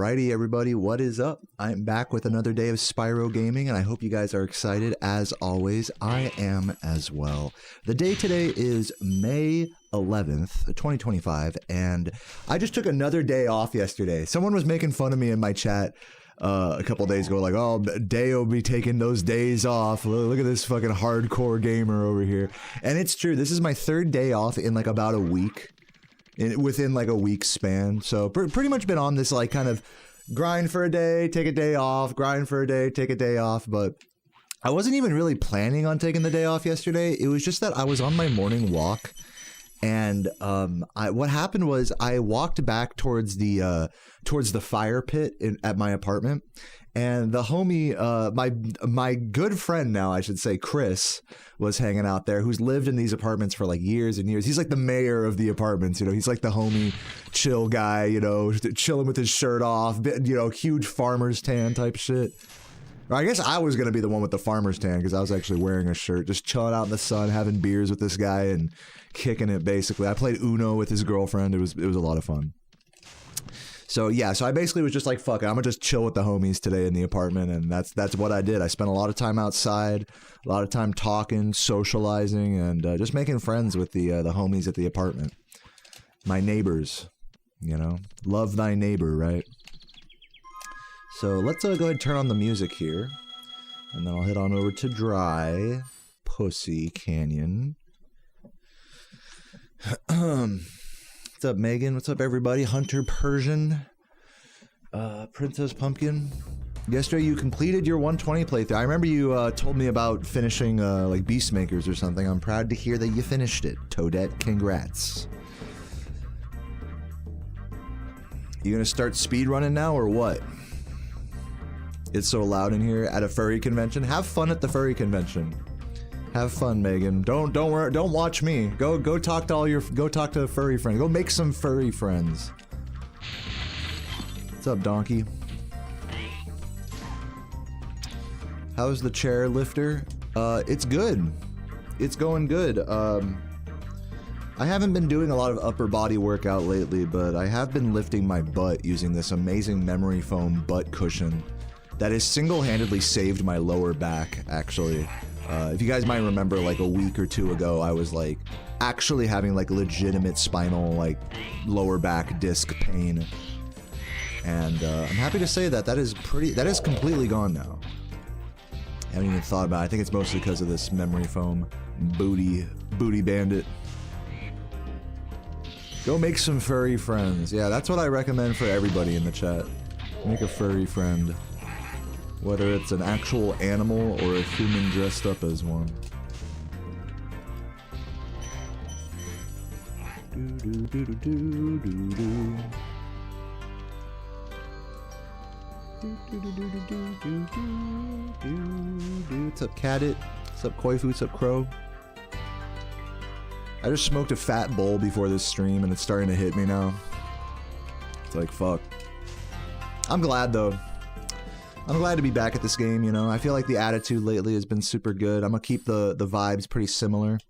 Alrighty, everybody, what is up? I'm back with another day of Spyro gaming, and I hope you guys are excited. As always, I am as well. The day today is May 11th, 2025, and I just took another day off yesterday. Someone was making fun of me in my chat a couple days ago, like, oh, Day will be taking those days off. Look at this fucking hardcore gamer over here. And it's true, this is my third day off in like about a week. Within like a week span. So pretty much been on this like kind of grind for a day, take a day off, grind for a day, take a day off. But I wasn't even really planning on taking the day off yesterday. It was just that I was on my morning walk, and what happened was I walked back towards the fire pit at my apartment, and the homie, my good friend now, I should say, Chris, was hanging out there, who's lived in these apartments for like years and years. He's like the mayor of the apartments, you know, he's like the homie chill guy, you know, chilling with his shirt off, you know, huge farmer's tan type shit. Or I guess I was going to be the one with the farmer's tan because I was actually wearing a shirt, just chilling out in the sun, having beers with this guy and kicking it basically. I played Uno with his girlfriend. It was a lot of fun. So yeah, so I basically was just like, fuck it, I'm gonna just chill with the homies today in the apartment, and that's what I did. I spent a lot of time outside, a lot of time talking, socializing, and just making friends with the homies at the apartment. My neighbors, you know, love thy neighbor, right? So let's go ahead and turn on the music here, and then I'll head on over to Dry Pussy Canyon. What's up, Megan? What's up, everybody? Hunter Persian, Princess Pumpkin. Yesterday you completed your 120 playthrough. I remember you told me about finishing like Beastmakers or something. I'm proud to hear that you finished it. Toadette, congrats. You gonna start speedrunning now or what? It's so loud in here at a furry convention. Have fun at the furry convention. Have fun, Megan. Don't worry. Don't watch me. Go talk to furry friends. Go make some furry friends. What's up, Donkey? How's the chair lifter? It's good. It's going good. I haven't been doing a lot of upper body workout lately, but I have been lifting my butt using this amazing memory foam butt cushion that has single-handedly saved my lower back, actually. If you guys might remember, like a week or two ago, I was like actually having like legitimate spinal, like lower back disc pain, and I'm happy to say that that is completely gone now. I haven't even thought about it. I think it's mostly because of this memory foam booty bandit. Go make some furry friends. Yeah, that's what I recommend for everybody in the chat. Make a furry friend. Whether it's an actual animal or a human dressed up as one. What's up, Cadit? What's up, Koifu? What's up, Crow? I just smoked a fat bowl before this stream and it's starting to hit me now. It's like, fuck. I'm glad though. I'm glad to be back at this game, you know. I feel like the attitude lately has been super good. I'm gonna keep the vibes pretty similar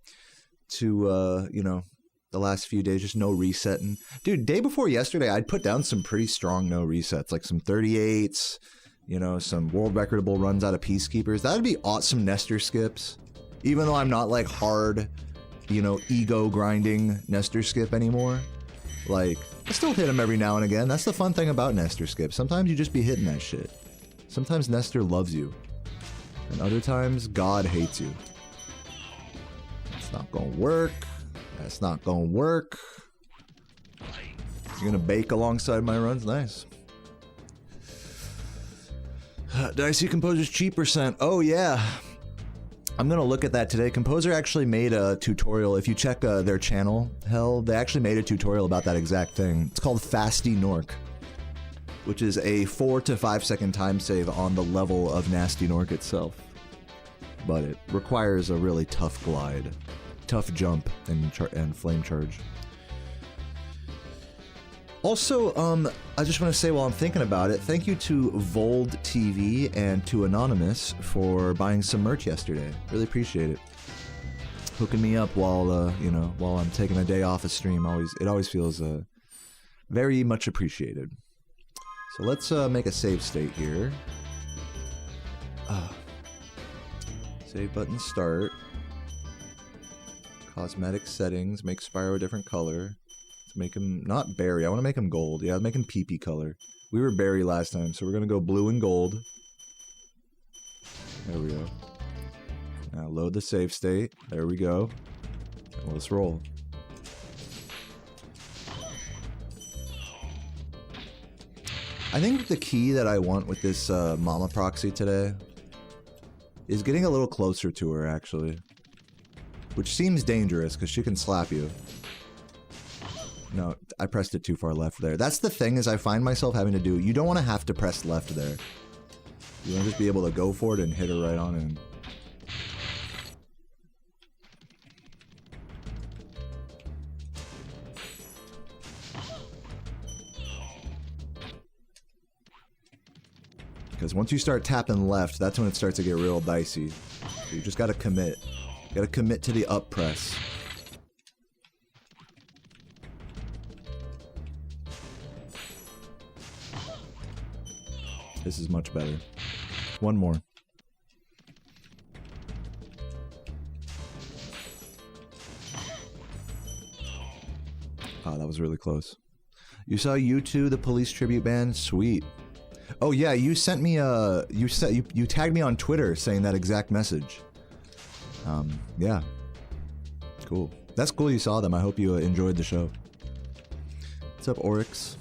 to, you know, the last few days. Just no resetting. Dude, day before yesterday, I'd put down some pretty strong no resets. Like some 38s, you know, some world recordable runs out of Peacekeepers. That'd be awesome Nester skips. Even though I'm not like hard, you know, ego grinding Nester skip anymore. Like, I still hit them every now and again. That's the fun thing about Nester skips. Sometimes you just be hitting that shit. Sometimes Nester loves you, and other times God hates you. That's not gonna work. That's not gonna work. You're gonna bake alongside my runs? Nice. Did I see Composer's cheap percent? Oh yeah. I'm gonna look at that today. Composer actually made a tutorial. If you check their channel, hell, they actually made a tutorial about that exact thing. It's called Nasty Norc, which is a 4 to 5 second time save on the level of Nasty Norc itself. But it requires a really tough glide, tough jump, and flame charge. Also, I just want to say while I'm thinking about it, thank you to Vold TV and to Anonymous for buying some merch yesterday. Really appreciate it. Hooking me up while, you know, while I'm taking a day off a stream. It always feels very much appreciated. So let's make a save state here. Save button start. Cosmetic settings. Make Spyro a different color. Let's make him not berry. I want to make him gold. Yeah, make him pee-pee color. We were berry last time, so we're gonna go blue and gold. There we go. Now load the save state. There we go. And let's roll. I think the key that I want with this Mama Proxy today is getting a little closer to her, actually. Which seems dangerous, because she can slap you. No, I pressed it too far left there. That's the thing, is I find myself having to do... You don't want to have to press left there. You want to just be able to go for it and hit her right on in. Because once you start tapping left, that's when it starts to get real dicey. So you just gotta commit. You gotta commit to the up press. This is much better. One more. Ah, that was really close. You saw U2, the police tribute band? Sweet. Oh yeah, you sent me a... You tagged me on Twitter saying that exact message. Yeah. Cool. That's cool you saw them. I hope you enjoyed the show. What's up, Oryx?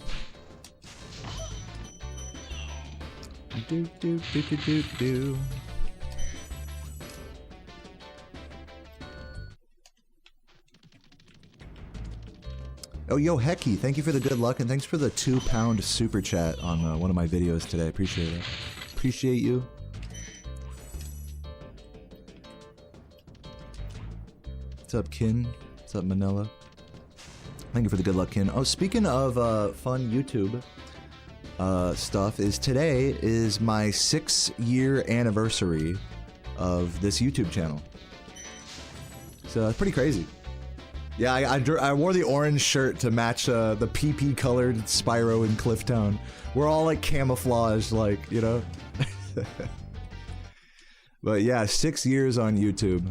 Do do do do do do. Oh, yo, Hecky, thank you for the good luck, and thanks for the £2 super chat on one of my videos today. Appreciate it. Appreciate you. What's up, Kin? What's up, Manila? Thank you for the good luck, Kin. Oh, speaking of fun YouTube stuff, is today is my 6-year anniversary of this YouTube channel. So it's pretty crazy. Yeah, I wore the orange shirt to match the PP colored Spyro in Clifftown. We're all like camouflaged, like, you know? But yeah, 6 years on YouTube.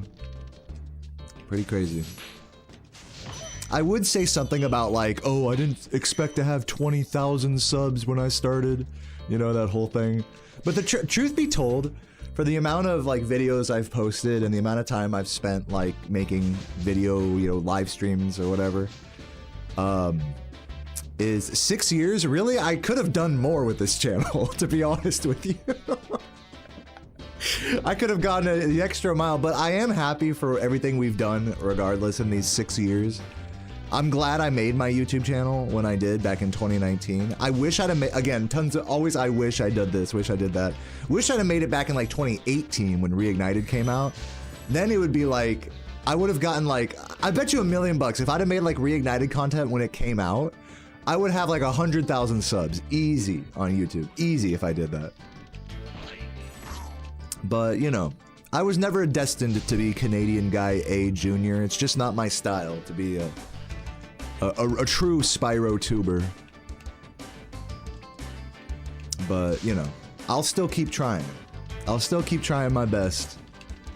Pretty crazy. I would say something about like, oh, I didn't expect to have 20,000 subs when I started. You know, that whole thing. But the truth be told, for the amount of like videos I've posted and the amount of time I've spent like making video, you know, live streams or whatever, is 6 years. Really, I could have done more with this channel, to be honest with you. I could have gotten the extra mile, but I am happy for everything we've done regardless in these 6 years. I'm glad I made my YouTube channel when I did back in 2019. I wish I'd have made, again, tons of, always I wish I did this, wish I did that. Wish I'd have made it back in like 2018 when Reignited came out. Then it would be like, I would have gotten like, I bet you $1 million bucks. If I'd have made like Reignited content when it came out, I would have like 100,000 subs. Easy on YouTube. Easy if I did that. But, you know, I was never destined to be Canadian Guy A Jr. It's just not my style to be a true Spyro tuber. But, you know, I'll still keep trying. I'll still keep trying my best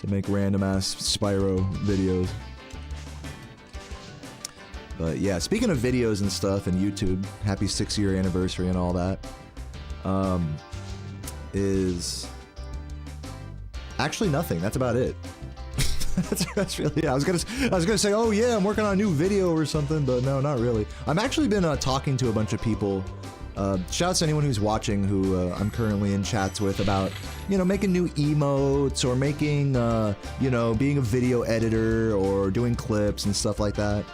to make random-ass Spyro videos. But yeah, speaking of videos and stuff and YouTube, happy 6-year anniversary and all that, is actually nothing. That's about it. that's really, yeah, I was gonna say, oh yeah, I'm working on a new video or something, but no, not really. I've actually been talking to a bunch of people. Shouts to anyone who's watching who I'm currently in chats with about, you know, making new emotes or making, you know, being a video editor or doing clips and stuff like that.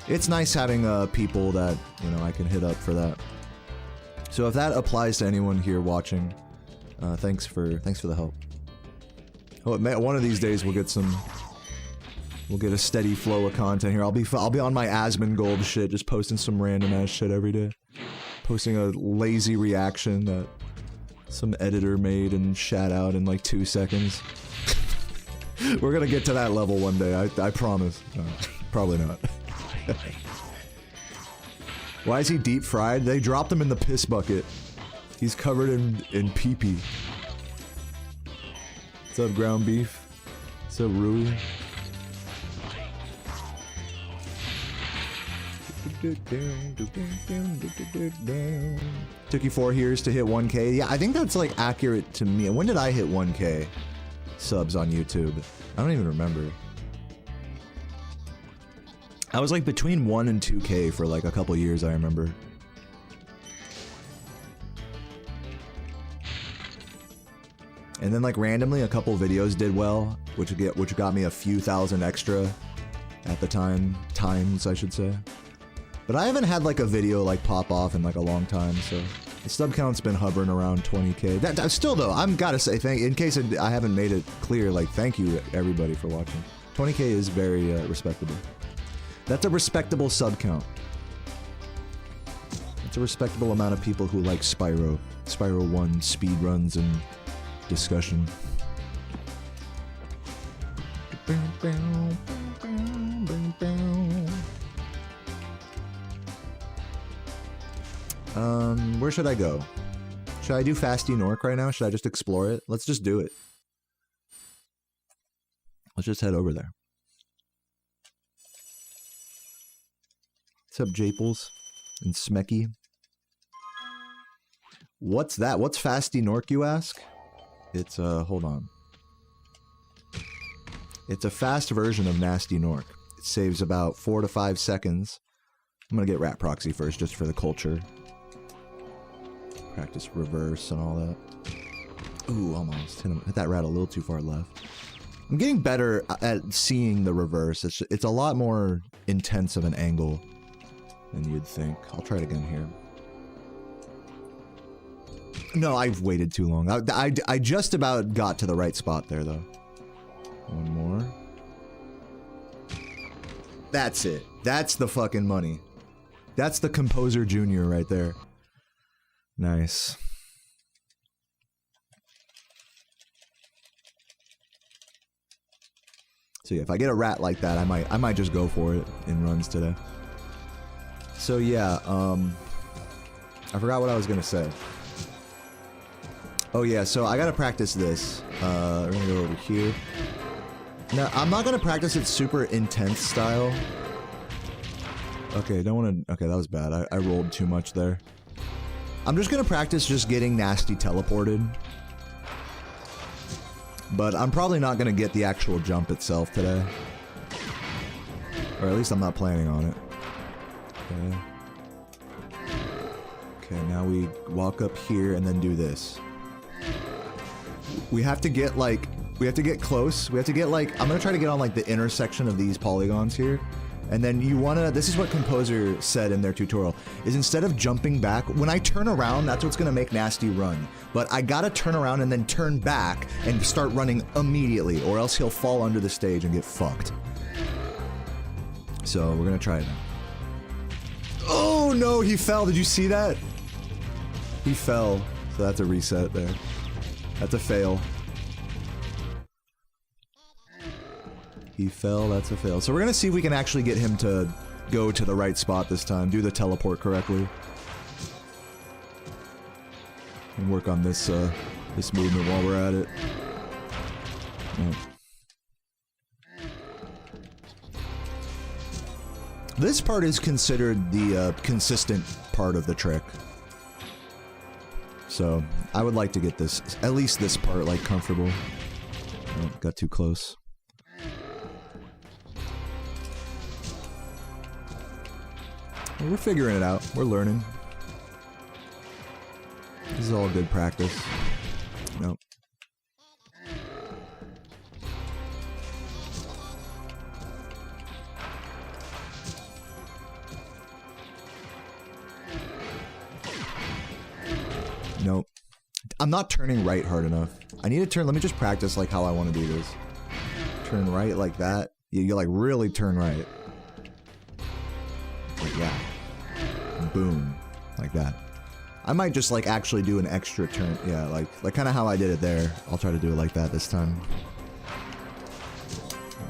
It's nice having people that, you know, I can hit up for that. So if that applies to anyone here watching, thanks for the help. Oh, one of these days we'll get a steady flow of content here. I'll be on my Asmongold shit, just posting some random ass shit every day. Posting a lazy reaction that some editor made and shat out in like 2 seconds. We're gonna get to that level one day, I promise. Probably not. Why is he deep fried? They dropped him in the piss bucket. He's covered in pee-pee. What's up, ground beef? What's up, Rui? Took you 4 years to hit 1K. Yeah, I think that's like accurate to me. When did I hit 1K subs on YouTube? I don't even remember. I was like between 1 and 2K for like a couple years, I remember. And then like randomly a couple videos did well, which got me a few thousand extra at the times I should say. But I haven't had like a video like pop off in like a long time, so the sub count's been hovering around 20K. That still though, I'm gotta say in case I haven't made it clear, like thank you everybody for watching. 20K is very respectable. That's a respectable sub count. It's a respectable amount of people who like Spyro. Spyro 1 speedruns and discussion. Where should I go? Should I do Nasty Norc right now? Should I just explore it? Let's just do it. Let's just head over there. What's up, Japles and Smecky? What's that? What's Nasty Norc, you ask? It's, hold on. It's a fast version of Nasty Norc. It saves about 4 to 5 seconds. I'm gonna get Rat Proxy first, just for the culture. Practice reverse and all that. Ooh, almost. Hit that rat a little too far left. I'm getting better at seeing the reverse. It's a lot more intense of an angle than you'd think. I'll try it again here. No, I've waited too long. I just about got to the right spot there, though. One more. That's it. That's the fucking money. That's the Composer Junior right there. Nice. So yeah, if I get a rat like that, I might just go for it in runs today. So yeah, I forgot what I was gonna say. Oh yeah, so I gotta practice this. We're gonna go over here. Now, I'm not gonna practice it super intense style. Okay, don't wanna... Okay, that was bad. I rolled too much there. I'm just gonna practice just getting Nasty teleported. But I'm probably not gonna get the actual jump itself today. Or at least I'm not planning on it. Okay. Okay, now we walk up here and then do this. We have to get like... We have to get close. We have to get like... I'm gonna try to get on like the intersection of these polygons here. And then you wanna... This is what Composer said in their tutorial. Is instead of jumping back, when I turn around, that's what's gonna make Nasty run. But I gotta turn around and then turn back and start running immediately, or else he'll fall under the stage and get fucked. So we're gonna try it now. Oh no, he fell. Did you see that? He fell. So that's a reset there. That's a fail. He fell, that's a fail. So we're gonna see if we can actually get him to go to the right spot this time, do the teleport correctly. And work on this, this movement while we're at it. Oh. This part is considered the, consistent part of the trick. So, I would like to get this, at least this part, like, comfortable. Oh, got too close. We're figuring it out. We're learning. This is all good practice. Nope. Nope. I'm not turning right hard enough. I need to turn... Let me just practice like how I want to do this. Turn right like that. You like really turn right. Like that. Boom. Like that. I might just like actually do an extra turn. Yeah, like kind of how I did it there. I'll try to do it like that this time.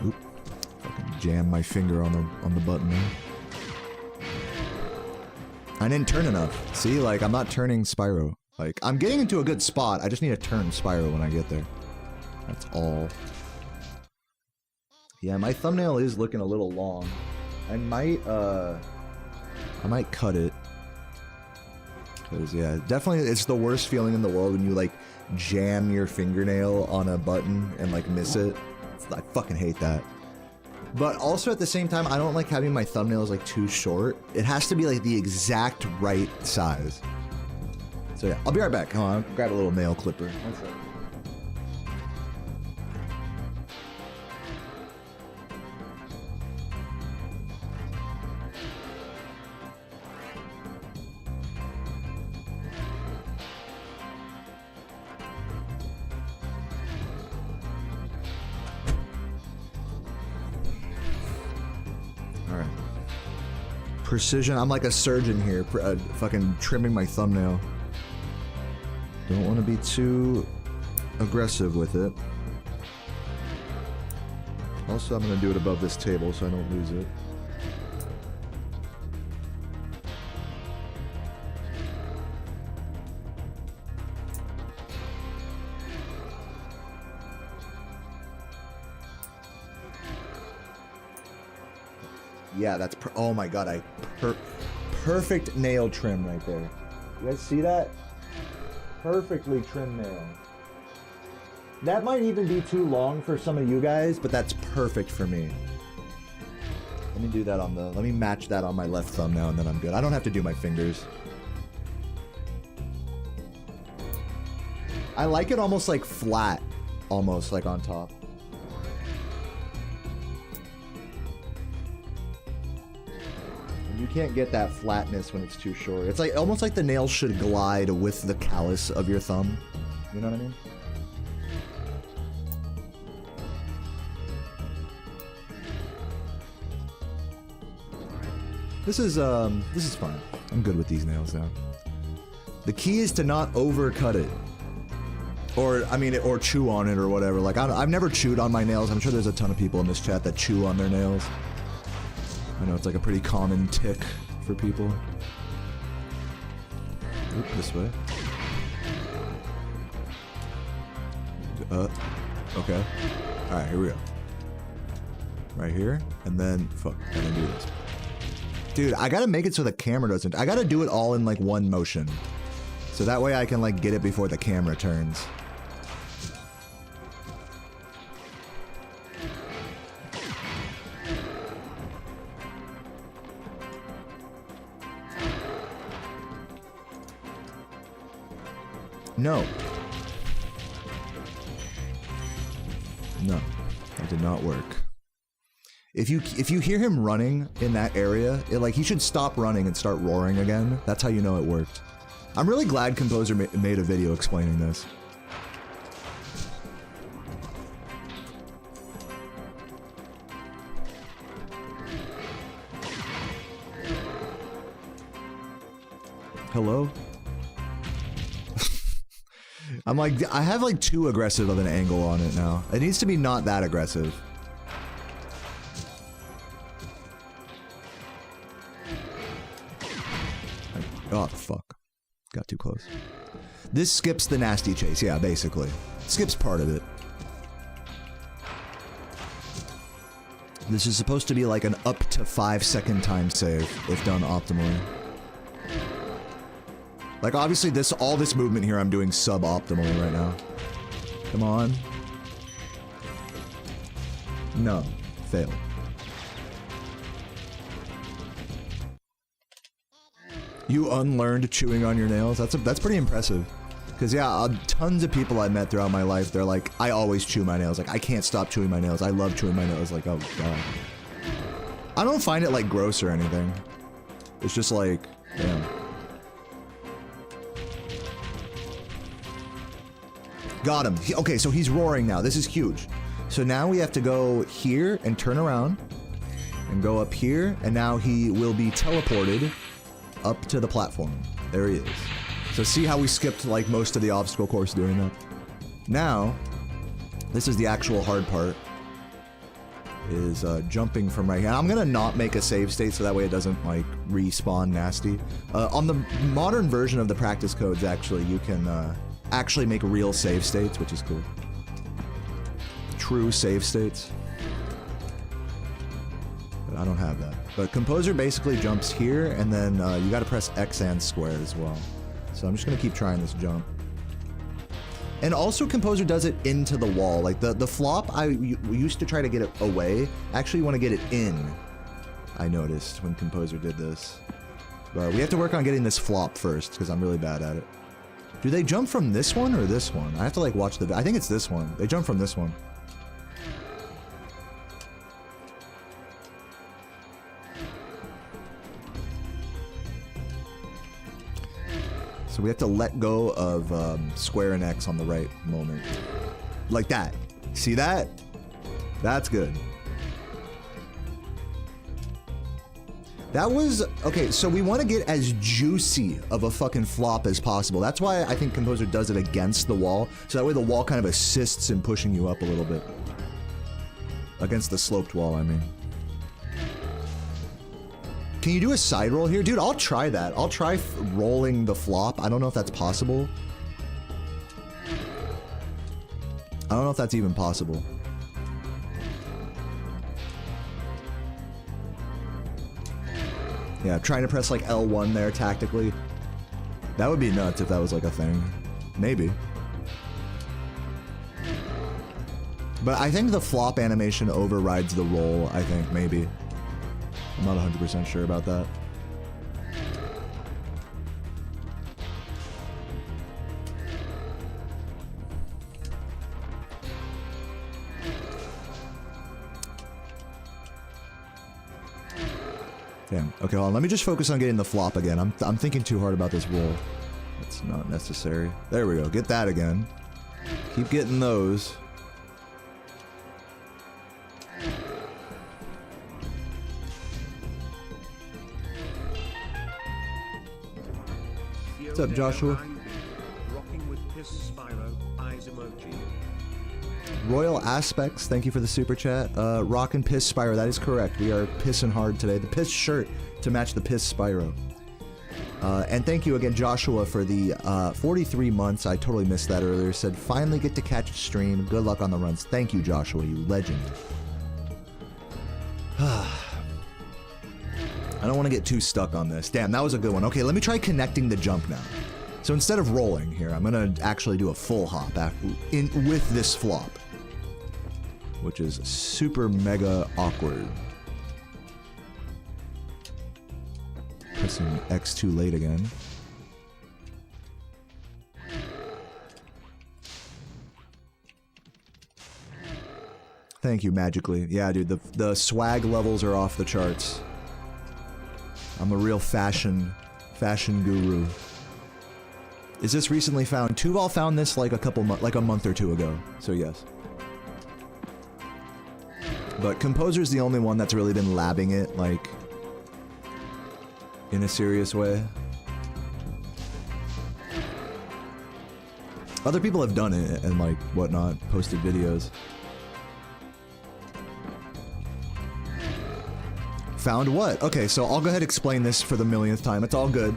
Oop. Fucking jam my finger on the button there. I didn't turn enough. See, like I'm not turning Spyro. Like, I'm getting into a good spot. I just need to turn Spyro when I get there. That's all. Yeah, my thumbnail is looking a little long. I might cut it. Cause yeah, definitely it's the worst feeling in the world when you like jam your fingernail on a button and like miss it. I fucking hate that. But also at the same time, I don't like having my thumbnails like too short. It has to be like the exact right size. So yeah, I'll be right back. Hold on, I'll grab a little nail clipper. One second. Precision. I'm like a surgeon here, fucking trimming my thumbnail. Don't want to be too aggressive with it. Also, I'm going to do it above this table so I don't lose it. Yeah, that's oh my god, perfect nail trim right there. You guys see that? Perfectly trimmed nail. That might even be too long for some of you guys, but that's perfect for me. Let me do that on the, let me match that on my left thumb now and then I'm good. I don't have to do my fingers. I like it almost like flat, almost like on top. You can't get that flatness when it's too short. It's like almost like the nail should glide with the callus of your thumb. You know what I mean? This is fine. I'm good with these nails now. The key is to not overcut it. Or, I mean, or chew on it or whatever. Like, I've never chewed on my nails. I'm sure there's a ton of people in this chat that chew on their nails. I know it's like a pretty common tick for people. Oop, this way. Okay. Alright, here we go. Right here, and then, fuck, and then do this. Dude, I gotta make it so the camera doesn't, I gotta do it all in like one motion. So that way I can like get it before the camera turns. No. No, that did not work. If you hear him running in that area, like he should stop running and start roaring again. That's how you know it worked. I'm really glad Composer made a video explaining this. Hello? I'm like, I have like too aggressive of an angle on it now. It needs to be not that aggressive. Oh, fuck. Got too close. This skips the nasty chase, yeah, basically. Skips part of it. This is supposed to be like an up to 5-second time save, if done optimally. Like, obviously, all this movement here I'm doing suboptimally right now. Come on. No. Fail. You unlearned chewing on your nails? That's pretty impressive. Because, yeah, tons of people I've met throughout my life, they're like, I always chew my nails. Like, I can't stop chewing my nails. I love chewing my nails. Like, oh, God. I don't find it, like, gross or anything. It's just like, damn. Got him. Okay, so he's roaring now. This is huge. So now we have to go here and turn around and go up here, and now he will be teleported up to the platform. There he is. So see how we skipped like most of the obstacle course doing that? Now, this is the actual hard part. is jumping from right here. I'm gonna not make a save state so that way it doesn't like respawn nasty. On the modern version of the practice codes, actually, you can actually make real save states, which is cool. True save states. But I don't have that. But Composer basically jumps here, and then you gotta press X and square as well. So I'm just gonna keep trying this jump. And also Composer does it into the wall. Like the flop, we used to try to get it away. Actually, you want to get it in, I noticed when Composer did this. But we have to work on getting this flop first, because I'm really bad at it. Do they jump from this one or this one? I have to like watch the... I think it's this one. They jump from this one. So we have to let go of square and X on the right moment. Like that. See that? That's good. That was... Okay, so we want to get as juicy of a fucking flop as possible. That's why I think Composer does it against the wall. So that way the wall kind of assists in pushing you up a little bit. Against the sloped wall, I mean. Can you do a side roll here? Dude, I'll try that. I'll try rolling the flop. I don't know if that's possible. I don't know if that's even possible. Yeah, trying to press like L1 there tactically. That would be nuts if that was like a thing. Maybe. But I think the flop animation overrides the roll, I think, maybe. I'm not 100% sure about that. Damn. Okay, hold on. Let me just focus on getting the flop again. I'm thinking too hard about this roll. That's not necessary. There we go. Get that again. Keep getting those. What's up, Joshua? Rocking with piss Spyro, eyes emoji. Royal Aspects, thank you for the super chat. Rockin' Piss Spyro, that is correct. We are pissing hard today. The piss shirt to match the piss Spyro. And thank you again, Joshua, for the 43 months. I totally missed that earlier. Said, finally get to catch a stream. Good luck on the runs. Thank you, Joshua, you legend. I don't want to get too stuck on this. Damn, that was a good one. Okay, let me try connecting the jump now. So instead of rolling here, I'm going to actually do a full hop with this flop. Which is super mega awkward. Pressing X too late again. Thank you, magically. Yeah, dude, the swag levels are off the charts. I'm a real fashion guru. Is this recently found? Tuval found this like a month or two ago. So yes. But Composer's the only one that's really been labbing it, like, in a serious way. Other people have done it and, like, whatnot, posted videos. Found what? Okay, so I'll go ahead and explain this for the millionth time. It's all good.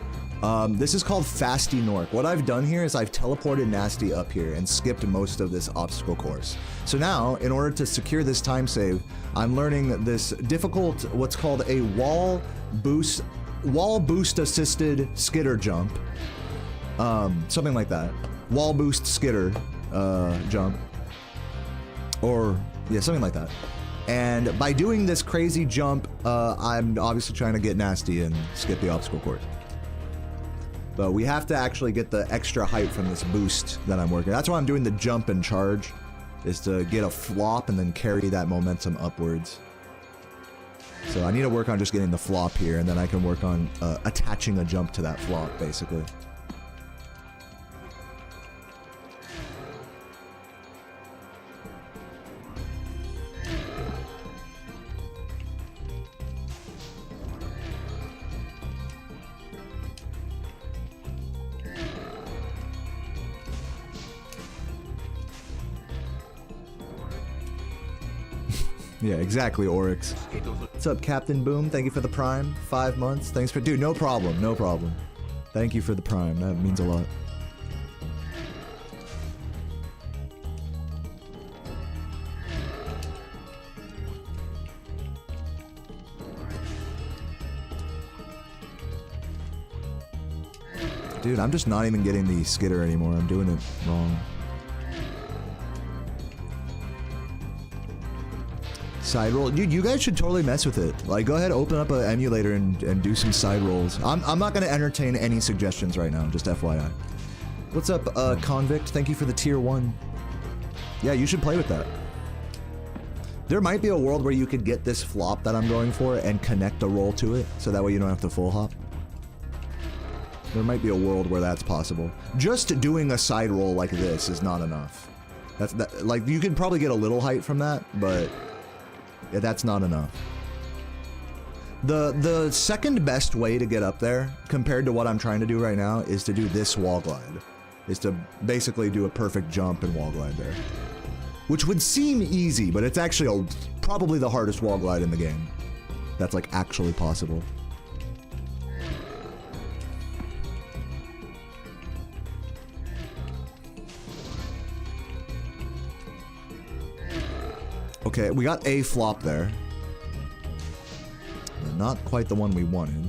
This is called Nasty Norc. What I've done here is I've teleported Nasty up here and skipped most of this obstacle course. So now, in order to secure this time save, I'm learning this difficult, what's called a wall boost assisted skitter jump. Something like that. Wall boost skitter jump. Or, yeah, something like that. And by doing this crazy jump, I'm obviously trying to get Nasty and skip the obstacle course. But we have to actually get the extra height from this boost that I'm working. That's why I'm doing the jump and charge, is to get a flop and then carry that momentum upwards. So I need to work on just getting the flop here, and then I can work on attaching a jump to that flop, basically. Yeah, exactly, Oryx. What's up, Captain Boom? Thank you for the Prime. 5 months. Thanks for... Dude, no problem. No problem. Thank you for the Prime. That means a lot. Dude, I'm just not even getting the skitter anymore. I'm doing it wrong. Side roll. Dude, you guys should totally mess with it. Like, go ahead, open up an emulator and do some side rolls. I'm not going to entertain any suggestions right now, just FYI. What's up, Convict? Thank you for the tier 1. Yeah, you should play with that. There might be a world where you could get this flop that I'm going for and connect a roll to it, so that way you don't have to full hop. There might be a world where that's possible. Just doing a side roll like this is not enough. Like, you could probably get a little height from that, but yeah, that's not enough. The second best way to get up there, compared to what I'm trying to do right now, is to do this wall glide. Is to basically do a perfect jump and wall glide there. Which would seem easy, but it's actually probably the hardest wall glide in the game. That's like actually possible. Okay, we got a flop there. Not quite the one we wanted.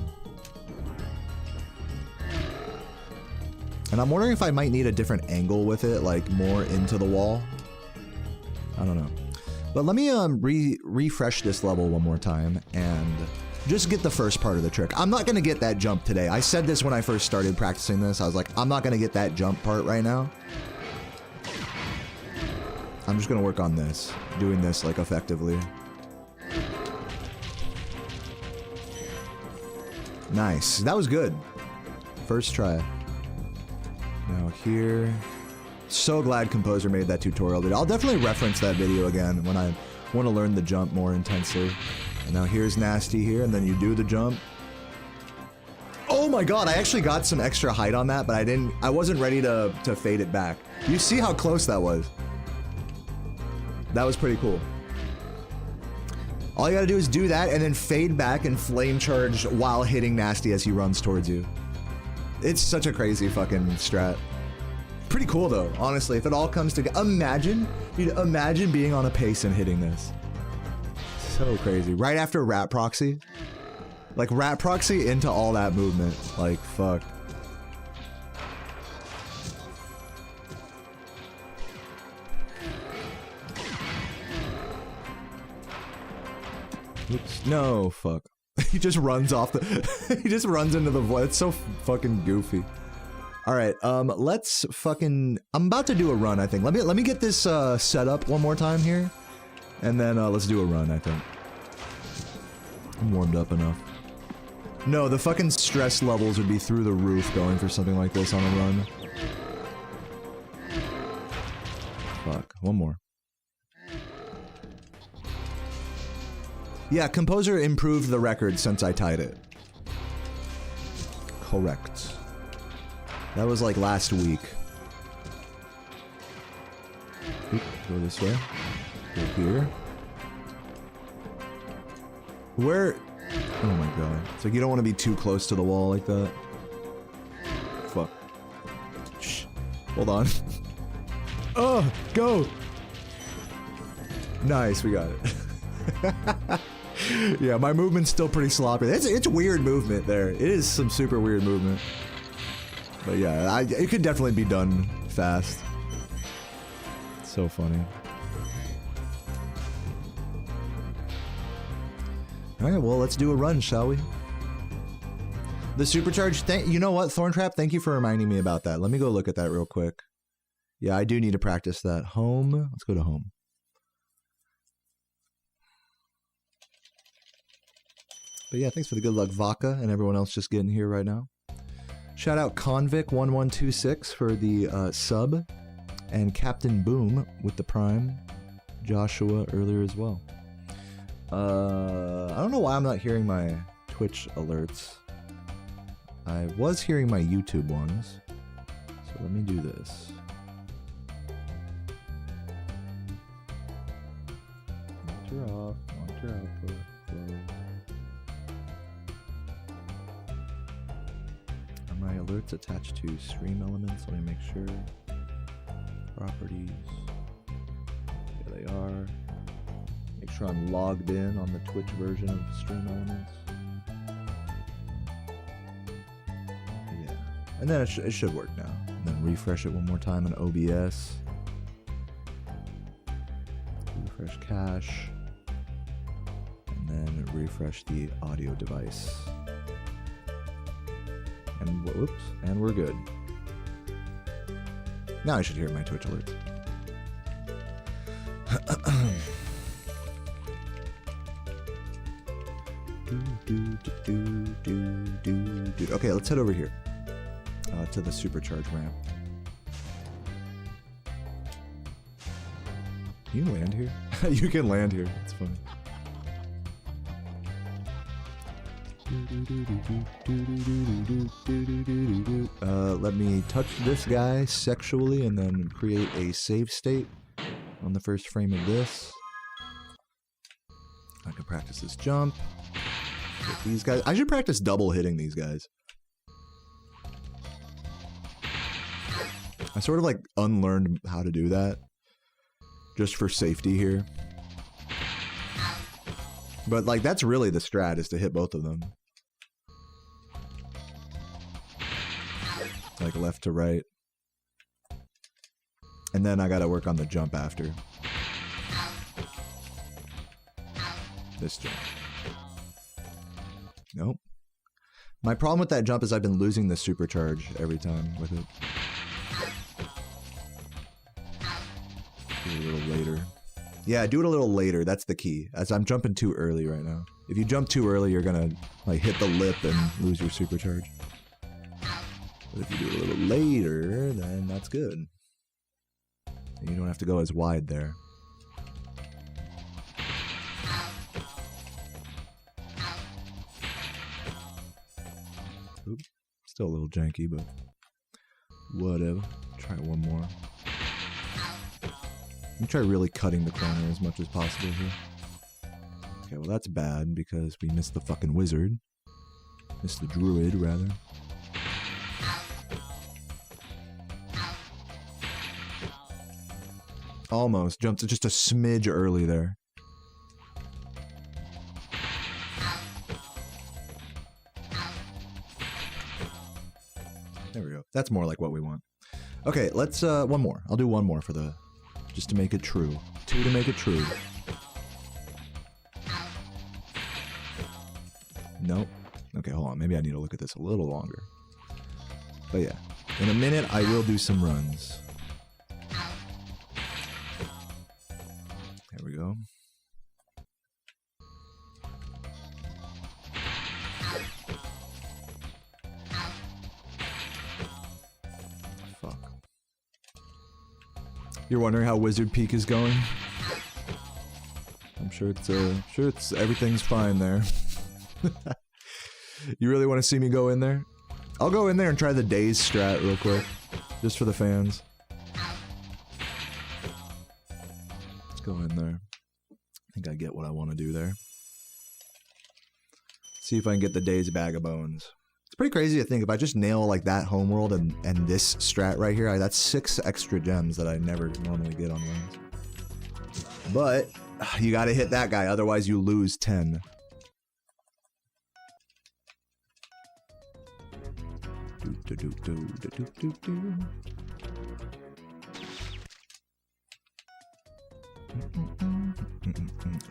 And I'm wondering if I might need a different angle with it, like more into the wall. I don't know. But let me refresh this level one more time and just get the first part of the trick. I'm not going to get that jump today. I said this when I first started practicing this. I was like, I'm not going to get that jump part right now. I'm just gonna work on this, doing this like effectively. Nice, that was good. First try. Now here. So glad Composer made that tutorial video. I'll definitely reference that video again when I want to learn the jump more intensely. And now here's Nasty here, and then you do the jump. Oh my god, I actually got some extra height on that, but I wasn't ready to fade it back. You see how close that was? That was pretty cool. All you gotta do is do that and then fade back and flame charge while hitting Nasty as he runs towards you. It's such a crazy fucking strat. Pretty cool though, honestly, if it all comes together. Imagine, dude, imagine being on a pace and hitting this. So crazy. Right after Rat Proxy. Like, Rat Proxy into all that movement. Like, fuck. Oops. No, fuck. He just runs off the... he just runs into the void. It's so fucking goofy. Alright, let's fucking... I'm about to do a run, I think. Let me get this set up one more time here. And then let's do a run, I think. I'm warmed up enough. No, the fucking stress levels would be through the roof going for something like this on a run. Fuck, one more. Yeah, Composer improved the record since I tied it. Correct. That was like last week. Oop, go this way. Go here. Where? Oh my god. It's like you don't want to be too close to the wall like that. Fuck. Shh. Hold on. Oh, go! Nice, we got it. Yeah, my movement's still pretty sloppy. It's weird movement there. It is some super weird movement. But yeah, it could definitely be done fast. It's so funny. Alright, well, let's do a run, shall we? The supercharge, you know what, Thorntrap, thank you for reminding me about that. Let me go look at that real quick. Yeah, I do need to practice that. Home, let's go to home. But yeah, thanks for the good luck, Vaca, and everyone else just getting here right now. Shout out Convic1126 for the sub, and Captain Boom with the Prime. Joshua earlier as well. I don't know why I'm not hearing my Twitch alerts. I was hearing my YouTube ones. So let me do this. Monitor off. Monitor output. Low. Are my alerts attached to stream elements? Let me make sure. Properties. Yeah, they are. Make sure I'm logged in on the Twitch version of stream elements. Yeah. And then it should work now. And then refresh it one more time on OBS. Refresh cache. And then refresh the audio device. And whoops, and we're good. Now I should hear my Twitch alerts. Okay, let's head over here to the supercharge ramp. Can you land here? You can land here. It's funny. Let me touch this guy sexually and then create a save state on the first frame of this. I can practice this jump. Hit these guys. I should practice double hitting these guys. I sort of like unlearned how to do that just for safety here. But like that's really the strat, is to hit both of them. Like left to right. And then I gotta work on the jump after. This jump. Nope. My problem with that jump is I've been losing the supercharge every time with it. Do it a little later. Yeah, do it a little later. That's the key. As I'm jumping too early right now. If you jump too early, you're gonna like hit the lip and lose your supercharge. But if you do it a little later, then that's good. And you don't have to go as wide there. Oop. Still a little janky, but whatever. Try one more. Let me try really cutting the corner as much as possible here. Okay, well that's bad because we missed the fucking wizard. Missed the druid, rather. Almost. Jumped just a smidge early there. There we go. That's more like what we want. Okay, let's, one more. I'll do one more for the... just to make it true. 2 to make it true. Nope. Okay, hold on. Maybe I need to look at this a little longer. But yeah. In a minute, I will do some runs. There we go. Fuck. You're wondering how Wizard Peak is going? I'm sure it's everything's fine there. You really want to see me go in there? I'll go in there and try the daze strat real quick, just for the fans. Let's go in there. I think I get what I want to do there. See if I can get the daze bag of bones. It's pretty crazy to think if I just nail like that homeworld and this strat right here, that's 6 extra gems that I never normally get on runs. But you gotta hit that guy, otherwise you lose 10.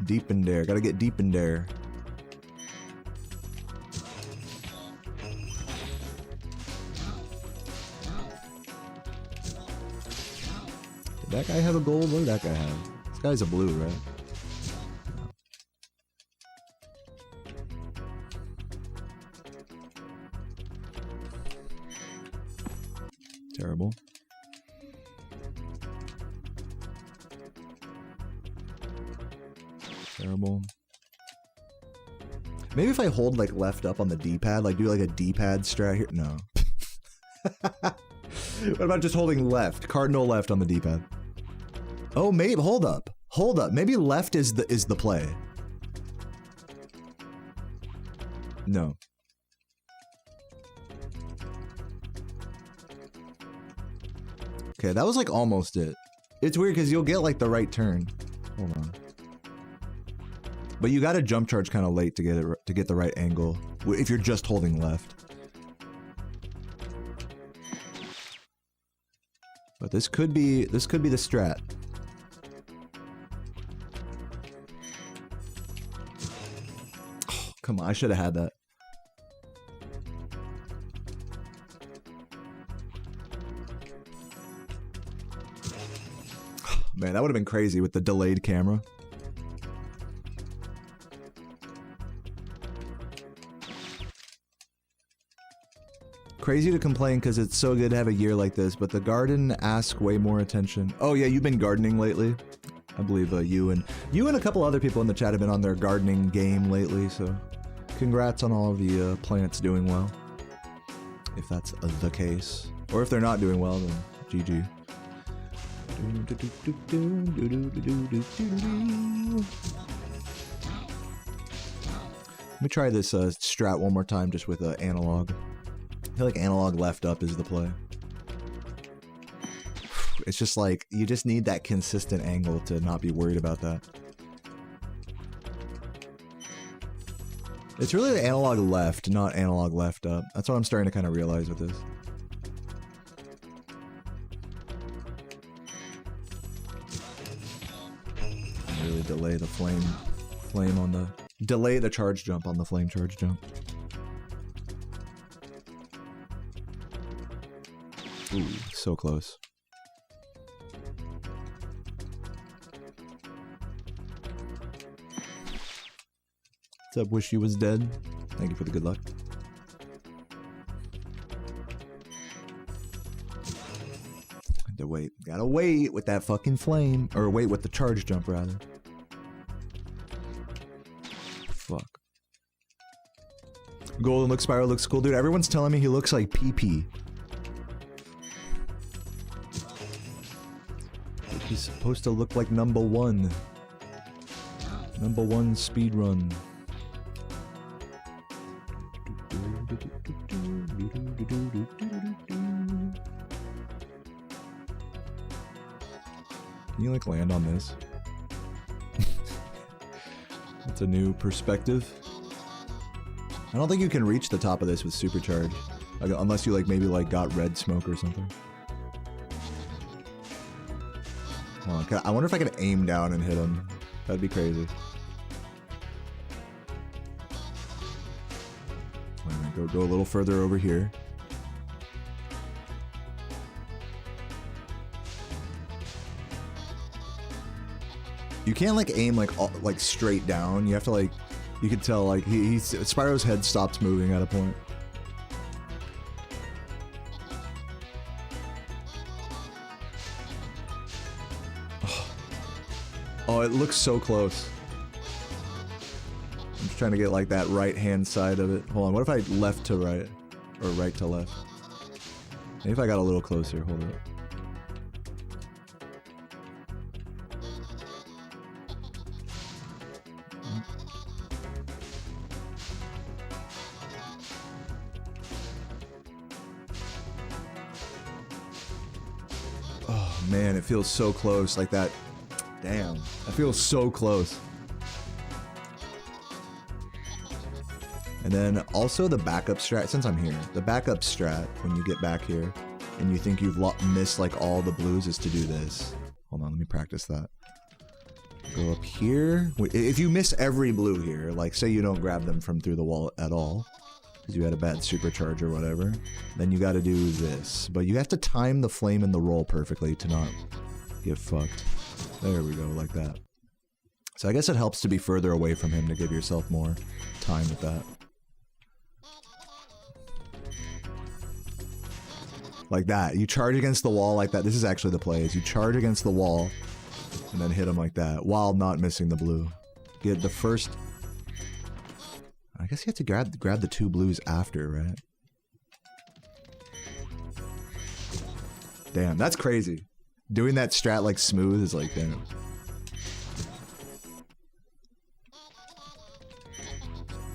Deep in there, gotta get deep in there. Did that guy have a gold? What did that guy have? This guy's a blue, right? Terrible. Terrible. Maybe if I hold like left up on the D-pad, like do like a D-pad strat here. No. What about just holding left? Cardinal left on the D-pad. Oh, maybe. Hold up. Hold up, maybe left is the play. No. Okay, that was like almost it. It's weird because you'll get like the right turn. Hold on. But you got to jump charge kind of late to get the right angle if you're just holding left. But this could be the strat. Oh, come on, I should have had that. Man, that would have been crazy with the delayed camera. Crazy to complain because it's so good to have a year like this, but the garden asks way more attention. Oh yeah, you've been gardening lately. I believe you and a couple other people in the chat have been on their gardening game lately, so congrats on all of the plants doing well. If that's the case. Or if they're not doing well, then GG. Let me try this strat one more time just with analog. I feel like analog left up is the play. It's just like, you just need that consistent angle to not be worried about that. It's really the analog left, not analog left up. That's what I'm starting to kind of realize with this. Really delay the flame on the... Delay the charge jump on the flame charge jump. Ooh, so close. What's up, wish you was dead? Thank you for the good luck. Gotta wait with that fucking flame. Or wait with the charge jump, rather. Fuck. Golden look Spyro looks cool. Dude, everyone's telling me he looks like PP. He's supposed to look like number one. Number one speedrun. Can you like land on this? That's a new perspective. I don't think you can reach the top of this with supercharge. Like, unless you like maybe like got red smoke or something. Hold on, I wonder if I can aim down and hit him. That'd be crazy. Go a little further over here. You can't like aim like straight down. You have to like, you can tell like Spyro's head stops moving at a point. Oh, it looks so close. I'm just trying to get like that right hand side of it. Hold on, what if I left to right? Or right to left? Maybe if I got a little closer, hold up. Oh man, it feels so close, like that. Damn, I feel so close. And then also the backup strat, since I'm here, the backup strat when you get back here and you think you've missed like all the blues is to do this. Hold on, let me practice that. Go up here. If you miss every blue here, like say you don't grab them from through the wall at all, because you had a bad supercharge or whatever, then you gotta do this. But you have to time the flame and the roll perfectly to not get fucked. There we go, like that. So I guess it helps to be further away from him to give yourself more time with that. Like that. You charge against the wall like that. This is actually the play, is you charge against the wall and then hit him like that while not missing the blue. Get the first... I guess you have to grab the two blues after, right? Damn, that's crazy. Doing that strat like smooth is like, damn.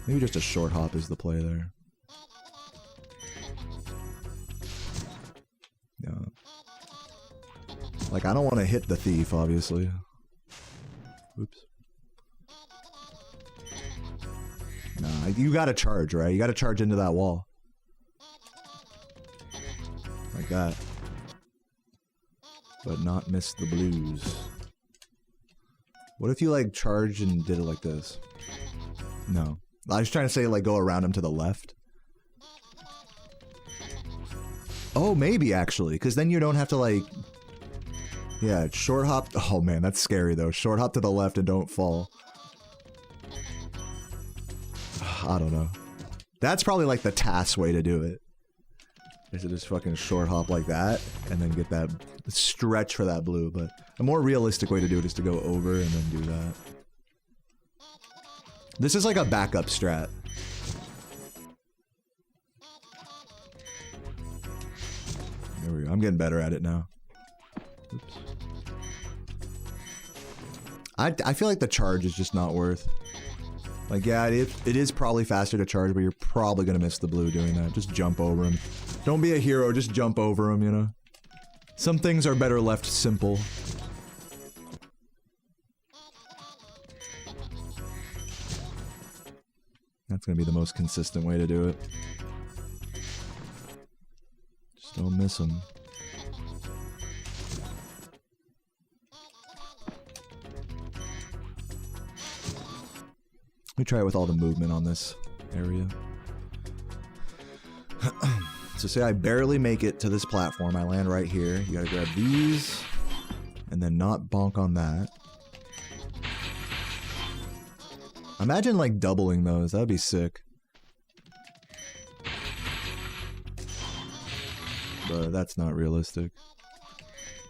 Maybe just a short hop is the play there. Yeah. Like, I don't want to hit the thief, obviously. Oops. Nah, you gotta charge, right? You gotta charge into that wall. Like that. But not miss the blues. What if you, like, charged and did it like this? No. I was trying to say, like, go around him to the left. Oh, maybe, actually. Because then you don't have to, like... Yeah, short hop... Oh, man, that's scary, though. Short hop to the left and don't fall. I don't know. That's probably, like, the TAS way to do it. Is to just fucking short hop like that, and then get that stretch for that blue, but a more realistic way to do it is to go over and then do that. This is like a backup strat. There we go. I'm getting better at it now. Oops. I feel like the charge is just not worth. Like, yeah, it is probably faster to charge, but you're probably gonna miss the blue doing that. Just jump over him. Don't be a hero, just jump over him, you know? Some things are better left simple. That's gonna be the most consistent way to do it. Just don't miss him. Let me try it with all the movement on this area. So say I barely make it to this platform, I land right here. You gotta grab these, and then not bonk on that. Imagine like doubling those, that would be sick. But that's not realistic.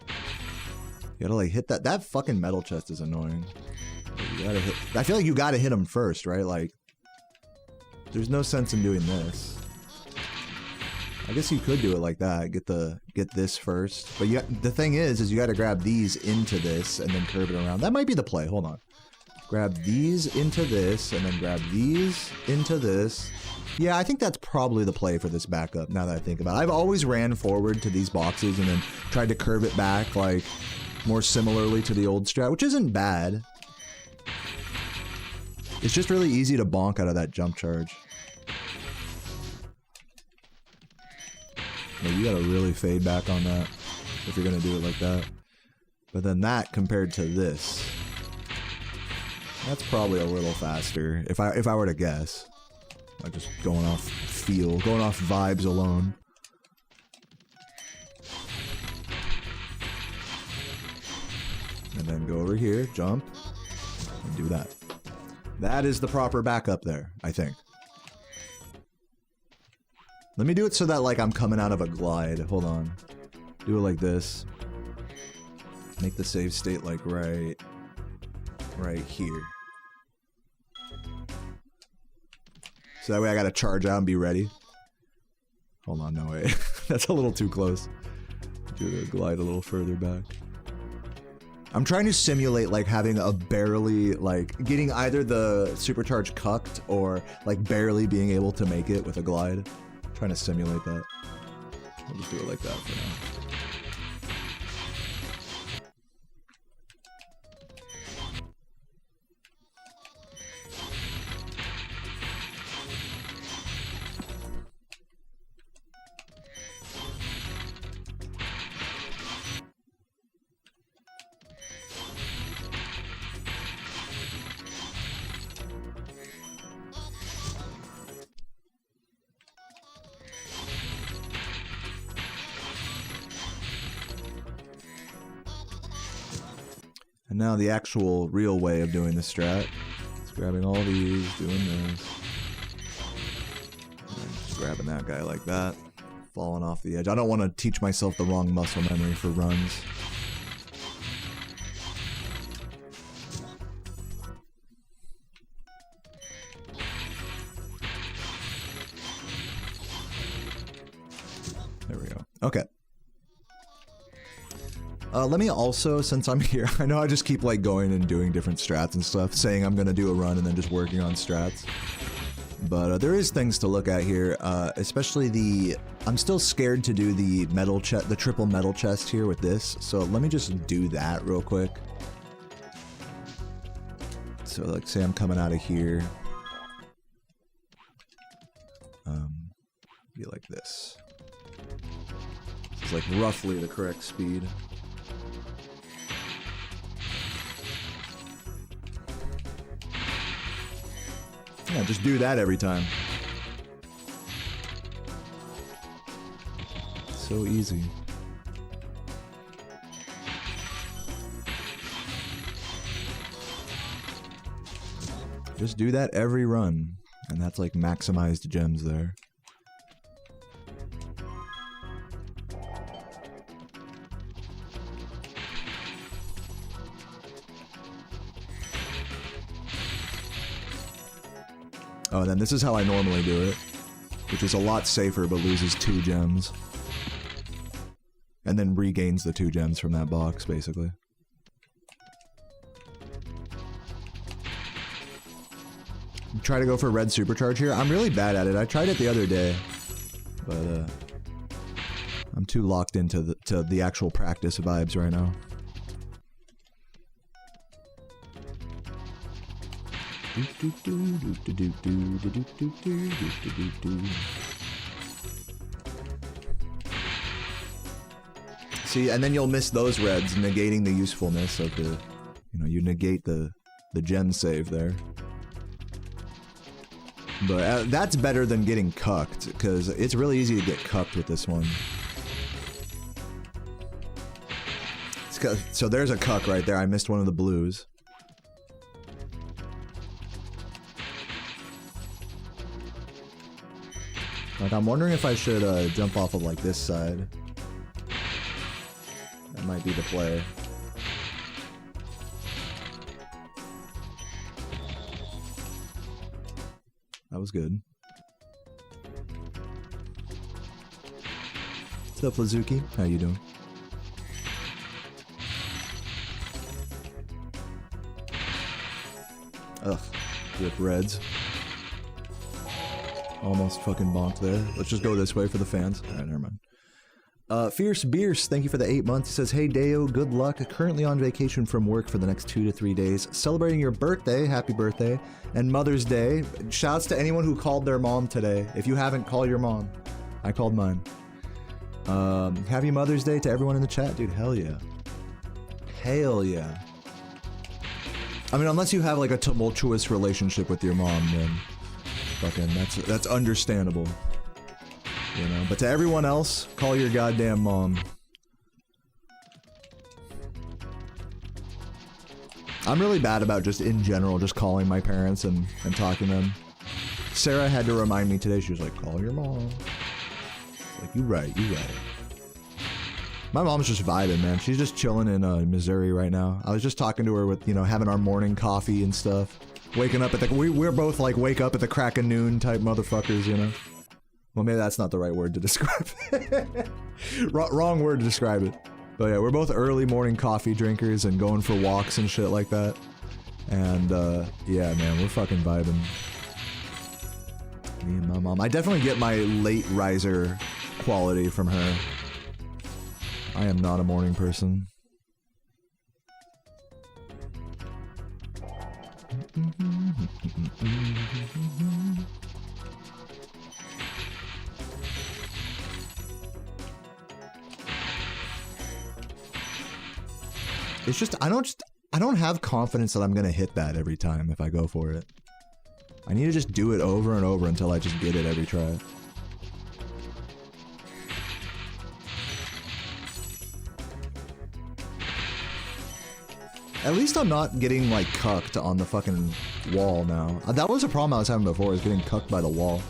You gotta like hit that fucking metal chest is annoying. You gotta hit, I feel like you gotta hit him first, right? Like, there's no sense in doing this. I guess you could do it like that. Get this first. But the thing is you gotta grab these into this and then curve it around. That might be the play. Hold on. Grab these into this and then grab these into this. Yeah, I think that's probably the play for this backup, now that I think about it. I've always ran forward to these boxes and then tried to curve it back, like, more similarly to the old strat, which isn't bad. It's just really easy to bonk out of that jump charge. Yeah, you gotta really fade back on that if you're gonna do it like that. But then that compared to this, that's probably a little faster if I were to guess. Like just going off feel, going off vibes alone. And then go over here, jump, and do that. That is the proper backup there, I think. Let me do it so that like I'm coming out of a glide. Hold on. Do it like this. Make the save state like right here. So that way I gotta charge out and be ready. Hold on, no way. That's a little too close. Do the glide a little further back. I'm trying to simulate like having a barely, like getting either the supercharge cucked or like barely being able to make it with a glide. I'm trying to simulate that. I'll just do it like that for now. And now the actual real way of doing the strat. It's grabbing all these, doing this. And just grabbing that guy like that. Falling off the edge. I don't want to teach myself the wrong muscle memory for runs. There we go. Okay. Let me also, since I'm here, I know I just keep like going and doing different strats and stuff, saying I'm gonna do a run and then just working on strats. But there is things to look at here, especially the... I'm still scared to do the metal chest, the triple metal chest here with this, so let me just do that real quick. So like say I'm coming out of here. Be like this. It's like roughly the correct speed. Yeah, just do that every time. So easy. Just do that every run, and that's like maximized gems there. Oh, and then this is how I normally do it, which is a lot safer but loses 2 gems. And then regains the 2 gems from that box, basically. Try to go for red supercharge here. I'm really bad at it. I tried it the other day, but I'm too locked into the actual practice vibes right now. See, and then you'll miss those reds, negating the usefulness of the, you know, you negate the gem save there. But that's better than getting cucked, because it's really easy to get cucked with this one. So there's a cuck right there. I missed one of the blues. Like, I'm wondering if I should jump off of like this side. That might be the play. That was good. What's up, Lazuki? How you doing? Ugh, rip reds. Almost fucking bonked there. Let's just go this way for the fans. Alright, never mind. Fierce Beers, thank you for the 8 months. He says, hey Deo, good luck. Currently on vacation from work for the next 2 to 3 days. Celebrating your birthday, happy birthday. And Mother's Day. Shouts to anyone who called their mom today. If you haven't, call your mom. I called mine. Happy Mother's Day to everyone in the chat, dude. Hell yeah. Hell yeah. I mean, unless you have like a tumultuous relationship with your mom, then fucking that's understandable. You know, but to everyone else, call your goddamn mom. I'm really bad about just in general, just calling my parents and talking to them. Sarah had to remind me today, she was like, call your mom. Like, you right. My mom's just vibing, man. She's just chilling in Missouri right now. I was just talking to her with, you know, having our morning coffee and stuff. Waking up at the, we're both like wake up at the crack of noon type motherfuckers, you know? Well, maybe that's not the right word to describe it. Wrong word to describe it. But yeah, we're both early morning coffee drinkers and going for walks and shit like that. And yeah, man, we're fucking vibing. Me and my mom. I definitely get my late riser quality from her. I am not a morning person. It's just I don't have confidence that I'm gonna hit that every time if I go for it. I need to just do it over and over until I just get it every try. At least I'm not getting like cucked on the fucking wall now. That was a problem I was having before, is getting cucked by the wall.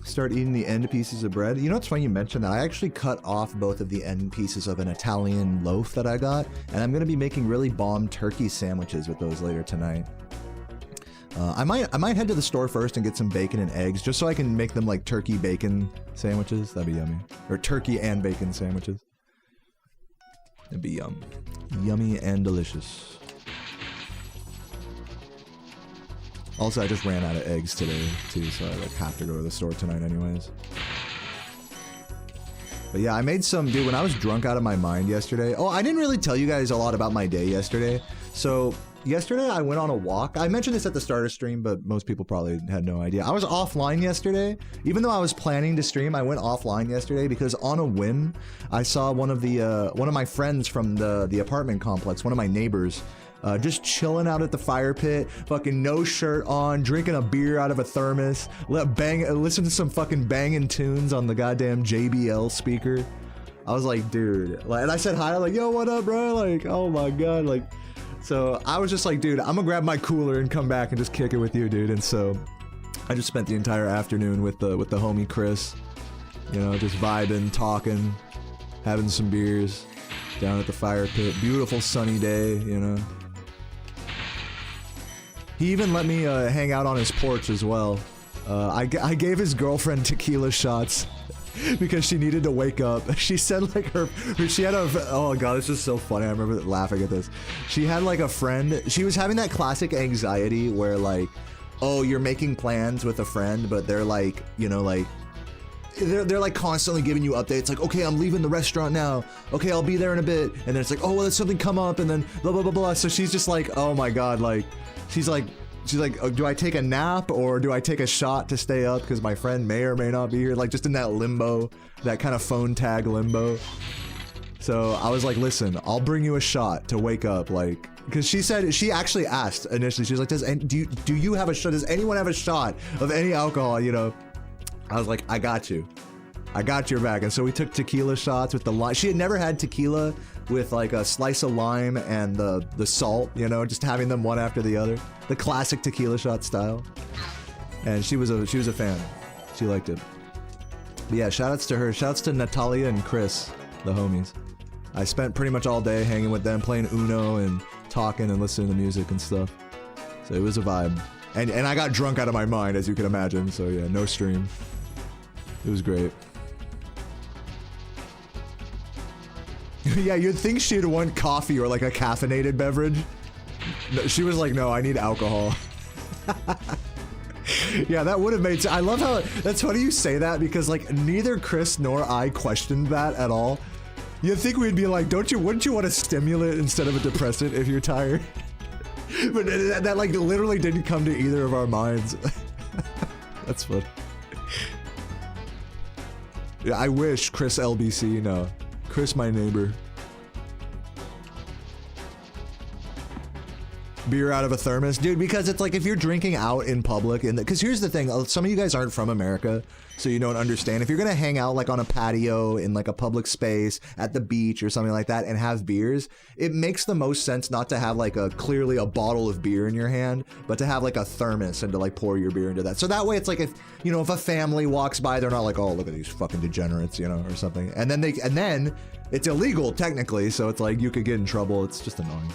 Start eating the end pieces of bread. You know what's funny you mentioned that? I actually cut off both of the end pieces of an Italian loaf that I got, and I'm gonna be making really bomb turkey sandwiches with those later tonight. I might head to the store first and get some bacon and eggs just so I can make them like turkey bacon sandwiches. That'd be yummy. Or turkey and bacon sandwiches. That'd be yummy and delicious. Also, I just ran out of eggs today too, so I like have to go to the store tonight anyways. But yeah, I made some, dude, when I was drunk out of my mind yesterday. Oh, I didn't really tell you guys a lot about my day yesterday. So yesterday I went on a walk. I mentioned this at the start of stream, but most people probably had no idea. I was offline yesterday. Even though I was planning to stream, I went offline yesterday because on a whim, I saw one of my friends from the apartment complex, one of my neighbors, just chilling out at the fire pit, fucking no shirt on, drinking a beer out of a thermos, listen to some fucking banging tunes on the goddamn JBL speaker. I was like, dude, and I said hi, like, yo, what up, bro? Like, oh my god, like, so I was just like, dude, I'm gonna grab my cooler and come back and just kick it with you, dude. And so I just spent the entire afternoon with the homie Chris, you know, just vibing, talking, having some beers down at the fire pit. Beautiful sunny day, you know. He even let me hang out on his porch as well. I gave his girlfriend tequila shots because she needed to wake up. She said like she had a, oh god, this is so funny. I remember laughing at this. She had like a friend. She was having that classic anxiety where like, oh, you're making plans with a friend, but they're like, you know, like, they're like constantly giving you updates like, okay, I'm leaving the restaurant now, okay, I'll be there in a bit, and then it's like, oh, well, there's something come up, and then blah blah blah blah. So she's just like, oh my god, like she's like, oh, do I take a nap or do I take a shot to stay up because my friend may or may not be here, like just in that limbo, that kind of phone tag limbo. So I was like, listen, I'll bring you a shot to wake up, like, because she said, she actually asked initially, she was like, do you have a shot, does anyone have a shot of any alcohol, you know? I was like, I got you. I got your back. And so we took tequila shots with the lime. She had never had tequila with like a slice of lime and the salt, you know, just having them one after the other. The classic tequila shot style. And she was a fan. She liked it. But yeah, shoutouts to her. Shoutouts to Natalia and Chris, the homies. I spent pretty much all day hanging with them, playing Uno and talking and listening to music and stuff. So it was a vibe. And I got drunk out of my mind, as you can imagine. So yeah, no stream. It was great. Yeah, you'd think she'd want coffee or like a caffeinated beverage. No, she was like, no, I need alcohol. Yeah, that would have made sense. I love how, that's funny you say that because like neither Chris nor I questioned that at all. You'd think we'd be like, wouldn't you want a stimulant instead of a depressant if you're tired? But that like literally didn't come to either of our minds. That's funny. Yeah, I wish Chris LBC, no. Chris, my neighbor. Beer out of a thermos, dude, because it's like if you're drinking out in public, because here's the thing, some of you guys aren't from America, so you don't understand. If you're gonna hang out like on a patio in like a public space at the beach or something like that and have beers, it makes the most sense not to have like clearly a bottle of beer in your hand, but to have like a thermos and to like pour your beer into that. So that way it's like if, you know, if a family walks by, they're not like, oh, look at these fucking degenerates, you know, or something. And then it's illegal technically, so it's like you could get in trouble. It's just annoying.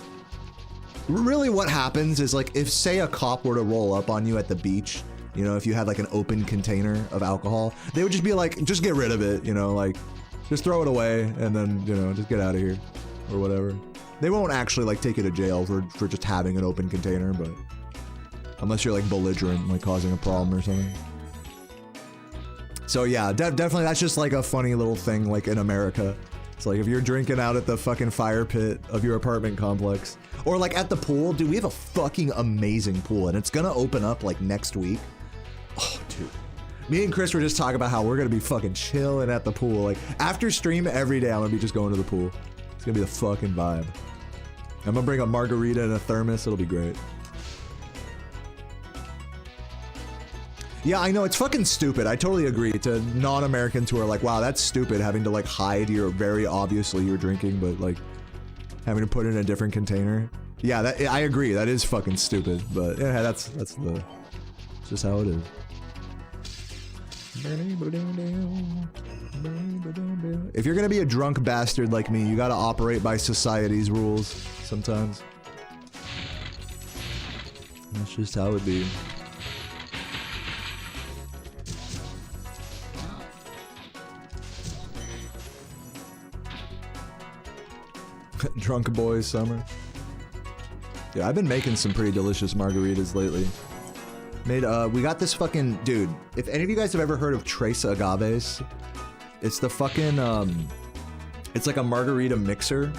Really what happens is like if say a cop were to roll up on you at the beach, you know, if you had like an open container of alcohol, they would just be like, just get rid of it, you know, like just throw it away and then, you know, just get out of here or whatever. They won't actually like take you to jail for just having an open container, but unless you're like belligerent, like causing a problem or something. So yeah, definitely that's just like a funny little thing like in America. It's like if you're drinking out at the fucking fire pit of your apartment complex or like at the pool, dude, we have a fucking amazing pool and it's gonna open up like next week. Oh, dude. Me and Chris were just talking about how we're gonna be fucking chilling at the pool. Like after stream every day, I'm gonna be just going to the pool. It's gonna be the fucking vibe. I'm gonna bring a margarita and a thermos. It'll be great. Yeah, I know, it's fucking stupid. I totally agree to non-Americans who are like, wow, that's stupid having to like hide your very obviously you're drinking, but like having to put it in a different container. Yeah, I agree. That is fucking stupid, but yeah, that's just how it is. If you're gonna be a drunk bastard like me, you gotta operate by society's rules sometimes. That's just how it be. Drunk boy summer. Yeah, I've been making some pretty delicious margaritas lately. We got this fucking dude. If any of you guys have ever heard of Tres Agaves, it's the fucking it's like a margarita mixer,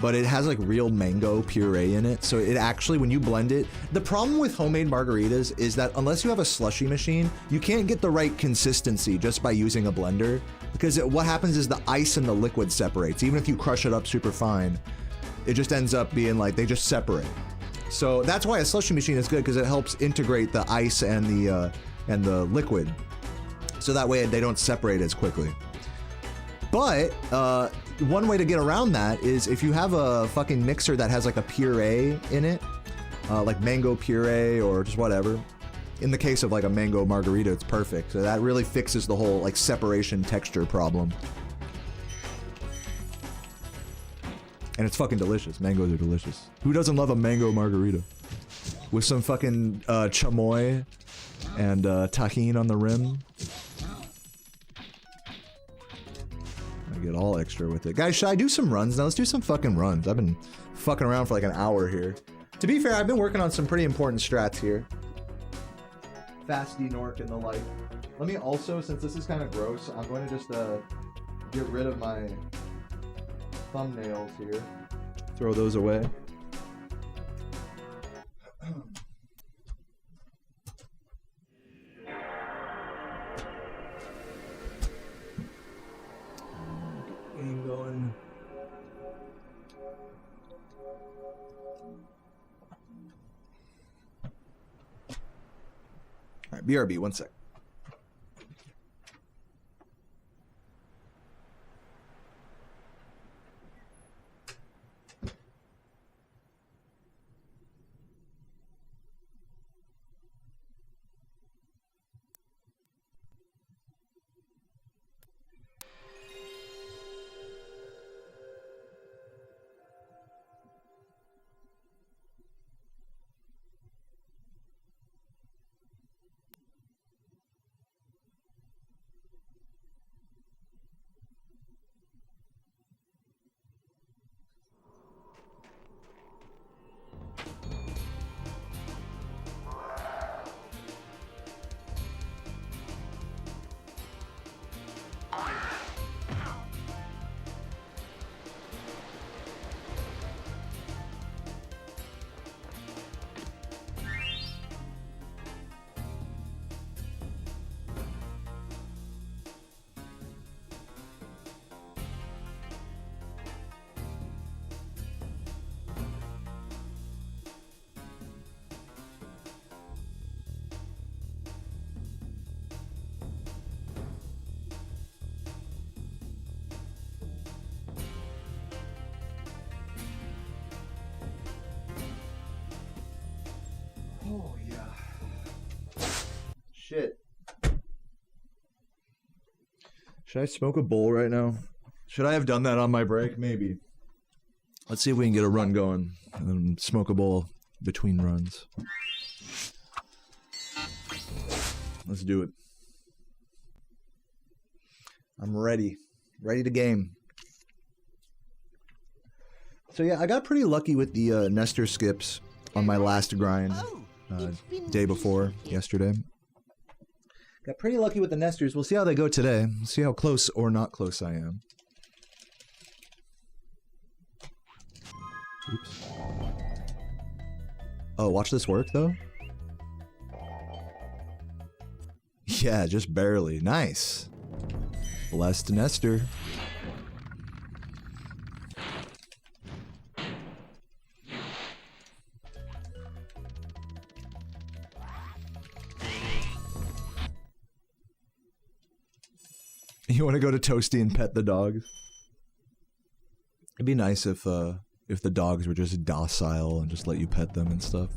but it has like real mango puree in it. So it actually, when you blend it, the problem with homemade margaritas is that unless you have a slushy machine, you can't get the right consistency just by using a blender, because what happens is the ice and the liquid separates. Even if you crush it up super fine, it just ends up being like they just separate. So that's why a slushy machine is good, because it helps integrate the ice and the liquid, so that way they don't separate as quickly. But one way to get around that is if you have a fucking mixer that has like a puree in it, like mango puree or just whatever. In the case of like a mango margarita, it's perfect. So that really fixes the whole like separation texture problem. And it's fucking delicious. Mangoes are delicious. Who doesn't love a mango margarita? With some fucking chamoy and tahini on the rim. I get all extra with it. Guys, should I do some runs now? Let's do some fucking runs. I've been fucking around for like an hour here. To be fair, I've been working on some pretty important strats here. Nasty Norc and the like. Let me also, since this is kind of gross, I'm going to just get rid of my thumbnails here. Throw those away. Game going. All right, BRB, one sec. Oh, yeah. Shit. Should I smoke a bowl right now? Should I have done that on my break? Maybe. Let's see if we can get a run going and then smoke a bowl between runs. Let's do it. I'm ready. Ready to game. So yeah, I got pretty lucky with the Nester skips on my last grind. Day before, yesterday. Got pretty lucky with the Nesters. We'll see how they go today. We'll see how close or not close I am. Oops. Oh, watch this work, though? Yeah, just barely. Nice. Blessed Nester. You want to go to Toasty and pet the dogs? It'd be nice if the dogs were just docile and just let you pet them and stuff.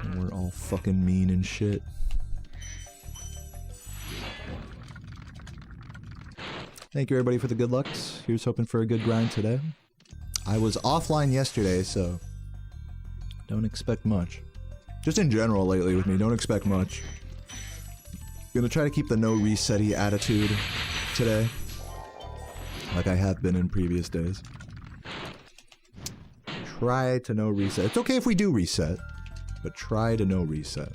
And we're all fucking mean and shit. Thank you everybody for the good lucks. Here's hoping for a good grind today. I was offline yesterday, so Don't expect much. Just in general lately with me, don't expect much. Gonna try to keep the no reset-y attitude today. Like I have been in previous days. Try to no reset. It's okay if we do reset, but try to no reset.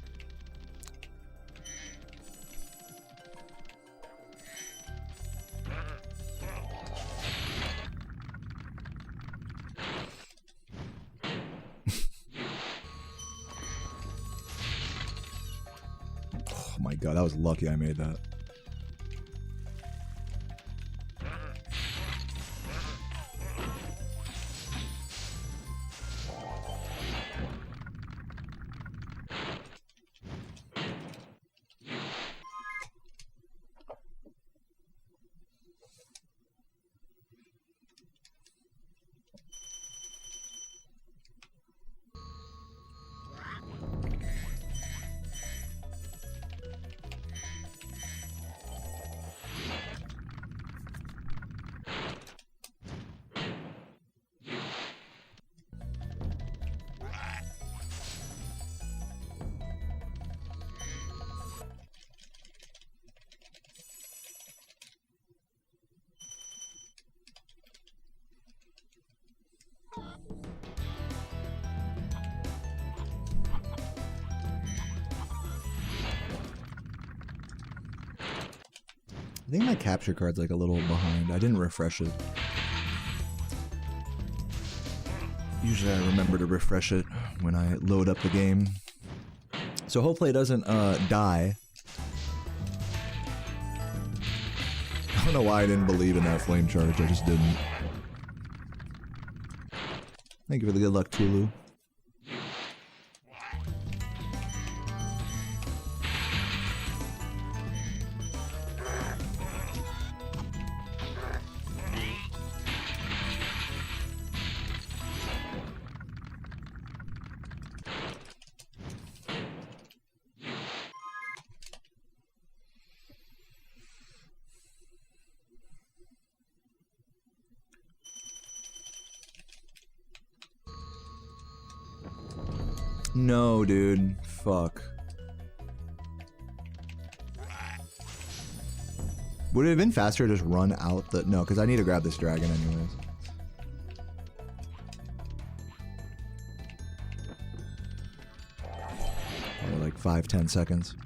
Oh my god, that was lucky I made that. I think my capture card's like a little behind. I didn't refresh it. Usually I remember to refresh it when I load up the game. So hopefully it doesn't die. I don't know why I didn't believe in that flame charge, I just didn't. Thank you for the good luck, Tulu. No, dude. Fuck. Would it have been faster to just run out the... No, because I need to grab this dragon anyways. Probably like 5-10 seconds.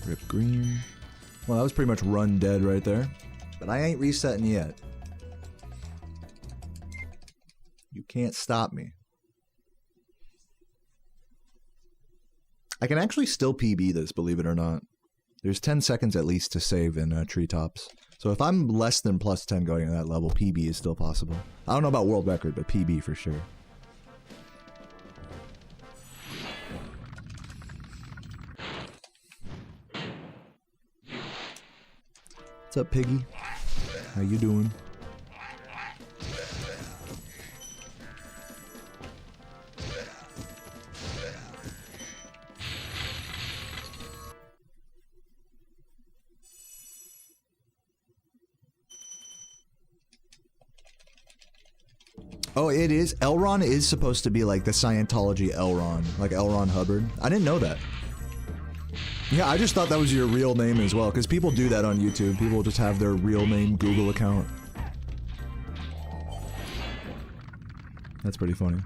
Rip green. Well, that was pretty much run dead right there. But I ain't resetting yet. You can't stop me. I can actually still PB this, believe it or not. There's 10 seconds at least to save in treetops. So if I'm less than plus 10 going to that level, PB is still possible. I don't know about world record, but PB for sure. What's up, Piggy? How you doing? Oh, it is? L. is supposed to be like the Scientology L. like L. Ron Hubbard. I didn't know that. Yeah, I just thought that was your real name as well, because people do that on YouTube. People just have their real name Google account. That's pretty funny.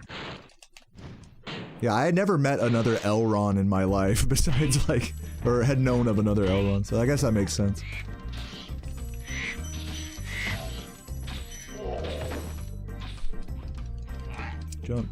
Yeah, I had never met another L. Ron in my life besides like, or had known of another L. Ron, so I guess that makes sense. Jump.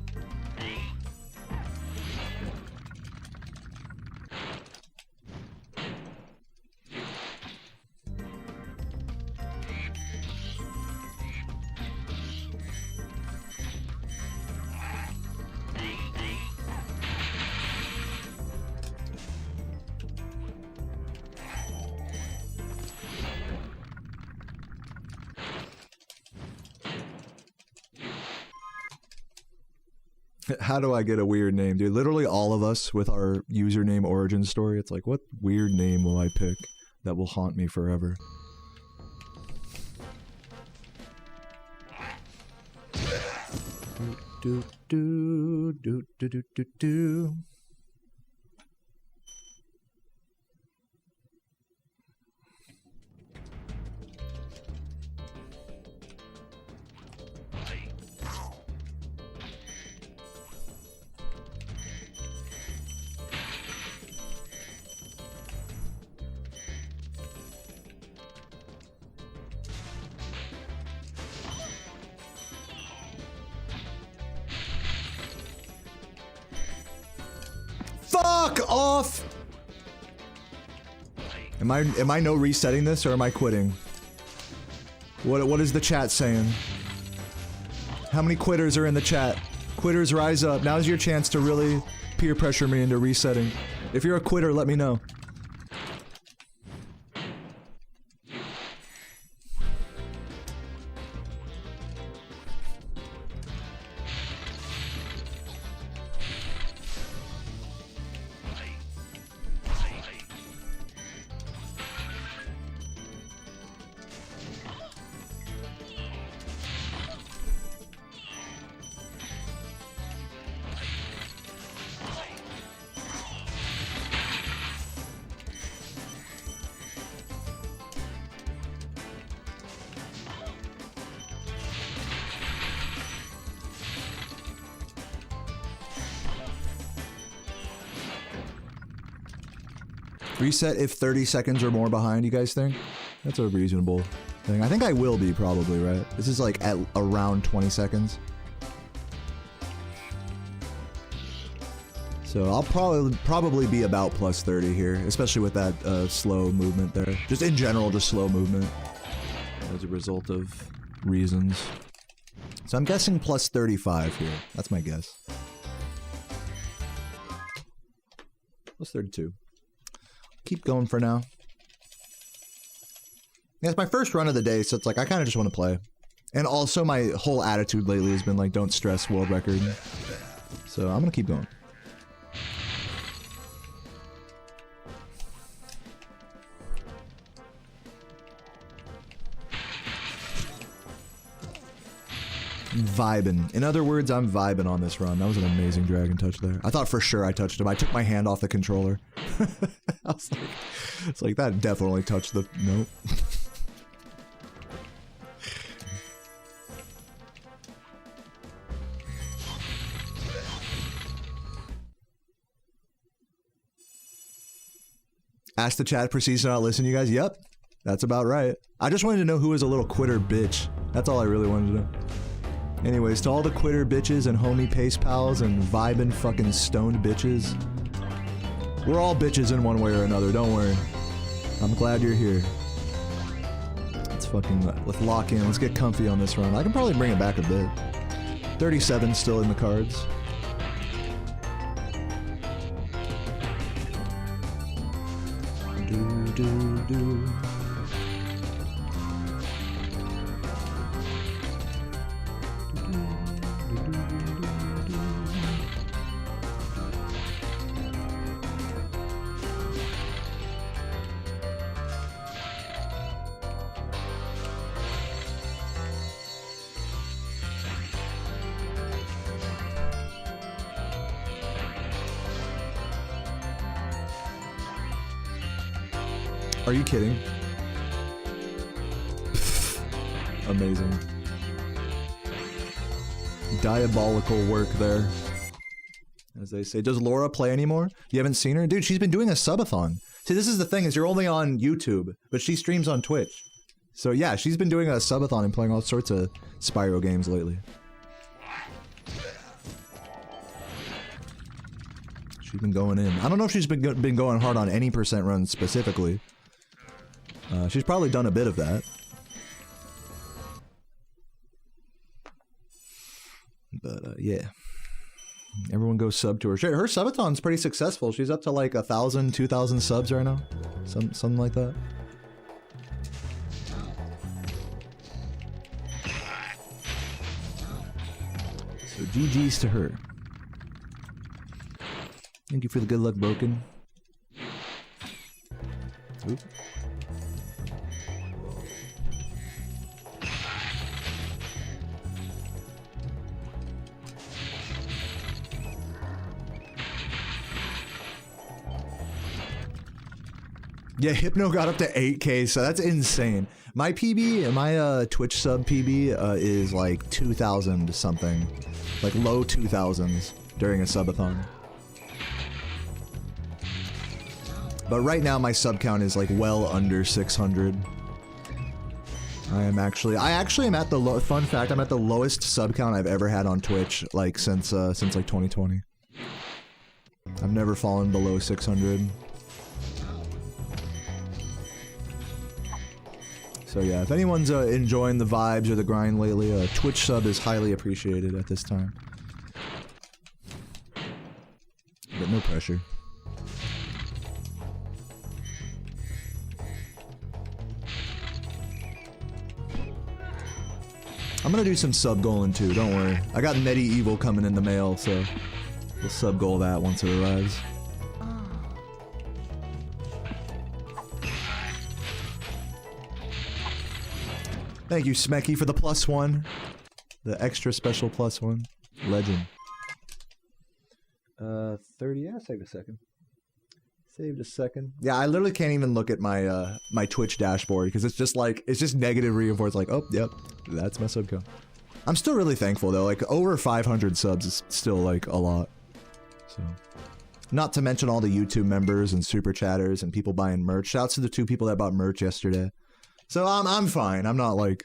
How do I get a weird name, dude? Literally all of us with our username origin story. It's like, what weird name will I pick that will haunt me forever? Do do do do do do do. Fuck off! Am I no resetting this or am I quitting? What is the chat saying? How many quitters are in the chat? Quitters, rise up. Now's your chance to really peer pressure me into resetting. If you're a quitter, let me know. Reset if 30 seconds or more behind, you guys think? That's a reasonable thing. I think I will be, probably, right? This is like at around 20 seconds. So I'll probably be about plus 30 here, especially with that slow movement there. Just in general, just slow movement as a result of reasons. So I'm guessing plus 35 here. That's my guess. Plus 32. Keep going for now. Yeah, it's my first run of the day, so it's like I kind of just want to play. And also my whole attitude lately has been like, don't stress world record. So I'm gonna keep going. Vibing. In other words, I'm vibing on this run. That was an amazing dragon touch there. I thought for sure I touched him. I took my hand off the controller. I was like, it's like that definitely touched the... Nope. Ask the chat proceeds to not listen, you guys. Yep. That's about right. I just wanted to know who was a little quitter bitch. That's all I really wanted to know. Anyways, to all the quitter bitches and homie pace pals and vibin' fucking stoned bitches. We're all bitches in one way or another, don't worry. I'm glad you're here. Let's lock in, let's get comfy on this run. I can probably bring it back a bit. 37 still in the cards. Do. Are you kidding? Amazing. Diabolical work there. As they say. Does Laura play anymore? You haven't seen her? Dude, she's been doing a subathon. See, this is the thing, is you're only on YouTube, but she streams on Twitch. So yeah, she's been doing a subathon and playing all sorts of Spyro games lately. She's been going in. I don't know if she's been going hard on any percent runs specifically. She's probably done a bit of that. But, yeah. Everyone go sub to her. Her subathon's pretty successful. She's up to like 1,000, 2,000 subs right now. Something like that. So GG's to her. Thank you for the good luck, Broken. Oop. Yeah, Hypno got up to 8K, so that's insane. My PB, my Twitch sub PB is like 2,000 something. Like low 2,000s during a subathon. But right now my sub count is like well under 600. I actually am at the fun fact, I'm at the lowest sub count I've ever had on Twitch, like since like 2020. I've never fallen below 600. So yeah, if anyone's enjoying the vibes or the grind lately, a Twitch sub is highly appreciated at this time. But no pressure. I'm gonna do some sub goaling too, don't worry. I got Medieval coming in the mail, so we'll sub goal that once it arrives. Thank you, Smecky, for the +1. The extra special +1. Legend. 30, yeah, saved a second. Saved a second. Yeah, I literally can't even look at my my Twitch dashboard because it's just like, it's just negative reinforced, like, oh, yep, that's my sub count. I'm still really thankful though, like over 500 subs is still like a lot. So, not to mention all the YouTube members and super chatters and people buying merch. Shouts to the 2 people that bought merch yesterday. So I'm fine. I'm not like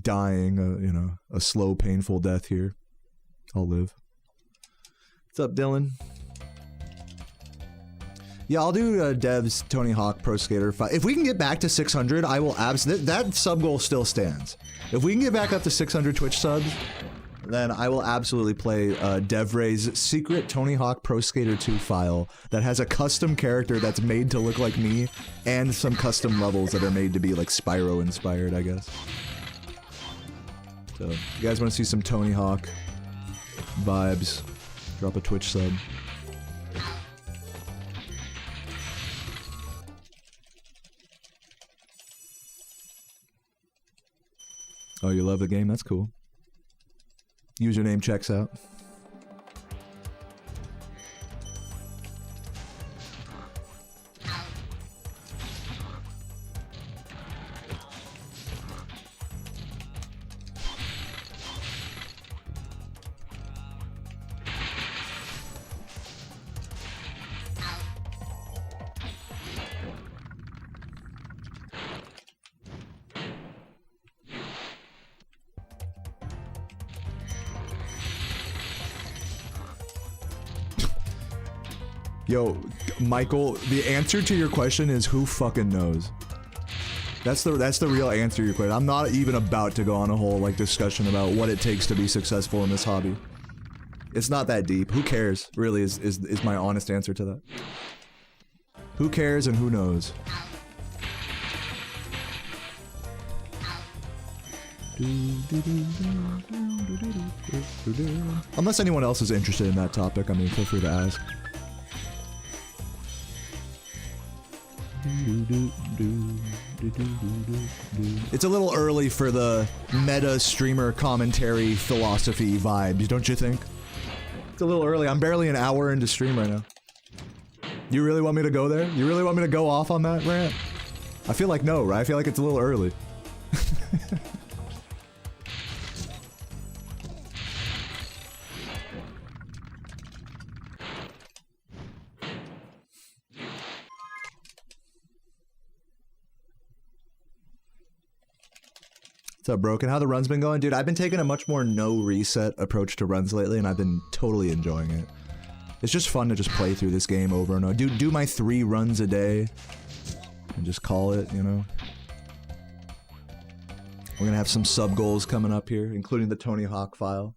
dying, you know, a slow, painful death here. I'll live. What's up, Dylan? Yeah, I'll do Dev's Tony Hawk Pro Skater 5. If we can get back to 600, I will that sub goal still stands. If we can get back up to 600 Twitch subs, then I will absolutely play DevRay's secret Tony Hawk Pro Skater 2 file that has a custom character that's made to look like me and some custom levels that are made to be like Spyro inspired, I guess. So, if you guys want to see some Tony Hawk vibes, drop a Twitch sub. Oh, you love the game? That's cool. Username checks out. Yo, Michael, the answer to your question is who fucking knows? That's the real answer to your question. I'm not even about to go on a whole like discussion about what it takes to be successful in this hobby. It's not that deep. Who cares? Really is my honest answer to that. Who cares and who knows? Unless anyone else is interested in that topic, I mean, feel free to ask. It's a little early for the meta streamer commentary philosophy vibes, don't you think? It's a little early. I'm barely an hour into stream right now. You really want me to go there? You really want me to go off on that rant? I feel like no, right? I feel like it's a little early. What's up, Broken? How the runs been going? Dude, I've been taking a much more no reset approach to runs lately, and I've been totally enjoying it. It's just fun to just play through this game over and over. Do my 3 runs a day and just call it, you know? We're gonna have some sub goals coming up here, including the Tony Hawk file.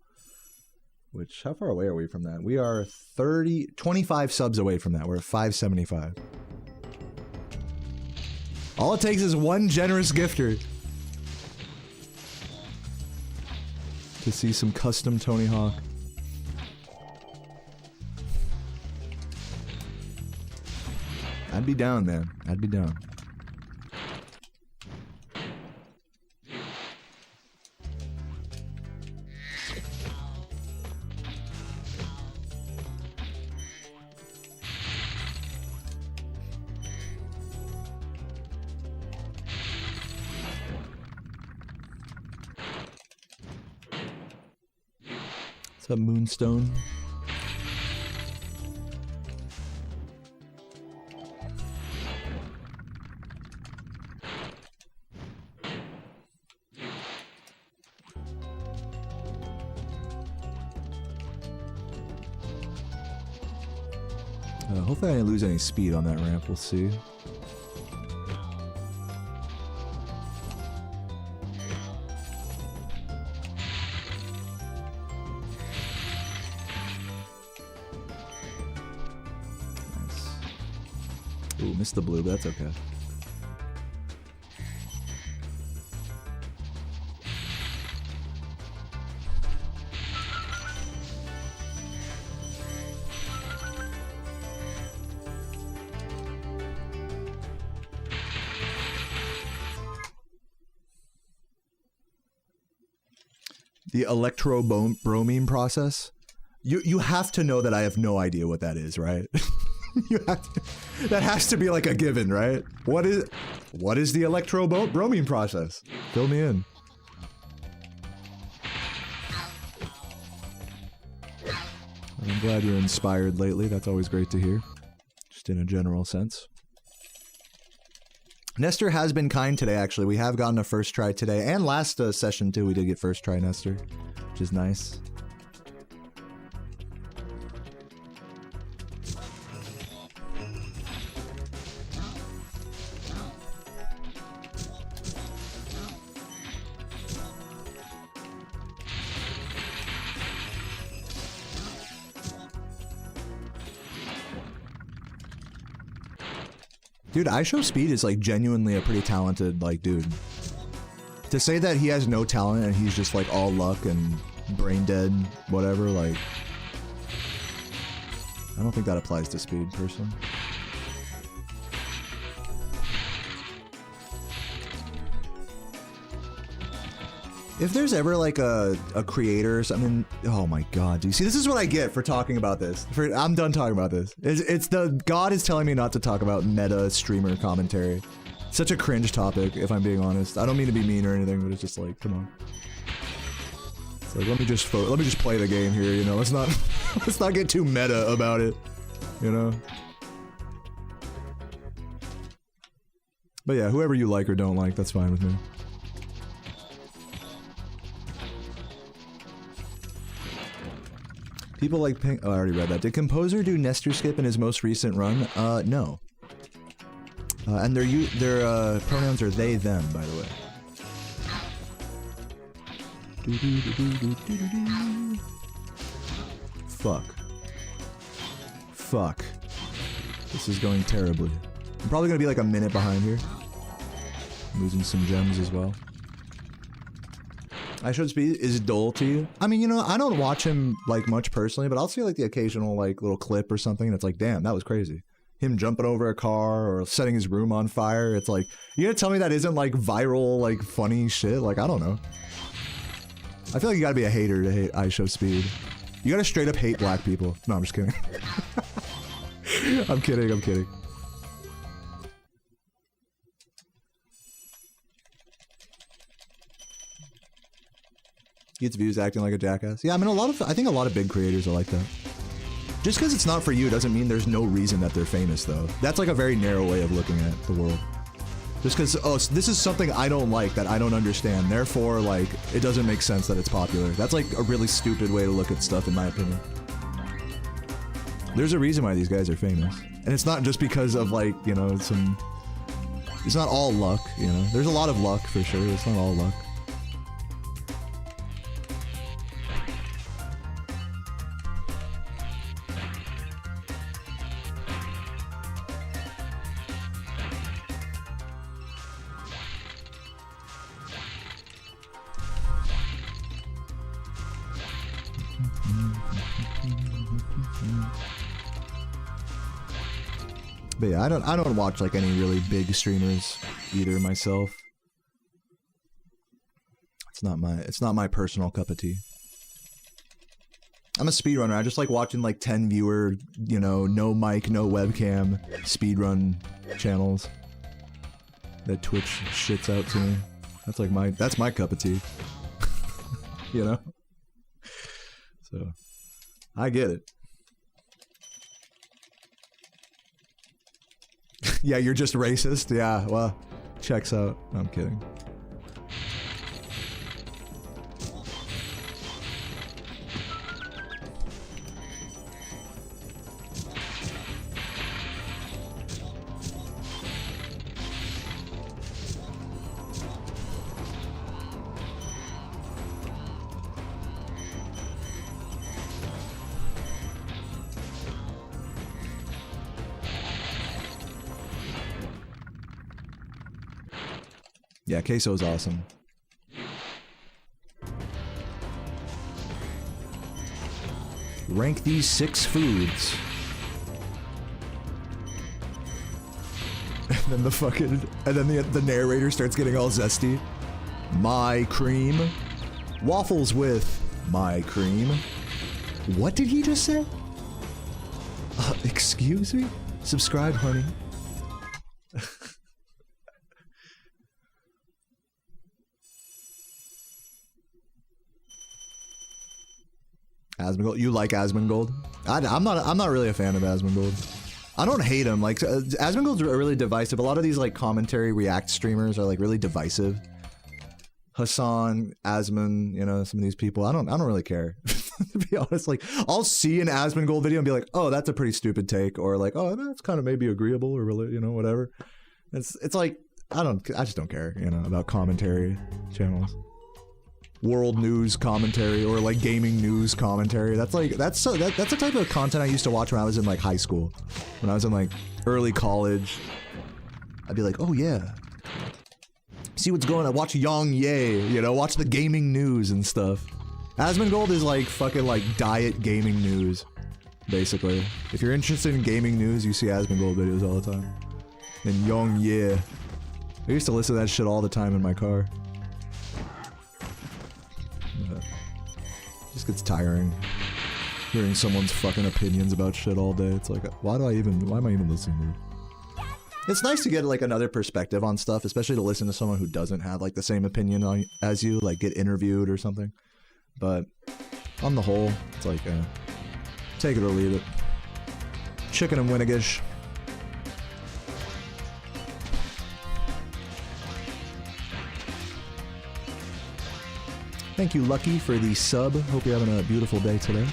Which, how far away are we from that? We are 25 subs away from that. We're at 575. All it takes is one generous gifter to see some custom Tony Hawk. I'd be down, man. I'd be down. What's up, Moonstone? Hopefully I didn't lose any speed on that ramp, we'll see. Nice. Ooh, missed the blue, but that's okay. The electrobromine process. You have to know that I have no idea what that is, right? You have to, that has to be like a given, right? What is the electrobromine process? Fill me in. I'm glad you're inspired lately. That's always great to hear. Just in a general sense. Nestor has been kind today, actually. We have gotten a first try today. And last session, too, we did get first try Nestor, which is nice. Dude, IShowSpeed is like genuinely a pretty talented like dude. To say that he has no talent and he's just like all luck and brain dead, whatever, like I don't think that applies to Speed personally. If there's ever like a creator or something, oh my god, dude. See, this is what I get for talking about this. I'm done talking about this. It's the God is telling me not to talk about meta streamer commentary. Such a cringe topic, if I'm being honest. I don't mean to be mean or anything, but it's just like, come on. It's like, let me just play the game here, you know. Let's not let's not get too meta about it, you know. But yeah, whoever you like or don't like, that's fine with me. People like Pink. Oh, I already read that. Did Composer do Nestor skip in his most recent run? No. And their pronouns are they, them, by the way. Fuck. Fuck. This is going terribly. I'm probably gonna be like a minute behind here. I'm losing some gems as well. IShowSpeed is dull to you? I mean, you know, I don't watch him like much personally, but I'll see like the occasional like little clip or something that's like, damn, that was crazy. Him jumping over a car or setting his room on fire. It's like, you gonna tell me that isn't like viral, like funny shit? Like, I don't know. I feel like you gotta be a hater to hate IShowSpeed. You gotta straight up hate black people. No, I'm just kidding. I'm kidding, I'm kidding. Gets views acting like a jackass. Yeah, I mean, I think a lot of big creators are like that. Just because it's not for you doesn't mean there's no reason that they're famous, though. That's like a very narrow way of looking at the world. Just because, oh, this is something I don't like, that I don't understand, therefore, like, it doesn't make sense that it's popular. That's like a really stupid way to look at stuff, in my opinion. There's a reason why these guys are famous. And it's not just because of, like, you know, it's not all luck, you know? There's a lot of luck, for sure. It's not all luck. But yeah, I don't watch like any really big streamers either myself. It's not my personal cup of tea. I'm a speedrunner. I just like watching like 10 viewer, you know, no mic, no webcam speedrun channels that Twitch shits out to me. That's my cup of tea. You know? So I get it. Yeah, you're just racist? Yeah, well, checks out. No, I'm kidding. Yeah, queso's awesome. Rank these 6 foods. And then the narrator starts getting all zesty. My cream. Waffles with my cream. What did he just say? Excuse me? Subscribe, honey. Asmongold, you like Asmongold? I'm not really a fan of Asmongold. I don't hate him. Like Asmongold's really divisive. A lot of these like commentary react streamers are like really divisive. Hassan, Asmon, you know, some of these people. I don't really care. To be honest, like I'll see an Asmongold video and be like, oh, that's a pretty stupid take, or like, oh, that's kind of maybe agreeable, or really, you know, whatever. It's like I just don't care, you know, about commentary channels. World news commentary or like gaming news commentary. That's the type of content I used to watch when I was in like high school. When I was in like early college, I'd be like, oh yeah, see what's going on, watch Yang Ye, you know, watch the gaming news and stuff. Asmongold is like fucking like diet gaming news, basically. If you're interested in gaming news, you see Asmongold videos all the time. And Yang Ye. I used to listen to that shit all the time in my car. Just gets tiring hearing someone's fucking opinions about shit all day. It's like, why am I even listening to it? It's nice to get like another perspective on stuff, especially to listen to someone who doesn't have like the same opinion as you, like get interviewed or something. But on the whole, it's like, take it or leave it. Chicken and Winnigish. Thank you, Lucky, for the sub. Hope you're having a beautiful day today.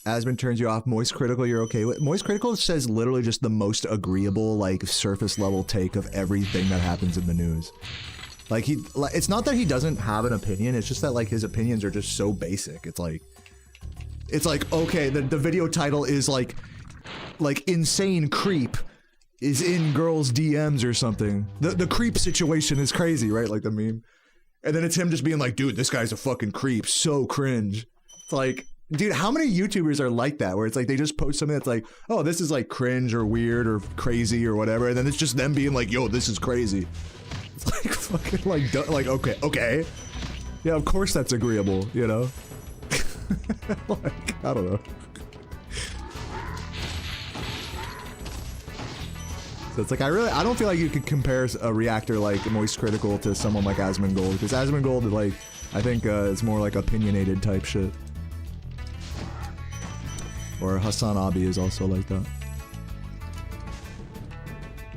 Asmon turns you off. Moist Critical, you're okay with. Moist Critical says literally just the most agreeable, like, surface level take of everything that happens in the news. Like, it's not that he doesn't have an opinion, it's just that, like, his opinions are just so basic. It's like, okay, the video title is, like, insane creep is in girls' DMs or something. The creep situation is crazy, right? Like the meme. And then it's him just being like, dude, this guy's a fucking creep. So cringe. It's like, dude, how many YouTubers are like that? Where it's like they just post something that's like, oh, this is like cringe or weird or crazy or whatever, and then it's just them being like, yo, this is crazy. It's like fucking like okay, yeah, of course that's agreeable, you know. Like I don't know. So it's like I don't feel like you could compare a reactor like Moist Critical to someone like Asmongold, because Asmongold, like, I think it's more like opinionated type shit. Or Hassan Abi is also like that.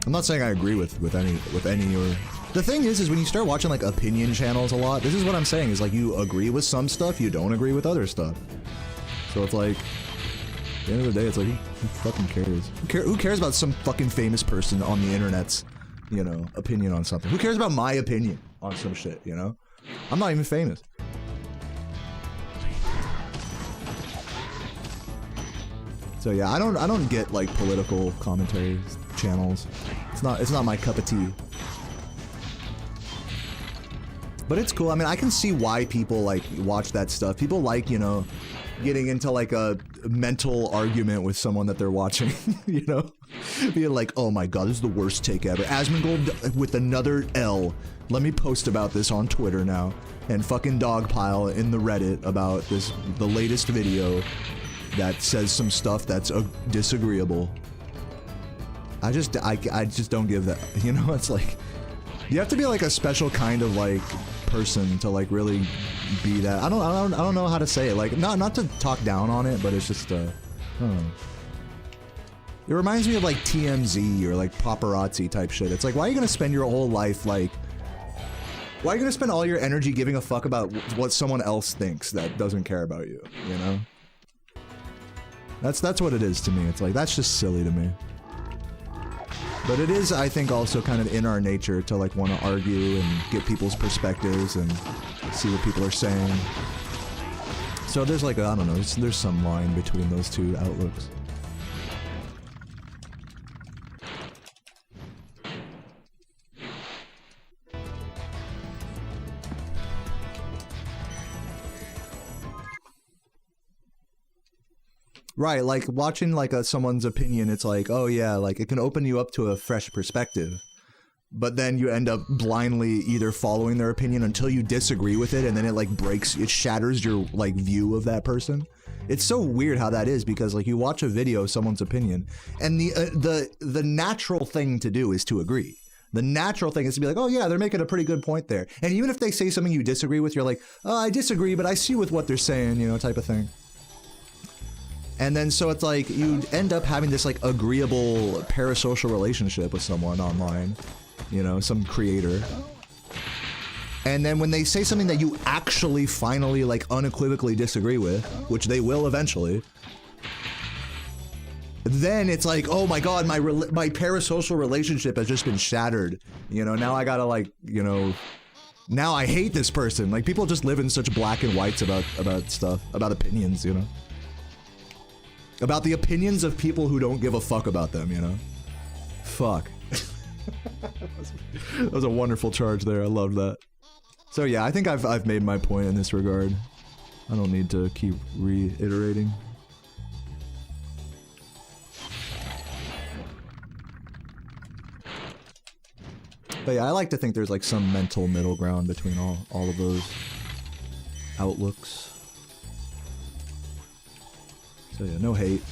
I'm not saying I agree with any or The thing is when you start watching like opinion channels a lot, this is what I'm saying, is like you agree with some stuff, you don't agree with other stuff. So it's like, at the end of the day, it's like, who fucking cares? Who cares about some fucking famous person on the internet's, you know, opinion on something? Who cares about my opinion on some shit, you know? I'm not even famous. So yeah, I don't get like political commentary channels. It's not my cup of tea. But it's cool. I mean, I can see why people like watch that stuff. People like, you know, getting into like a mental argument with someone that they're watching, you know? Being like, oh my god, this is the worst take ever. Asmongold with another L. Let me post about this on Twitter now. And fucking dogpile in the Reddit about this, the latest video that says some stuff that's disagreeable. I just don't give that, you know? It's like, you have to be like a special kind of like person to like really be that. I don't know how to say it. Like, not to talk down on it, but it's just I don't know. It reminds me of like TMZ or like paparazzi type shit. It's like, why are you gonna spend your whole life like, why are you gonna spend all your energy giving a fuck about what someone else thinks that doesn't care about you, you know? That's what it is to me. It's like, that's just silly to me. But it is, I think, also kind of in our nature to like want to argue and get people's perspectives and see what people are saying. So there's like, I don't know, there's some line between those two outlooks. Right, like watching like someone's opinion, it's like, oh yeah, like it can open you up to a fresh perspective. But then you end up blindly either following their opinion until you disagree with it, and then it like breaks, it shatters your like view of that person. It's so weird how that is, because like you watch a video of someone's opinion, and the natural thing to do is to agree. The natural thing is to be like, oh yeah, they're making a pretty good point there. And even if they say something you disagree with, you're like, oh, I disagree, but I see with what they're saying, you know, type of thing. And then so it's like you end up having this like agreeable parasocial relationship with someone online, you know, some creator. And then when they say something that you actually finally like unequivocally disagree with, which they will eventually, then it's like, oh my god, my parasocial relationship has just been shattered. You know, now I gotta like, you know, now I hate this person. Like people just live in such black and whites about stuff, about opinions, you know. About the opinions of people who don't give a fuck about them, you know? Fuck. That was a wonderful charge there, I loved that. So yeah, I think I've made my point in this regard. I don't need to keep reiterating. But yeah, I like to think there's like some mental middle ground between all of those outlooks. So yeah, no hate.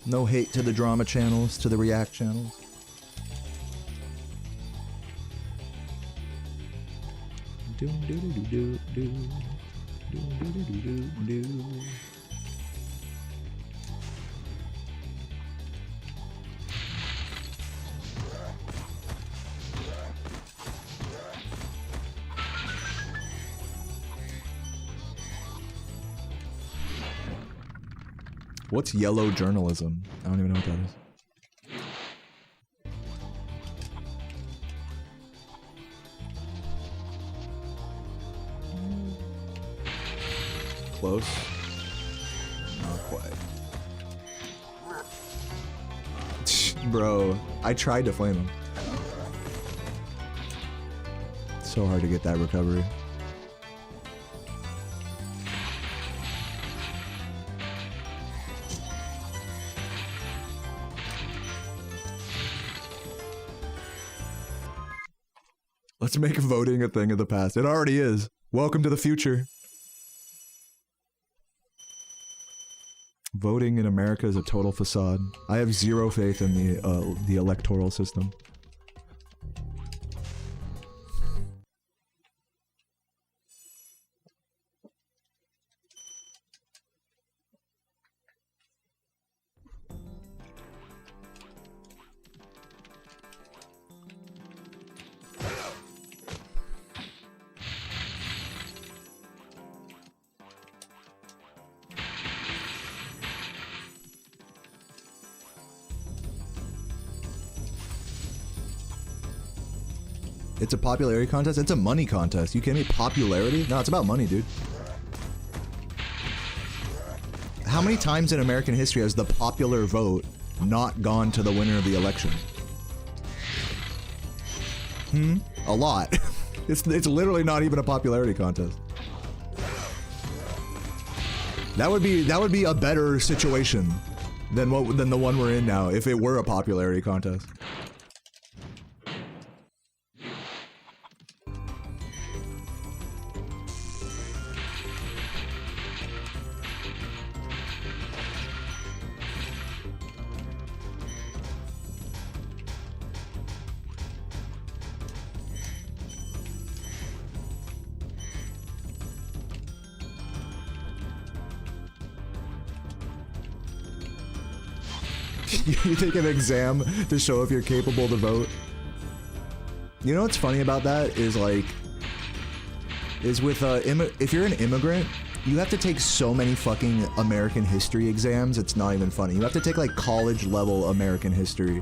No hate to the drama channels, to the react channels. What's yellow journalism? I don't even know what that is. Close. Not quite. Bro, I tried to flame him. It's so hard to get that recovery. Let's make voting a thing of the past. It already is. Welcome to the future. Voting in America is a total facade. I have zero faith in the electoral system. It's a popularity contest? It's a money contest. You kidding me? Popularity? No, it's about money, dude. How many times in American history has the popular vote not gone to the winner of the election? A lot. It's literally not even a popularity contest. That would be a better situation than the one we're in now if it were a popularity contest. You take an exam to show if you're capable to vote. You know what's funny about that is like, if you're an immigrant, you have to take so many fucking American history exams, it's not even funny. You have to take like college level American history,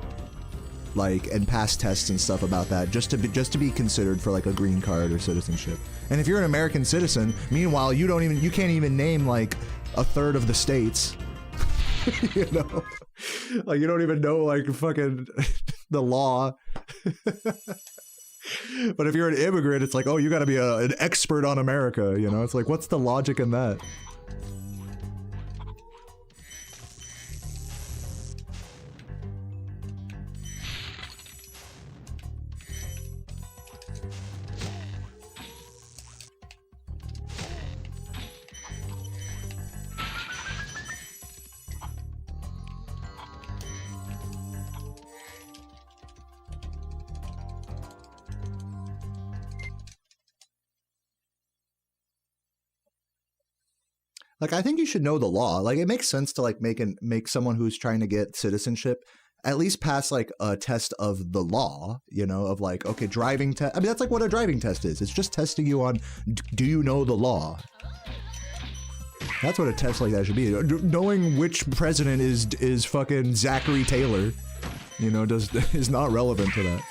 like, and pass tests and stuff about that just to be considered for like a green card or citizenship. And if you're an American citizen, meanwhile, you can't even name like a third of the states. You know, like you don't even know like fucking the law. But if you're an immigrant, it's like, oh, you got to be an expert on America. You know, it's like, what's the logic in that? Like, I think you should know the law. Like, it makes sense to like make someone who's trying to get citizenship at least pass like a test of the law, you know, of like, okay, driving test. I mean, that's like what a driving test is. It's just testing you on, do you know the law? That's what a test like that should be. Knowing which president is fucking Zachary Taylor, you know, is not relevant to that.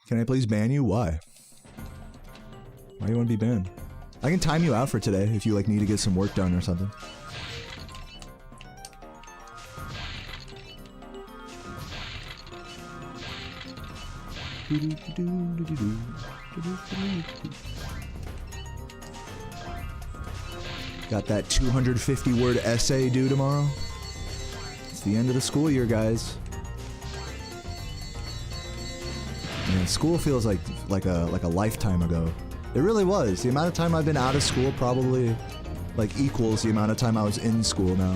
Can I please ban you? Why? Why do you want to be banned? I can time you out for today if you like need to get some work done or something. Got that 250 word essay due tomorrow. It's the end of the school year, guys. Man, school feels like a lifetime ago. It really was. The amount of time I've been out of school probably like equals the amount of time I was in school now.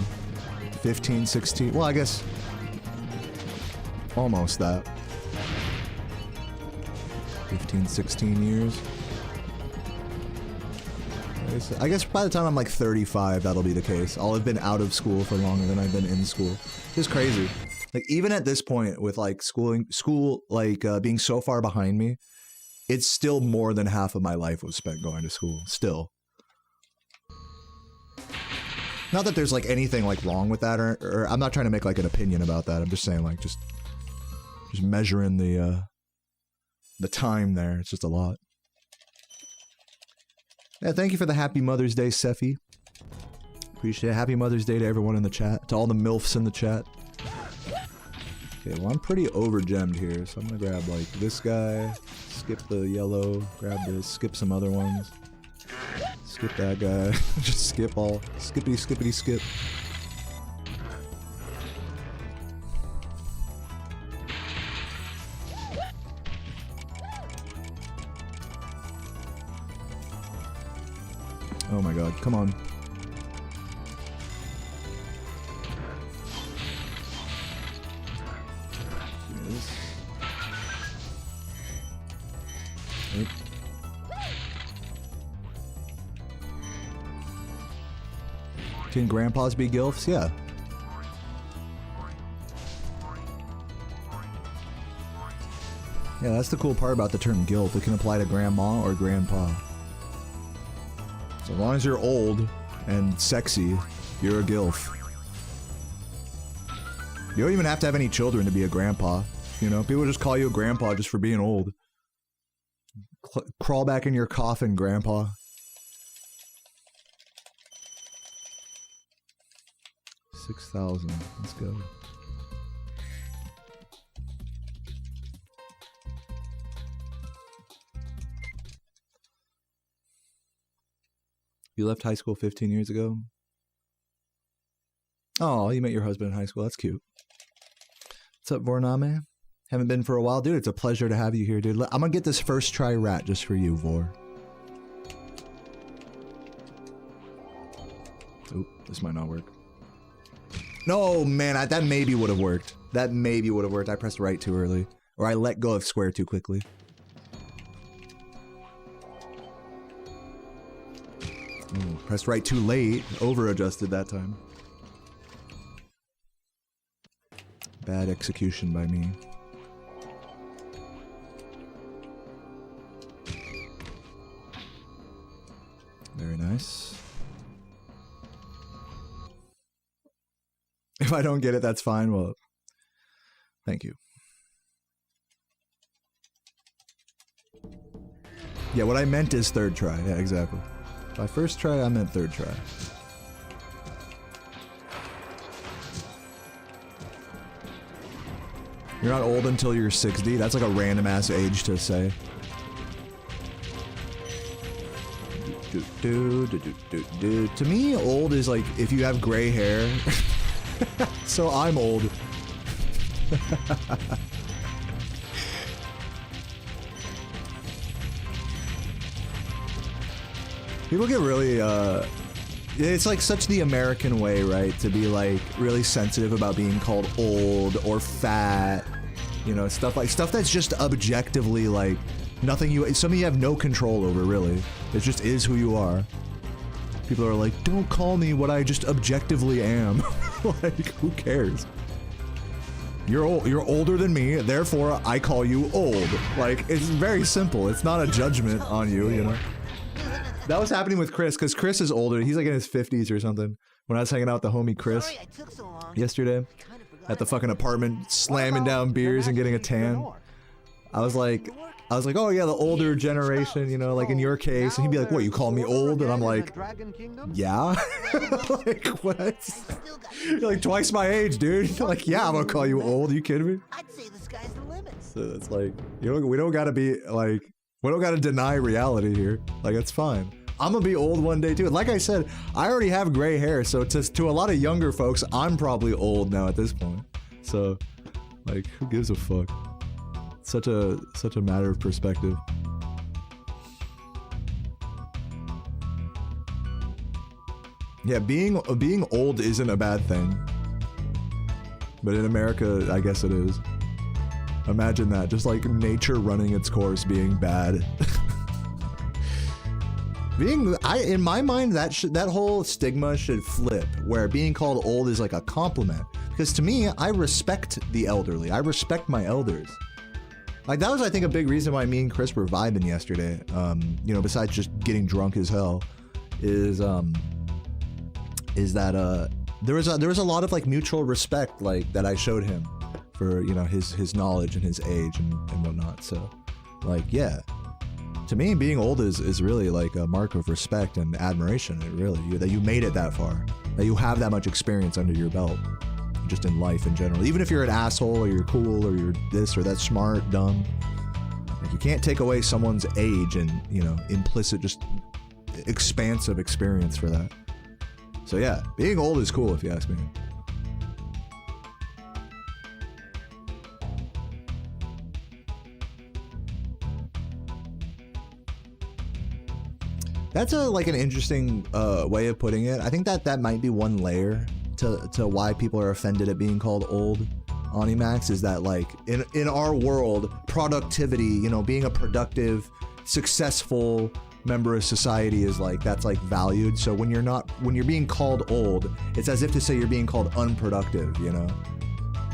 15, 16. Well, I guess almost that. 15, 16 years. I guess by the time I'm like 35, that'll be the case. I'll have been out of school for longer than I've been in school. It's crazy. Like, even at this point, with like school being so far behind me, it's still more than half of my life was spent going to school. Still. Not that there's like anything like wrong with that, or I'm not trying to make like an opinion about that. I'm just saying like just measuring the time there. It's just a lot. Yeah, thank you for the Happy Mother's Day, Sephi. Appreciate it. Happy Mother's Day to everyone in the chat, to all the MILFs in the chat. Okay, well, I'm pretty over-gemmed here, so I'm gonna grab, like, this guy, skip the yellow, grab this, skip some other ones, skip that guy, just skip all, skippity skip. Oh my god, come on. Can grandpas be gilfs? Yeah. Yeah, that's the cool part about the term gilf. It can apply to grandma or grandpa. So as long as you're old and sexy, you're a gilf. You don't even have to have any children to be a grandpa. You know, people just call you a grandpa just for being old. Crawl back in your coffin, grandpa. $6,000. Let's go. You left high school 15 years ago? Oh, you met your husband in high school. That's cute. What's up, Vorname? Haven't been for a while. Dude, it's a pleasure to have you here, dude. I'm gonna get this first try rat just for you, Vor. Oop, this might not work. No, man, that maybe would have worked. That maybe would have worked. I pressed right too early. Or I let go of square too quickly. Ooh, pressed right too late. Over-adjusted that time. Bad execution by me. Very nice. If I don't get it, that's fine. Well, thank you. Yeah, what I meant is third try. Yeah, exactly. By first try, I meant third try. You're not old until you're 60. That's like a random ass age to say. To me, old is like if you have gray hair. So I'm old. People get really, it's like such the American way, right? To be like really sensitive about being called old or fat, you know, stuff that's just objectively like nothing something you have no control over, really. It just is who you are. People are like, don't call me what I just objectively am. Like, who cares? You're old, you're older than me, therefore I call you old. Like, it's very simple. It's not a judgment on you, you know? That was happening with Chris, because Chris is older. He's like in his 50s or something. When I was hanging out with the homie Chris yesterday at the fucking apartment, slamming down beers and getting a tan. I was like, oh yeah, the older generation, you know, like in your case. And he'd be like, what, you call me old? And I'm like, yeah? Like, what? You're like twice my age, dude. Like, yeah, I'm gonna call you old. Are you kidding me? I'd say the sky's the limit. So it's like, you know, we don't gotta be like, we don't gotta deny reality here. Like, it's fine. I'm gonna be old one day too. Like I said, I already have gray hair, so to a lot of younger folks, I'm probably old now at this point. So, like, who gives a fuck? Such a matter of perspective. Yeah, being old isn't a bad thing. But in America, I guess it is. Imagine that, just like nature running its course being bad. In my mind, that whole stigma should flip, where being called old is like a compliment. Because to me, I respect the elderly. I respect my elders. Like, that was, I think, a big reason why me and Chris were vibing yesterday. You know, besides just getting drunk as hell, is that there was a lot of like mutual respect, like, that I showed him for, you know, his knowledge and his age and whatnot. So, like, yeah, to me, being old is really like a mark of respect and admiration. It really, that you made it that far, that you have that much experience under your belt. Just in life in general, even if you're an asshole or you're cool or you're this or that, smart, dumb, like, you can't take away someone's age and, you know, implicit just expansive experience for that. So yeah, being old is cool if you ask me. That's like an interesting way of putting it. I think that might be one layer to why people are offended at being called old on Emacs, is that, like, in our world, productivity, you know, being a productive, successful, member of society is like, that's like valued. So when you're being called old, it's as if to say you're being called unproductive, you know?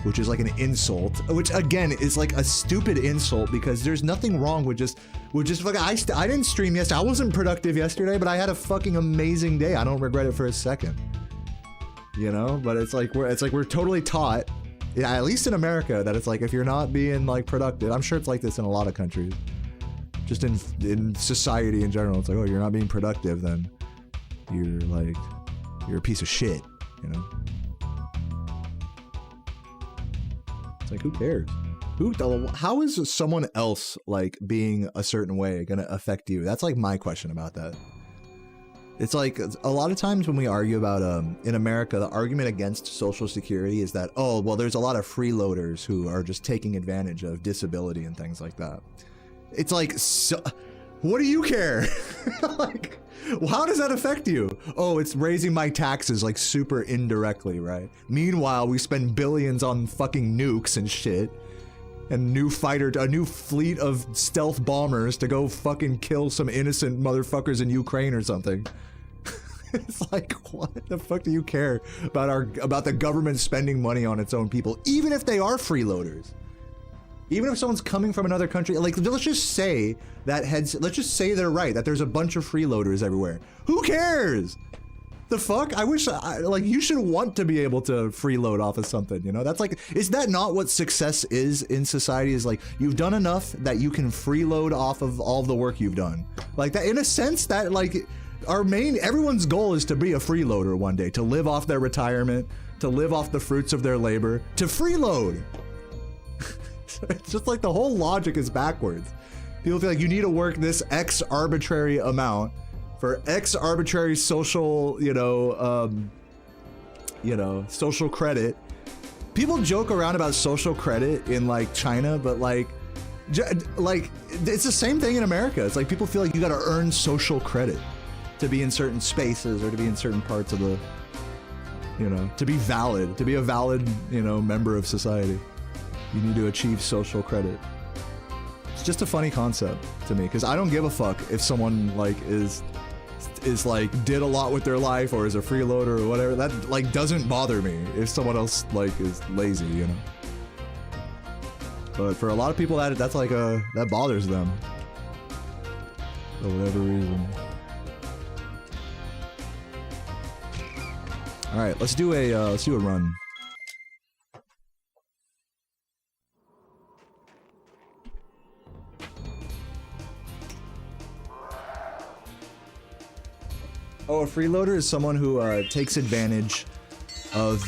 Which is like an insult, which again is like a stupid insult because there's nothing wrong with just like, I didn't stream yesterday. I wasn't productive yesterday, but I had a fucking amazing day. I don't regret it for a second. You know, but it's like we're totally taught, yeah, at least in America, that it's like if you're not being like productive, I'm sure it's like this in a lot of countries, just in society in general, it's like, oh, you're not being productive, then you're a piece of shit, you know. It's like, who cares? How is someone else like being a certain way gonna affect you? That's like my question about that. It's like a lot of times when we argue about in America, the argument against Social Security is that, oh, well, there's a lot of freeloaders who are just taking advantage of disability and things like that. It's like, so, what do you care? Like, well, how does that affect you? Oh, it's raising my taxes like super indirectly, right? Meanwhile, we spend billions on fucking nukes and shit. And a new fleet of stealth bombers to go fucking kill some innocent motherfuckers in Ukraine or something. It's like, what the fuck do you care about the government spending money on its own people, even if they are freeloaders? Even if someone's coming from another country, like, let's just say let's just say they're right, that there's a bunch of freeloaders everywhere. Who cares? The fuck? I wish, like, you should want to be able to freeload off of something, you know? That's like, is that not what success is in society? Is like, you've done enough that you can freeload off of all the work you've done. Like that, in a sense, that like, everyone's goal is to be a freeloader one day, to live off their retirement, to live off the fruits of their labor, to freeload. It's just like the whole logic is backwards. People feel like you need to work this X arbitrary amount for X arbitrary social, social credit. People joke around about social credit in like China, but like it's the same thing in America. It's like people feel like you gotta earn social credit to be in certain spaces or to be in certain parts of the, to be valid, to be a valid, member of society. You need to achieve social credit. It's just a funny concept to me, because I don't give a fuck if someone like is like did a lot with their life or is a freeloader or whatever. That like doesn't bother me if someone else like is lazy, But for a lot of people that's like that bothers them for whatever reason. All right, let's do a run. Oh, a freeloader is someone who takes advantage of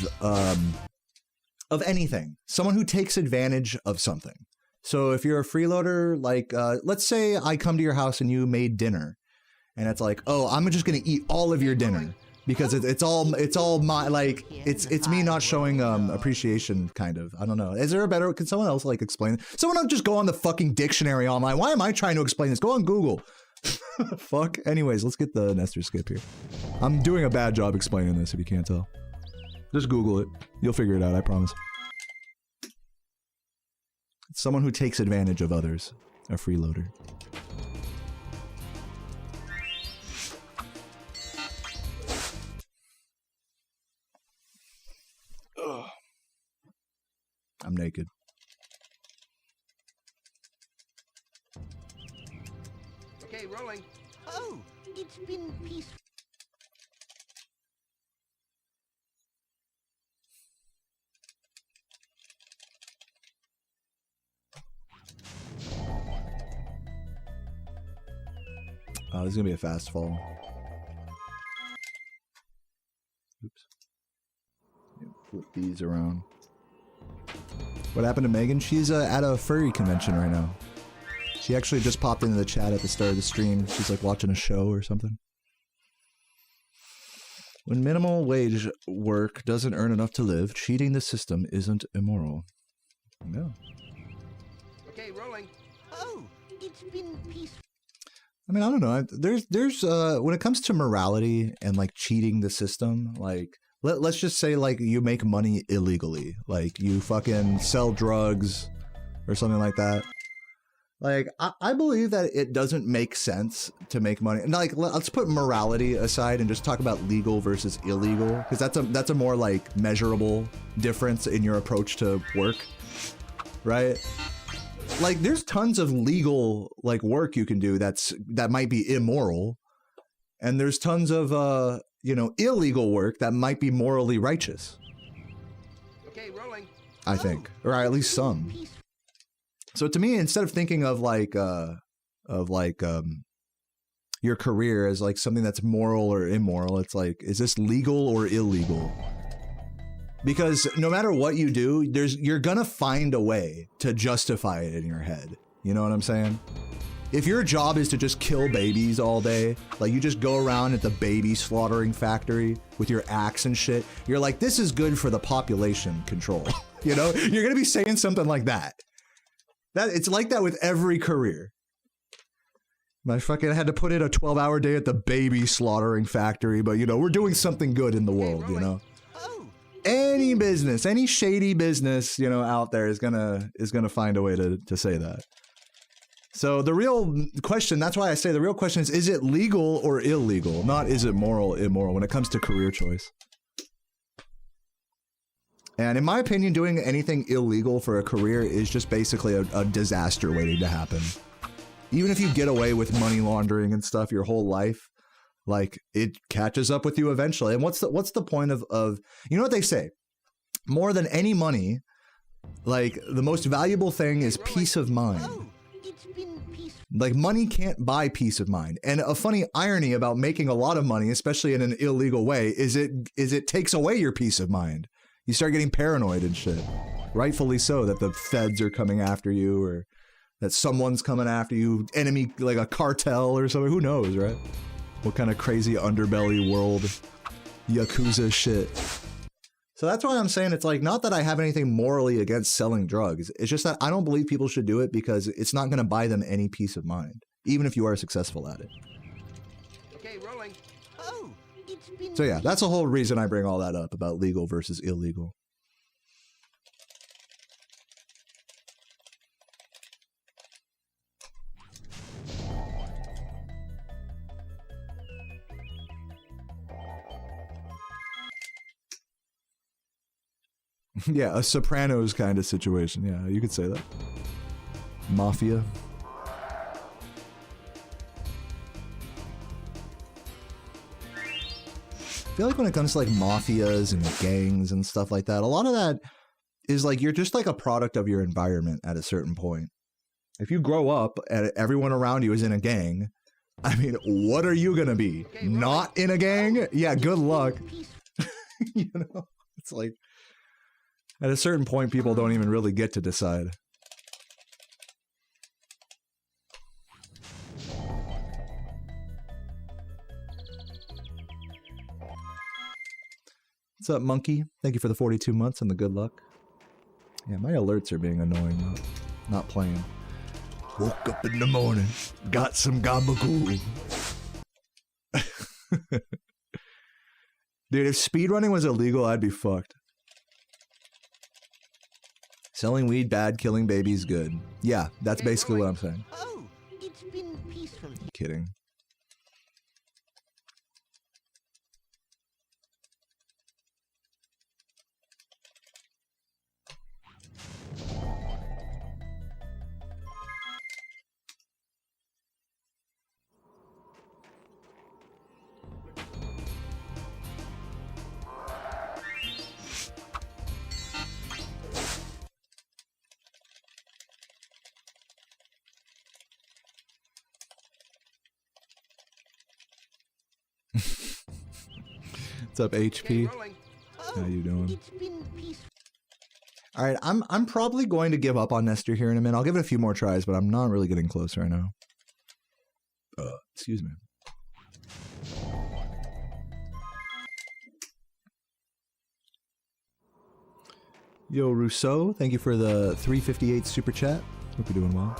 anything. Someone who takes advantage of something. So if you're a freeloader, like let's say I come to your house and you made dinner, and it's like, oh, I'm just gonna eat all of your dinner because it's all my, like it's me not showing appreciation, kind of. I don't know. Is there a better? Can someone else like explain? Someone else just go on the fucking dictionary online. Why am I trying to explain this? Go on Google. Fuck. Anyways, let's get the Nestor skip here. I'm doing a bad job explaining this if you can't tell. Just Google it. You'll figure it out, I promise. It's someone who takes advantage of others. A freeloader. Ugh. I'm naked. Okay, rolling. Oh, it's been peaceful. Oh, this is gonna be a fast fall. Oops. Flip these around. What happened to Megan? She's at a furry convention right now. She actually just popped into the chat at the start of the stream. She's like watching a show or something. When minimum wage work doesn't earn enough to live, cheating the system isn't immoral. No. Okay, rolling. Oh, it's been peaceful. I mean, I don't know. There's when it comes to morality and like cheating the system, like let's just say like you make money illegally, like you fucking sell drugs or something like that. Like, I believe that it doesn't make sense to make money. And like, let's put morality aside and just talk about legal versus illegal, because that's a more like measurable difference in your approach to work, right? Like, there's tons of legal like work you can do that might be immoral, and there's tons of you know, illegal work that might be morally righteous. Okay, rolling. I think, or at least some. So to me, instead of thinking of like your career as like something that's moral or immoral, it's like, is this legal or illegal? Because no matter what you do, you're gonna find a way to justify it in your head. You know what I'm saying? If your job is to just kill babies all day, like you just go around at the baby slaughtering factory with your axe and shit, you're like, this is good for the population control. You know, you're gonna be saying something like that. It's like that with every career. I fucking had to put in a 12-hour day at the baby slaughtering factory, but you know, we're doing something good in the world, you know? Any business, any shady business, you know, out there is gonna find a way to say that. So the real question, that's why I say the real question is it legal or illegal? Not is it moral or immoral when it comes to career choice. And in my opinion, doing anything illegal for a career is just basically a disaster waiting to happen. Even if you get away with money laundering and stuff your whole life, like, it catches up with you eventually. And what's the point of you know what they say? More than any money, like, the most valuable thing is peace of mind. Like, money can't buy peace of mind. And a funny irony about making a lot of money, especially in an illegal way, is it takes away your peace of mind. You start getting paranoid and shit. Rightfully so, that the feds are coming after you, or that someone's coming after you, enemy, like a cartel or something. Who knows, right? What kind of crazy underbelly world, Yakuza shit. So that's why I'm saying it's like, not that I have anything morally against selling drugs. It's just that I don't believe people should do it because it's not going to buy them any peace of mind, even if you are successful at it. Okay, rolling. So yeah, that's the whole reason I bring all that up about legal versus illegal. Yeah, a Sopranos kind of situation. Yeah, you could say that. Mafia. I feel like when it comes to like mafias and gangs and stuff like that, a lot of that is like, you're just like a product of your environment at a certain point. If you grow up and everyone around you is in a gang, I mean, what are you gonna be? Not in a gang? Yeah, good luck. You know, it's like, at a certain point, people don't even really get to decide. What's up, Monkey? Thank you for the 42 months and the good luck. Yeah, my alerts are being annoying, not playing. Woke up in the morning, got some gabagool. Dude, if speedrunning was illegal, I'd be fucked. Selling weed bad, killing babies good. Yeah, that's basically what I'm saying. Oh, it's been peaceful. Kidding. What's up, HP? How you doing? All right, I'm probably going to give up on Nestor here in a minute. I'll give it a few more tries, but I'm not really getting close right now. Excuse me. Yo, Rousseau, thank you for the 358 super chat. Hope you're doing well.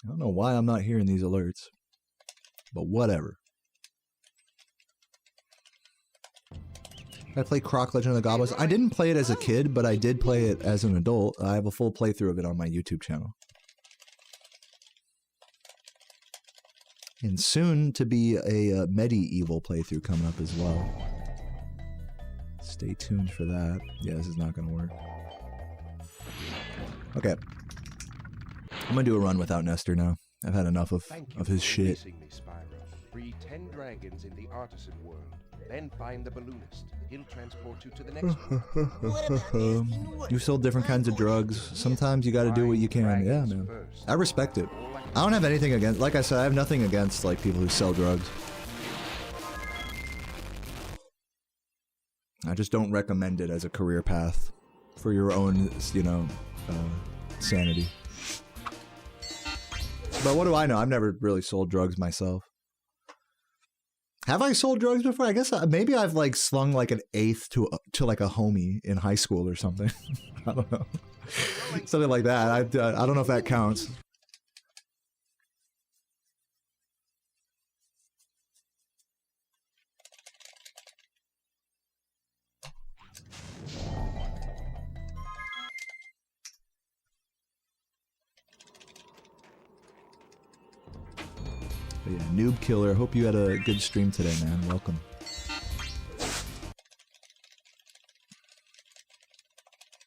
I don't know why I'm not hearing these alerts. But whatever. I play Croc Legend of the Goblins. I didn't play it as a kid, but I did play it as an adult. I have a full playthrough of it on my YouTube channel. And soon to be a medieval playthrough coming up as well. Stay tuned for that. Yeah, this is not going to work. Okay. I'm going to do a run without Nestor now. I've had enough of his shit. Me, Spyro. Free 10 dragons in the artisan world. Then find the balloonist. He'll transport you to the next one. You sold different kinds of drugs. Sometimes you gotta do what you can. Yeah, man. I respect it. I don't have anything against, like I said, I have nothing against like people who sell drugs. I just don't recommend it as a career path for your own, you know, sanity. But what do I know? I've never really sold drugs myself. Have I sold drugs before? I guess maybe I've like slung like an eighth to like a homie in high school or something. I don't know. Something like that. I don't know if that counts. But yeah, Noob Killer. Hope you had a good stream today, man. Welcome.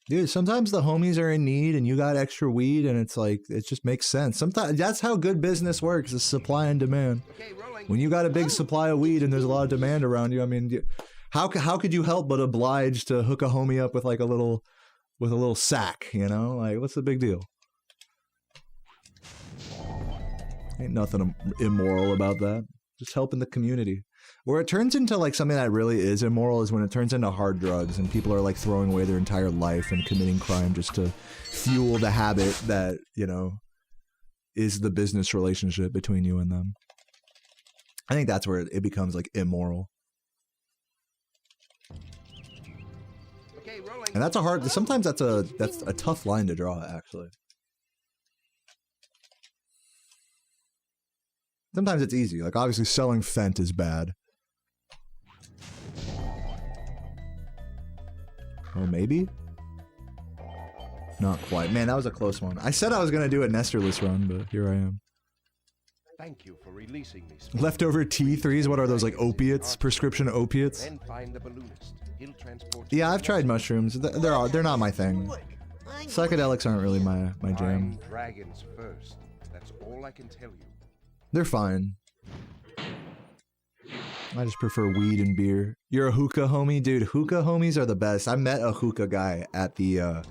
Dude, sometimes the homies are in need and you got extra weed and it's like, it just makes sense. Sometimes that's how good business works, is supply and demand. When you got a big supply of weed and there's a lot of demand around you, I mean, how could you help but oblige to hook a homie up with like a little sack, you know? Like, what's the big deal? Ain't nothing immoral about that. Just helping the community. Where it turns into like something that really is immoral is when it turns into hard drugs and people are like throwing away their entire life and committing crime just to fuel the habit that, you know, is the business relationship between you and them. I think that's where it becomes like immoral. Okay, rolling. And that's a hard, sometimes that's a tough line to draw, actually. Sometimes it's easy. Like, obviously, selling Fent is bad. Oh, maybe? Not quite. Man, that was a close one. I said I was going to do a Nesterless run, but here I am. Thank you for releasing me. Leftover T3s? What are those, like, opiates? Prescription opiates? Then find the balloonist. He'll transport Yeah, I've tried mushrooms. They're not my thing. Psychedelics aren't really my jam. Find dragons first. That's all I can tell you. They're fine. I just prefer weed and beer. You're a hookah homie? Dude, hookah homies are the best. I met a hookah guy at the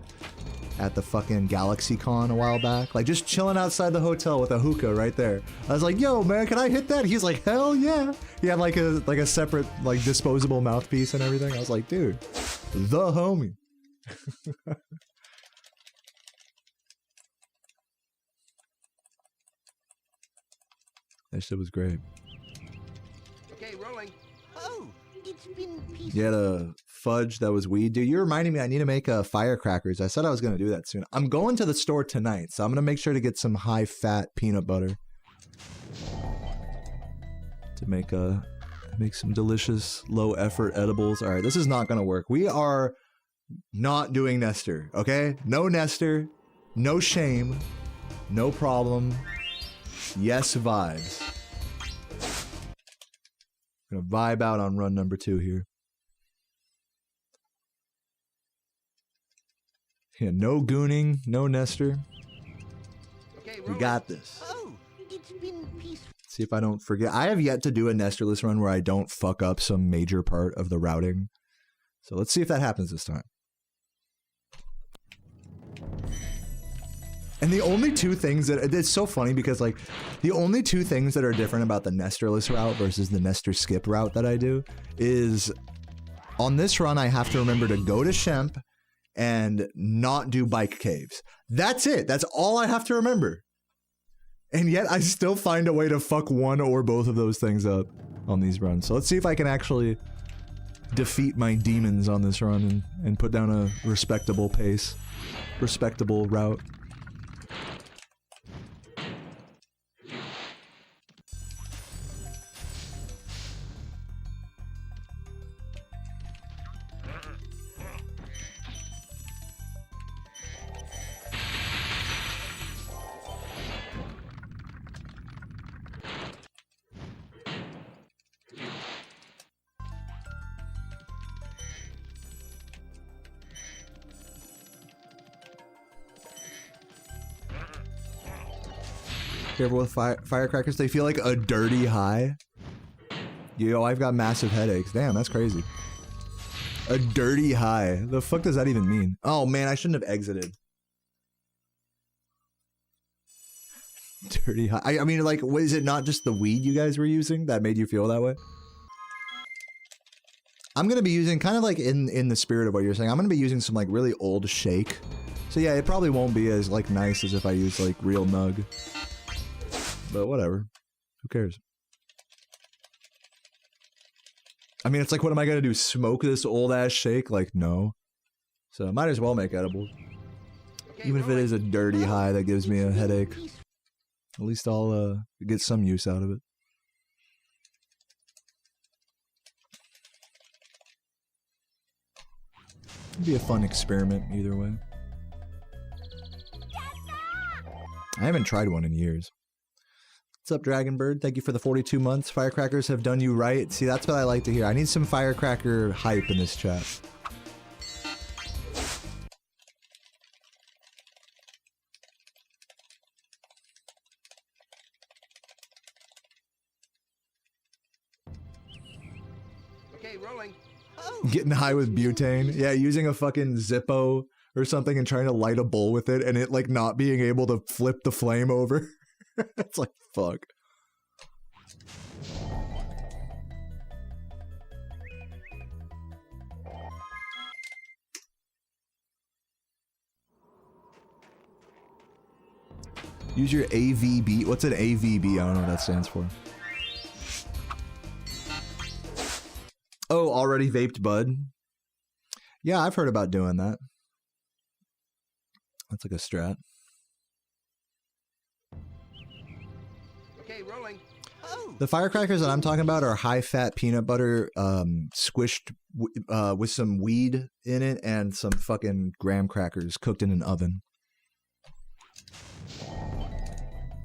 fucking GalaxyCon a while back. Like, just chilling outside the hotel with a hookah right there. I was like, yo, man, can I hit that? He's like, hell yeah. He had like a separate, like, disposable mouthpiece and everything. I was like, dude, the homie. That shit was great. Okay, rolling. Oh, it's been peaceful. You had a fudge that was weed. Dude, you're reminding me I need to make firecrackers. I said I was going to do that soon. I'm going to the store tonight, so I'm going to make sure to get some high-fat peanut butter to make some delicious, low-effort edibles. All right, this is not going to work. We are not doing Nestor, okay? No Nestor, no shame, no problem. Yes, vibes. Gonna vibe out on run number 2 here. Yeah, no gooning, no Nestor. Okay, We got this. Oh, it's been peaceful. See if I don't forget. I have yet to do a Nesterless run where I don't fuck up some major part of the routing. So let's see if that happens this time. And the only two things that, it's so funny because like, the only two things that are different about the Nesterless route versus the Nestor skip route that I do is, on this run I have to remember to go to Shemp and not do bike caves. That's it. That's all I have to remember. And yet I still find a way to fuck one or both of those things up on these runs. So let's see if I can actually defeat my demons on this run and put down a respectable pace, respectable route. Careful with firecrackers. They feel like a dirty high. Yo, I've got massive headaches. Damn, that's crazy. A dirty high. The fuck does that even mean? Oh man, I shouldn't have exited. Dirty high. I mean, like, was it not just the weed you guys were using that made you feel that way? I'm gonna be using, kind of like in the spirit of what you're saying, I'm gonna be using some like really old shake. So yeah, it probably won't be as like nice as if I use like real nug. But whatever. Who cares? I mean, it's like, what am I gonna do? Smoke this old ass shake? Like, no. So might as well make edibles. Even if it is a dirty high that gives me a headache. At least I'll get some use out of it. It'd be a fun experiment either way. I haven't tried one in years. What's up, Dragonbird? Thank you for the 42 months. Firecrackers have done you right. See, that's what I like to hear. I need some firecracker hype in this chat. Okay, rolling. Getting high with butane. Yeah, using a fucking Zippo or something and trying to light a bowl with it and it like not being able to flip the flame over. It's like, fuck. Use your AVB. What's an AVB? I don't know what that stands for. Oh, already vaped bud? Yeah, I've heard about doing that. That's like a strat. Okay, rolling. The firecrackers that I'm talking about are high-fat peanut butter squished with some weed in it and some fucking graham crackers cooked in an oven.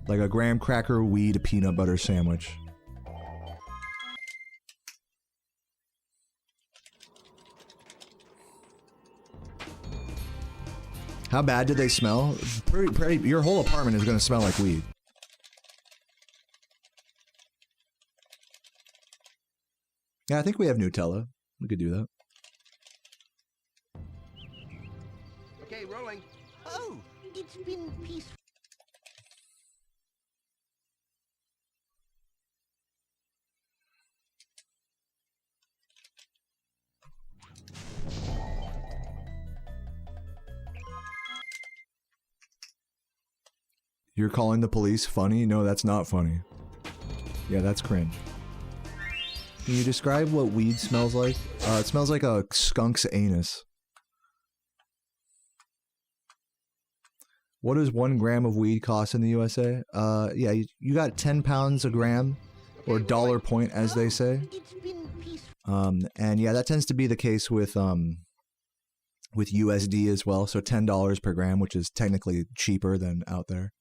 Like a graham cracker weed peanut butter sandwich. How bad did they smell? Your whole apartment is going to smell like weed. Yeah, I think we have Nutella. We could do that. Okay, rolling. Oh, it's been peaceful. You're calling the police funny? No, that's not funny. Yeah, that's cringe. Can you describe what weed smells like? It smells like a skunk's anus. What does 1 gram of weed cost in the USA? Yeah, you got 10 pounds a gram, or dollar point as they say. And yeah, that tends to be the case with USD as well. So $10 per gram, which is technically cheaper than out there.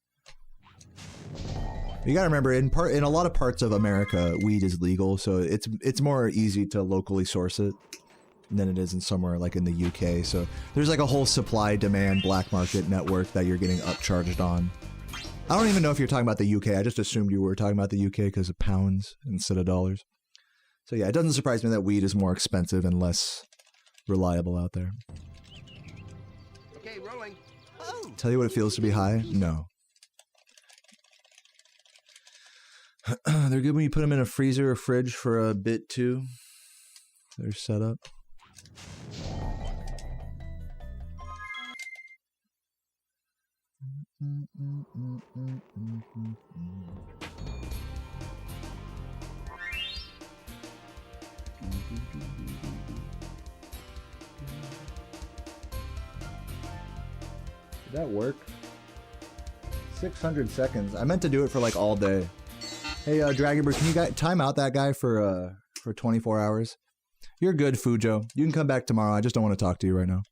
You gotta remember, in a lot of parts of America, weed is legal, so it's more easy to locally source it than it is in somewhere like in the UK. So there's like a whole supply-demand black market network that you're getting upcharged on. I don't even know if you're talking about the UK. I just assumed you were talking about the UK because of pounds instead of dollars. So yeah, it doesn't surprise me that weed is more expensive and less reliable out there. Okay, rolling. Tell you what it feels to be high? No. They're good when you put them in a freezer or fridge for a bit too. They're set up. Did that work? 600 seconds. I meant to do it for like all day. Hey, Dragonbird, can you time out that guy for 24 hours? You're good, Fujo. You can come back tomorrow. I just don't want to talk to you right now.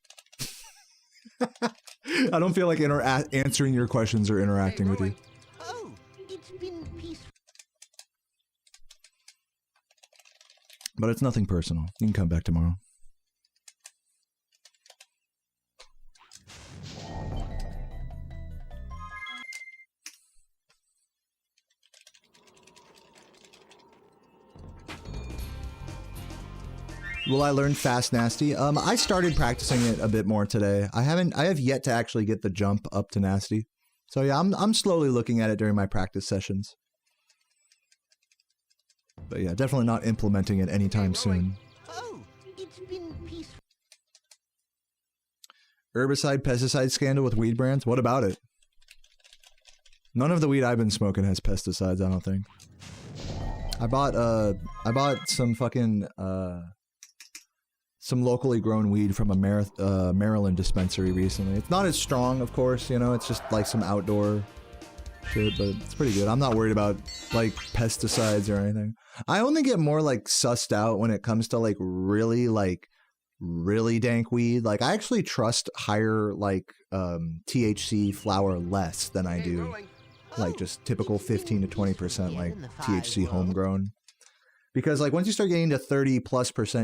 I don't feel like answering your questions or interacting with you. Oh, it's been peaceful. But it's nothing personal. You can come back tomorrow. Will I learn fast nasty? I started practicing it a bit more today. I have yet to actually get the jump up to nasty. So yeah, I'm slowly looking at it during my practice sessions. But yeah, definitely not implementing it anytime soon. Oh, it's been peaceful. Herbicide, pesticide scandal with weed brands? What about it? None of the weed I've been smoking has pesticides, I don't think. I bought some fucking, some locally grown weed from a Maryland dispensary recently. It's not as strong, of course, you know, it's just like some outdoor shit, but it's pretty good. I'm not worried about, like, pesticides or anything. I only get more, like, sussed out when it comes to, like, really dank weed. Like, I actually trust higher, like, THC flower less than I do, like, just typical 15 to 20%, like, THC homegrown. Because, like, once you start getting to 30+%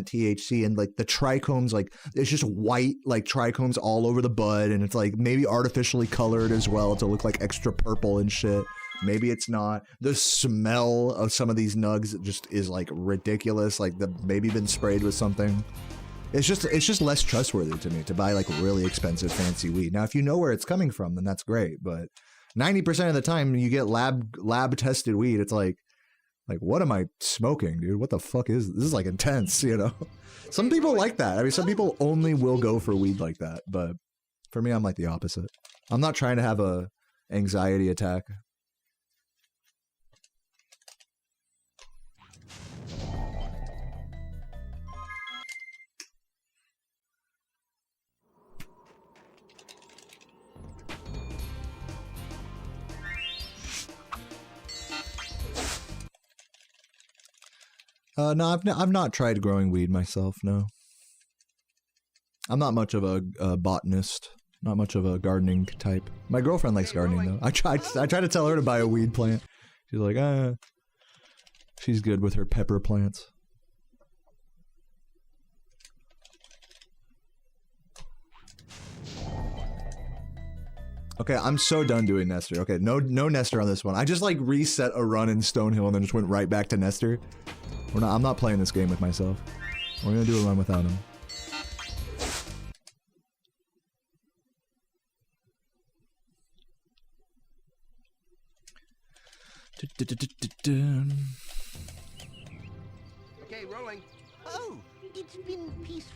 THC and, like, the trichomes, like, it's just white, like, trichomes all over the bud, and it's, like, maybe artificially colored as well to look like extra purple and shit. Maybe it's not. The smell of some of these nugs just is, like, ridiculous. Like, they've maybe been sprayed with something. It's just less trustworthy to me to buy, like, really expensive, fancy weed. Now, if you know where it's coming from, then that's great, but 90% of the time you get lab-tested weed, it's like, what am I smoking, dude? What the fuck is this? This is like intense, you know? Some people like that. I mean, some people only will go for weed like that, but for me, I'm like the opposite. I'm not trying to have a anxiety attack. No, I've not tried growing weed myself, no. I'm not much of a botanist, not much of a gardening type. My girlfriend likes gardening, though. I tried to tell her to buy a weed plant. She's like, she's good with her pepper plants. Okay, I'm so done doing Nestor. Okay, no Nestor on this one. I just, like, reset a run in Stonehill and then just went right back to Nestor. I'm not playing this game with myself. We're gonna do a run without him. Okay, rolling. Oh, it's been peaceful.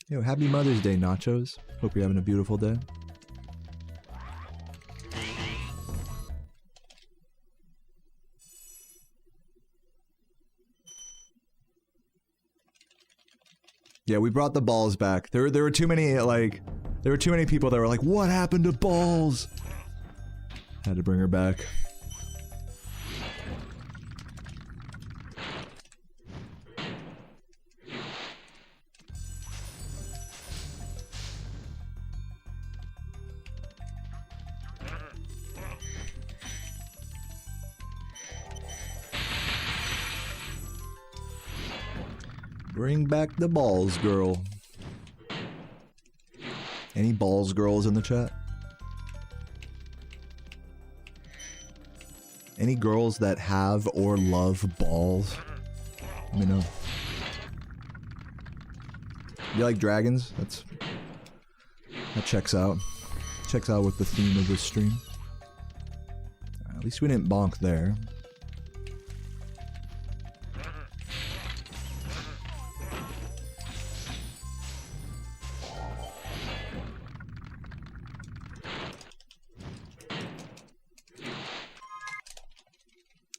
Yo, happy Mother's Day, Nachos. Hope you're having a beautiful day. Yeah, we brought the balls back. There were too many people that were like, "What happened to balls?" Had to bring her back. Bring back the balls, girl. Any balls girls in the chat? Any girls that have or love balls? Let me know. You like dragons? That checks out. Checks out with the theme of this stream. At least we didn't bonk there.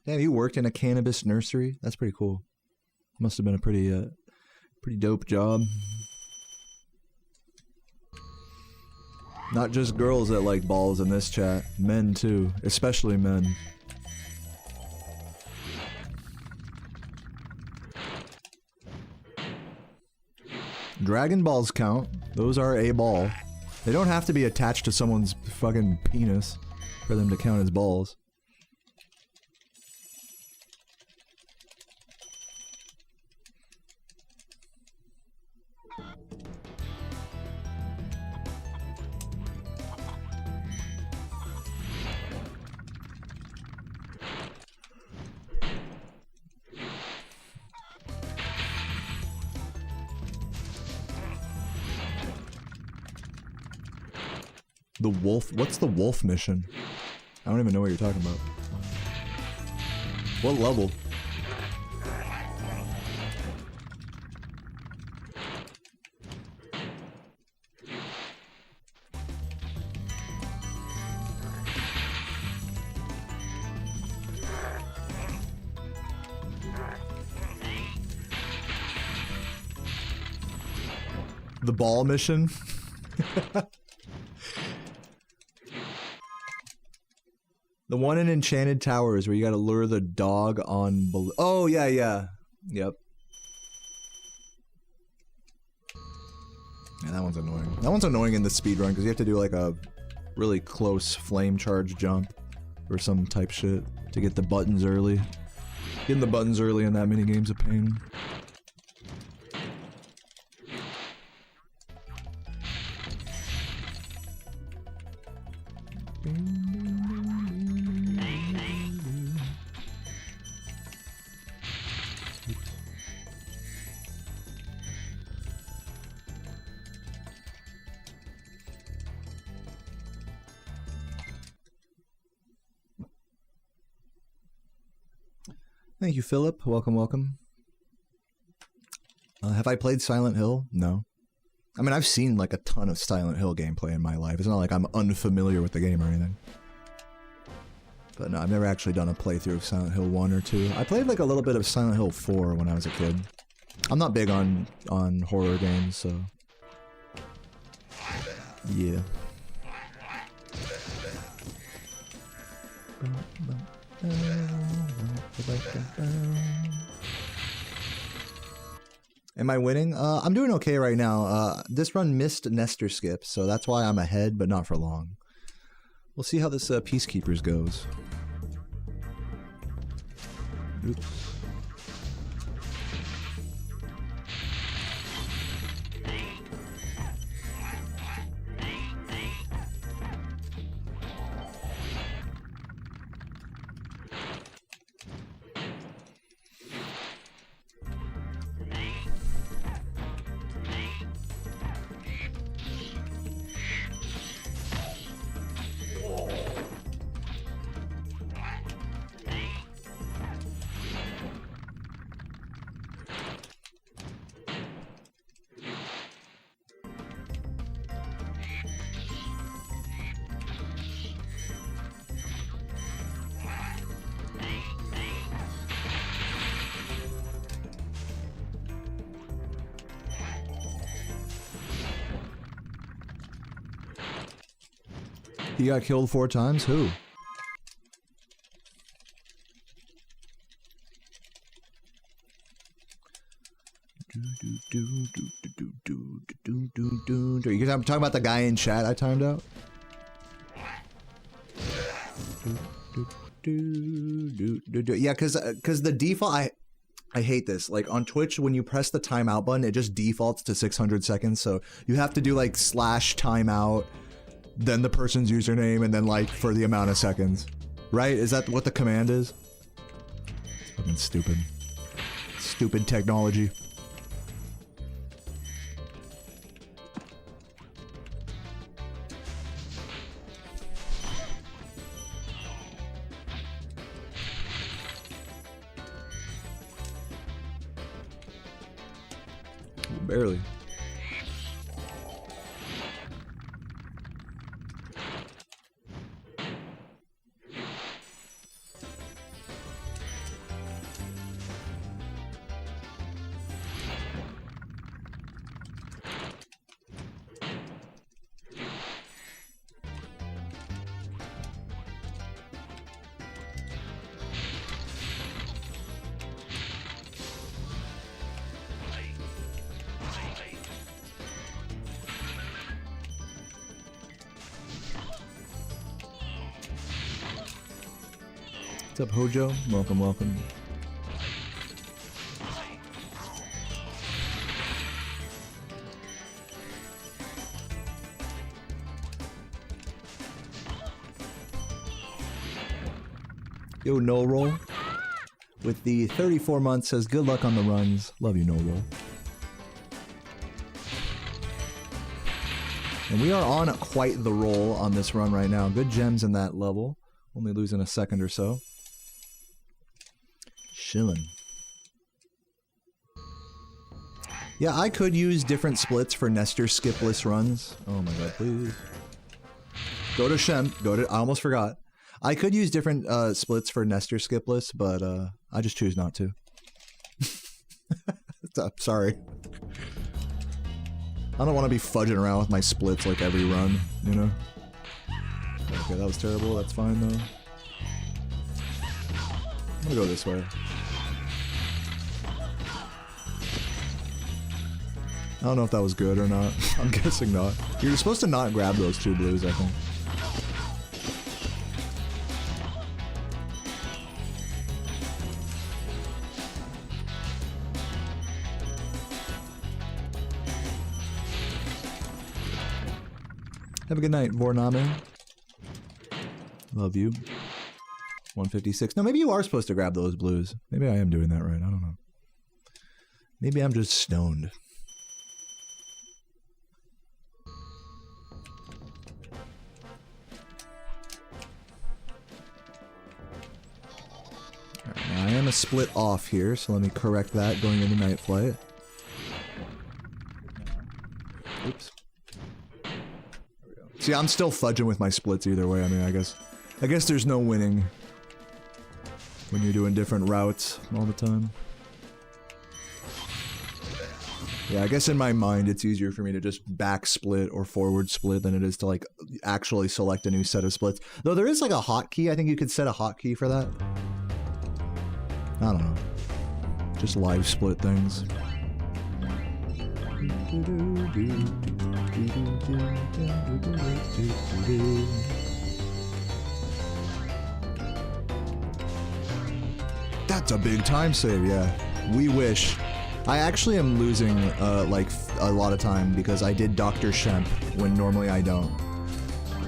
Damn, you worked in a cannabis nursery? That's pretty cool. Must have been a pretty dope job. Not just girls that like balls in this chat. Men too. Especially men. Dragon balls count. Those are a ball. They don't have to be attached to someone's fucking penis for them to count as balls. The wolf. What's the wolf mission? I don't even know what you're talking about. What level? The ball mission? The one in Enchanted Towers where you gotta lure the dog on oh, yeah, yeah. Yep. Yeah, that one's annoying. That one's annoying in the speedrun because you have to do like a really close flame charge jump or some type shit to get the buttons early. Getting the buttons early in that minigame's a pain. Thank you, Philip. Welcome, welcome. Have I played Silent Hill? No. I mean, I've seen like a ton of Silent Hill gameplay in my life. It's not like I'm unfamiliar with the game or anything. But no, I've never actually done a playthrough of Silent Hill 1 or 2. I played like a little bit of Silent Hill 4 when I was a kid. I'm not big on horror games, so... yeah. Am I winning? I'm doing okay right now. This run missed Nester skip, so that's why I'm ahead, but not for long. We'll see how this Peacekeepers goes. Oops. He got killed 4 times? Who? You guys talking about the guy in chat I timed out? Yeah, cause the default, I hate this. Like on Twitch, when you press the timeout button, it just defaults to 600 seconds. So you have to do like /timeout, then the person's username, and then like for the amount of seconds. Right? Is that what the command is? Fucking stupid. Stupid technology. Barely. What's up, Hojo? Welcome, welcome. Yo, No Roll. With the 34 months says good luck on the runs. Love you, No Roll. And we are on quite the roll on this run right now. Good gems in that level. Only losing a second or so. Chillin'. Yeah, I could use different splits for Nestor skipless runs. Oh my god, please. Go to Shem. I almost forgot. I could use different splits for Nestor skipless, but I just choose not to. Sorry. I don't want to be fudging around with my splits like every run, you know? Okay, that was terrible. That's fine, though. I'm gonna go this way. I don't know if that was good or not. I'm guessing not. You're supposed to not grab those two blues, I think. Have a good night, Vorname. Love you. 156. No, maybe you are supposed to grab those blues. Maybe I am doing that right. I don't know. Maybe I'm just stoned. Alright, now I am a split off here, so let me correct that going into Night Flight. Oops. See, I'm still fudging with my splits either way. I mean, I guess there's no winning when you're doing different routes all the time. Yeah, I guess in my mind it's easier for me to just back split or forward split than it is to like actually select a new set of splits. Though there is like a hotkey. I think you could set a hotkey for that. I don't know. Just live split things. That's a big time save, yeah. We wish. I actually am losing like a lot of time because I did Dr. Shemp when normally I don't.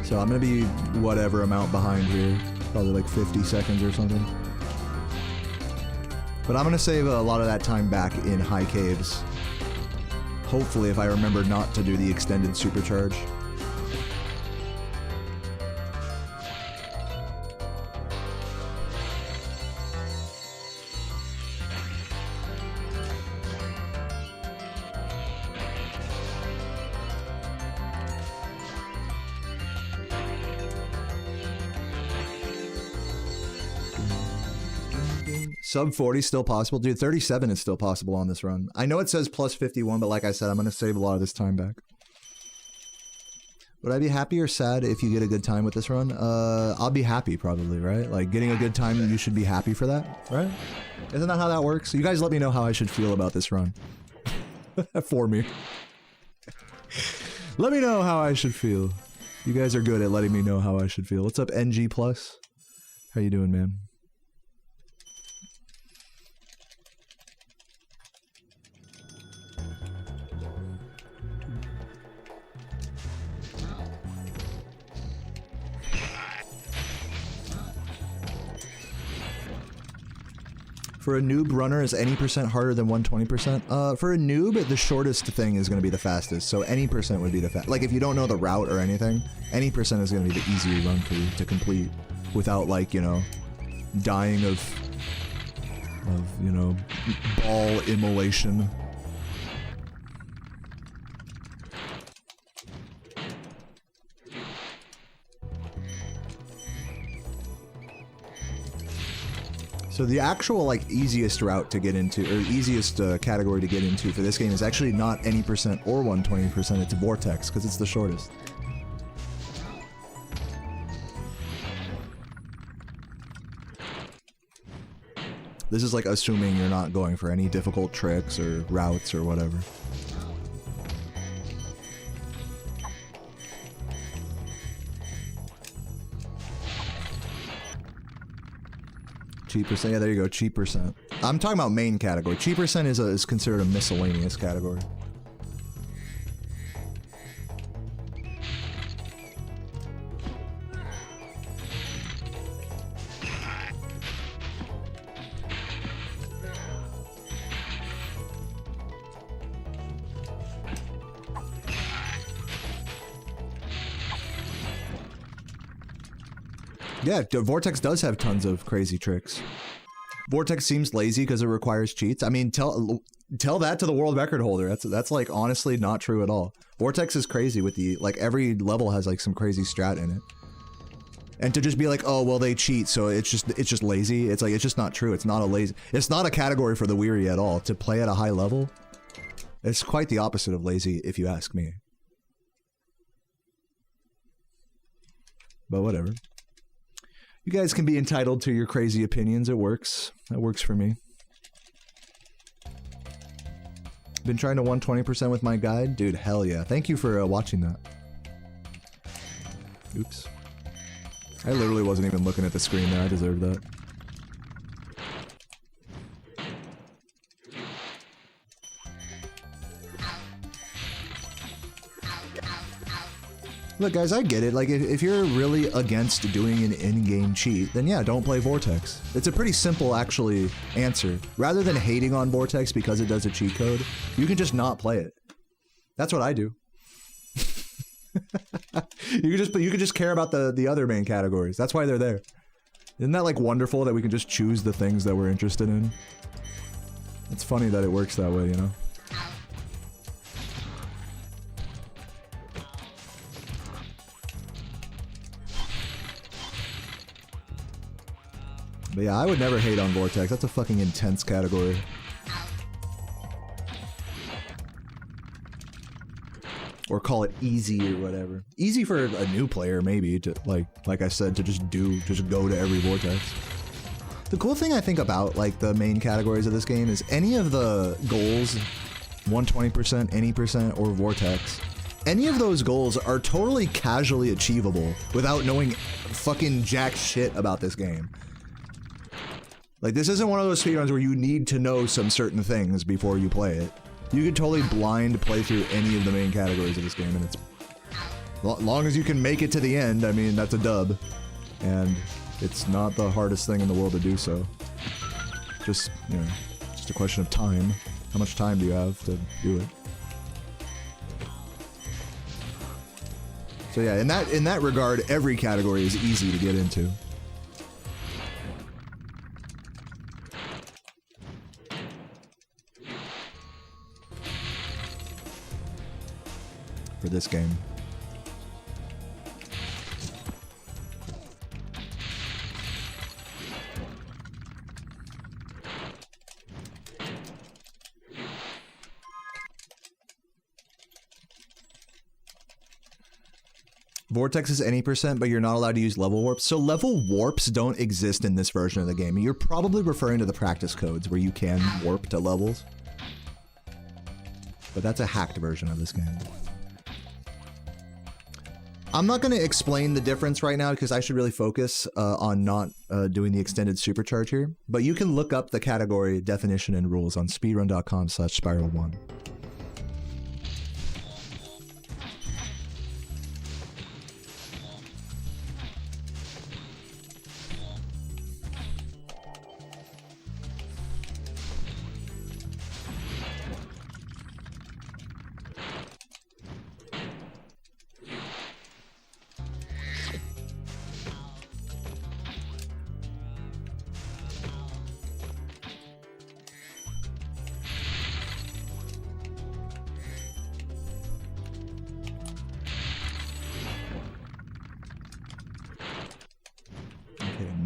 So I'm gonna be whatever amount behind here. Probably like 50 seconds or something. But I'm gonna save a lot of that time back in high caves. Hopefully, if I remember not to do the extended supercharge. Sub 40 still possible? Dude, 37 is still possible on this run. I know it says plus 51, but like I said, I'm going to save a lot of this time back. Would I be happy or sad if you get a good time with this run? I'll be happy probably, right? Like getting a good time, you should be happy for that, right? Isn't that how that works? You guys let me know how I should feel about this run. For me. Let me know how I should feel. You guys are good at letting me know how I should feel. What's up, NG+? How you doing, man? For a noob runner, is any percent harder than 120%? For a noob, the shortest thing is going to be the fastest, so any percent would be the fastest. Like, if you don't know the route or anything, any percent is going to be the easier run for you to complete without, like, you know, dying of you know, ball immolation. So the actual, like, easiest route to get into, or easiest category to get into for this game is actually not any percent or 120%, it's Vortex, because it's the shortest. This is like assuming you're not going for any difficult tricks or routes or whatever. Cheap percent, yeah, there you go, cheap percent. I'm talking about main category. Cheap percent is considered a miscellaneous category. Yeah, Vortex does have tons of crazy tricks. Vortex seems lazy because it requires cheats. I mean, tell that to the world record holder. That's like honestly not true at all. Vortex is crazy with the like every level has like some crazy strat in it. And to just be like, oh well, they cheat, so it's just lazy. It's like it's just not true. It's not a category for the weary at all. To play at a high level, it's quite the opposite of lazy, if you ask me. But whatever. You guys can be entitled to your crazy opinions. It works. That works for me. Been trying to 120% with my guide? Dude, hell yeah. Thank you for watching that. Oops. I literally wasn't even looking at the screen there. I deserve that. Look, guys, I get it. Like, if you're really against doing an in-game cheat, then yeah, don't play Vortex. It's a pretty simple, actually, answer. Rather than hating on Vortex because it does a cheat code, you can just not play it. That's what I do. You can just care about the other main categories. That's why they're there. Isn't that, like, wonderful that we can just choose the things that we're interested in? It's funny that it works that way, you know? But yeah, I would never hate on Vortex. That's a fucking intense category. Or call it easy or whatever. Easy for a new player, maybe, to like I said, to just go to every Vortex. The cool thing I think about like the main categories of this game is any of the goals, 120%, any percent, or Vortex, any of those goals are totally casually achievable without knowing fucking jack shit about this game. Like, this isn't one of those speedruns where you need to know some certain things before you play it. You can totally blind play through any of the main categories of this game, and it's... long as you can make it to the end, I mean, that's a dub. And it's not the hardest thing in the world to do so. Just, you know, just a question of time. How much time do you have to do it? So yeah, in that regard, every category is easy to get into. For this game. Vortex is any percent, but you're not allowed to use level warps. So level warps don't exist in this version of the game. You're probably referring to the practice codes where you can warp to levels. But that's a hacked version of this game. I'm not going to explain the difference right now because I should really focus on not doing the extended supercharge here. But you can look up the category definition and rules on speedrun.com/Spyro1.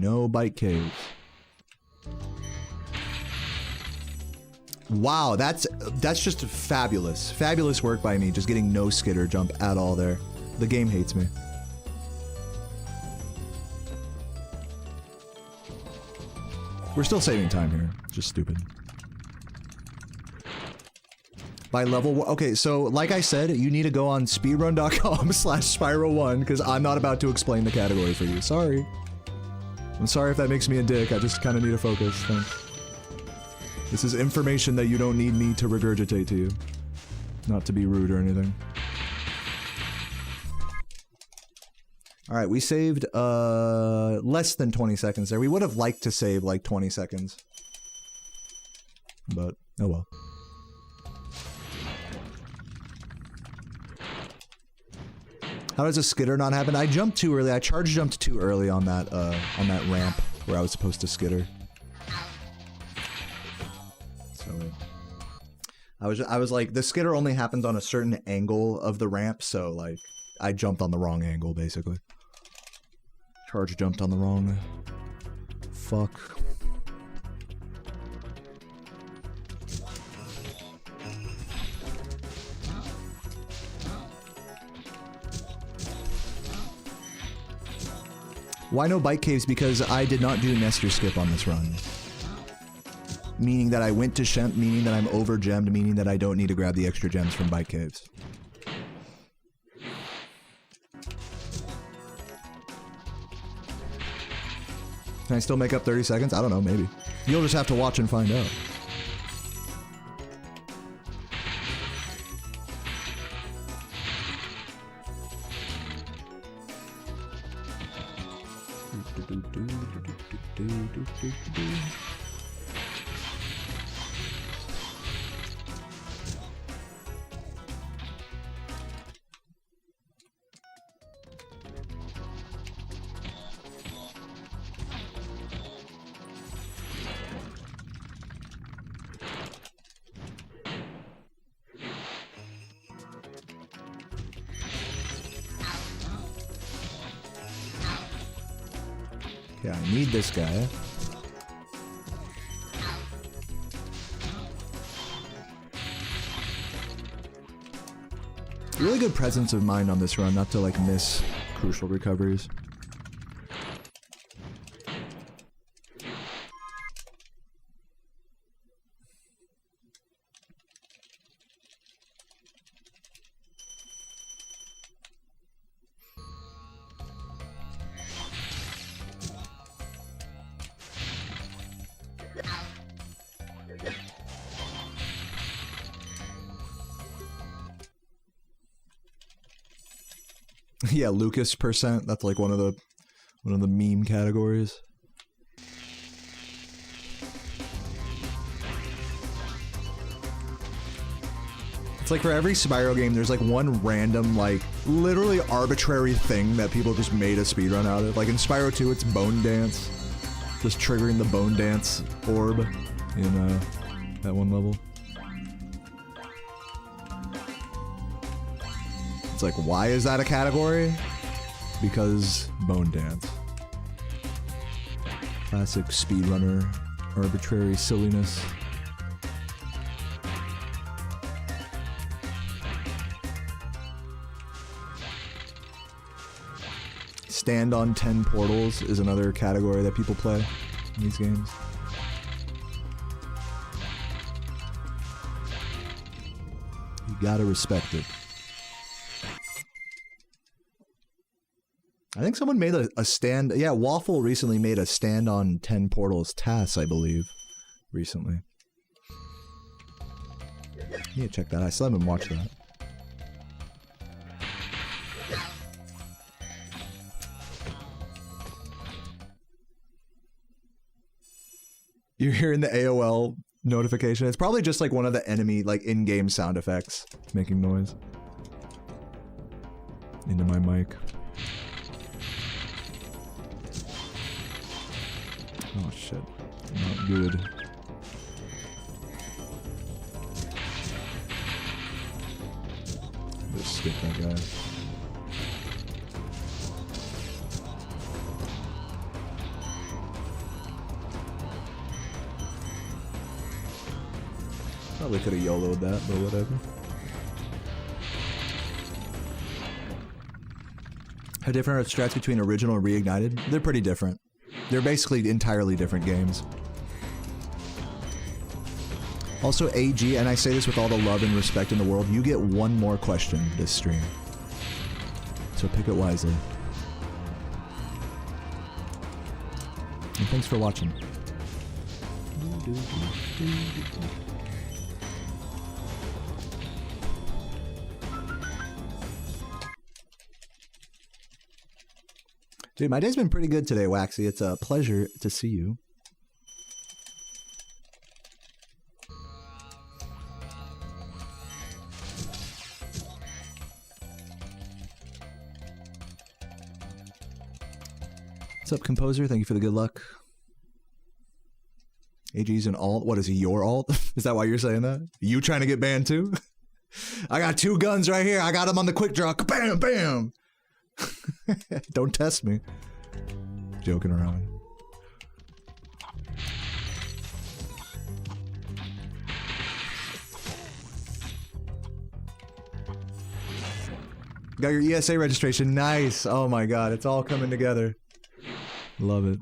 No bike caves. Wow, that's just fabulous. Fabulous work by me, just getting no skitter jump at all there. The game hates me. We're still saving time here. Just stupid. By level, okay, so like I said, you need to go on speedrun.com/Spyro1 because I'm not about to explain the category for you. Sorry. I'm sorry if that makes me a dick, I just kind of need to focus, thanks. This is information that you don't need me to regurgitate to you. Not to be rude or anything. Alright, we saved, less than 20 seconds there. We would have liked to save, like, 20 seconds. But, oh well. How does a skitter not happen? I jumped too early. I charge jumped too early on that ramp where I was supposed to skitter. So I was like, the skitter only happens on a certain angle of the ramp, so like I jumped on the wrong angle basically. Charge jumped on the wrong. Fuck. Why no bike caves? Because I did not do Nester skip on this run. Meaning that I went to Shemp, meaning that I'm over gemmed, meaning that I don't need to grab the extra gems from bike caves. Can I still make up 30 seconds? I don't know, maybe. You'll just have to watch and find out. Yeah, I need this guy. Really good presence of mind on this run, not to like miss crucial recoveries. Yeah, Lucas %. That's like one of the meme categories. It's like for every Spyro game, there's like one random, like, literally arbitrary thing that people just made a speedrun out of. Like in Spyro 2, it's Bone Dance. Just triggering the Bone Dance orb in that one level. It's like, why is that a category? Because Bone Dance. Classic speedrunner, arbitrary silliness. Stand on 10 portals is another category that people play in these games. You gotta respect it. I think someone made a stand. Yeah, Waffle recently made a stand on 10 portals TAS, I believe, recently. You need to check that out. I still haven't watched that. You're hearing the AOL notification. It's probably just like one of the enemy, like, in-game sound effects making noise. Into my mic. Oh shit. Not good. Just skip that guy. Probably could have YOLO'd that, but whatever. How different are strats between original and reignited? They're pretty different. They're basically entirely different games. Also, AG, and I say this with all the love and respect in the world, you get one more question this stream. So pick it wisely. And thanks for watching. Dude, my day's been pretty good today, Waxy. It's a pleasure to see you. What's up, Composer? Thank you for the good luck. AG's an alt. What is he, your alt? Is that why you're saying that? You trying to get banned too? I got 2 guns right here. I got them on the quick draw. Bam, bam. Don't test me. Joking around. Got your ESA registration. Nice. Oh my god, it's all coming together. Love it.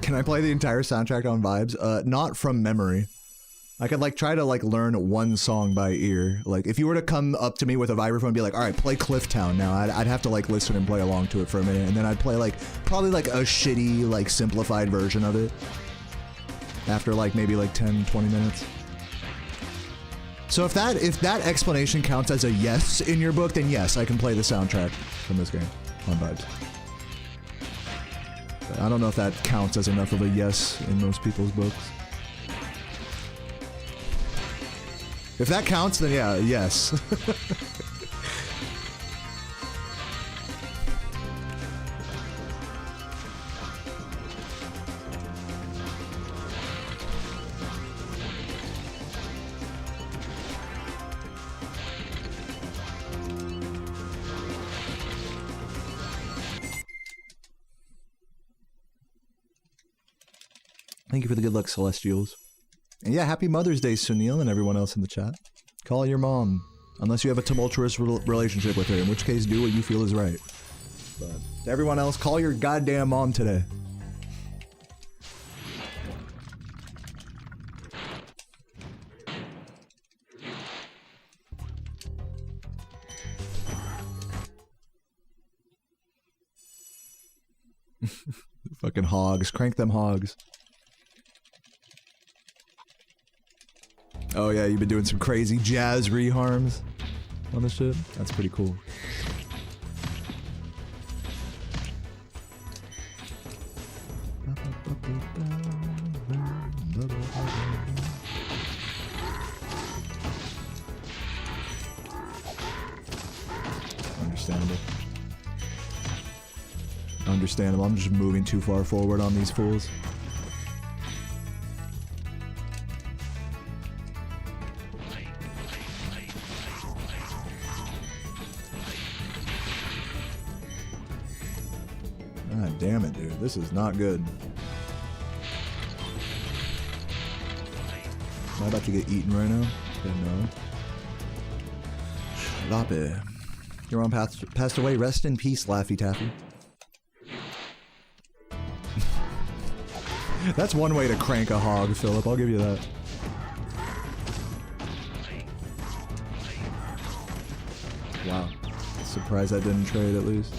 Can I play the entire soundtrack on Vibes? Not from memory. I could like try to like learn one song by ear. Like if you were to come up to me with a vibraphone and be like, all right, play Clifftown now, I'd have to like listen and play along to it for a minute, and then I'd play like probably like a shitty like simplified version of it after like maybe like 10-20 minutes. So if that explanation counts as a yes in your book, then yes, I can play the soundtrack from this game on Vibes. I don't know if that counts as enough of a yes in most people's books. If that counts, then yeah, yes. Thank you for the good luck, Celestials. And yeah, happy Mother's Day, Sunil, and everyone else in the chat. Call your mom. Unless you have a tumultuous relationship with her, in which case do what you feel is right. But to everyone else, call your goddamn mom today. Fucking hogs. Crank them hogs. Oh yeah, you've been doing some crazy jazz reharms on this shit? That's pretty cool. Understandable. Understandable. I'm just moving too far forward on these fools. God damn it, dude. This is not good. Am I about to get eaten right now? No. Lape. Your mom passed away. Rest in peace, Laffy Taffy. That's one way to crank a hog, Philip. I'll give you that. Wow. Surprised I didn't trade at least.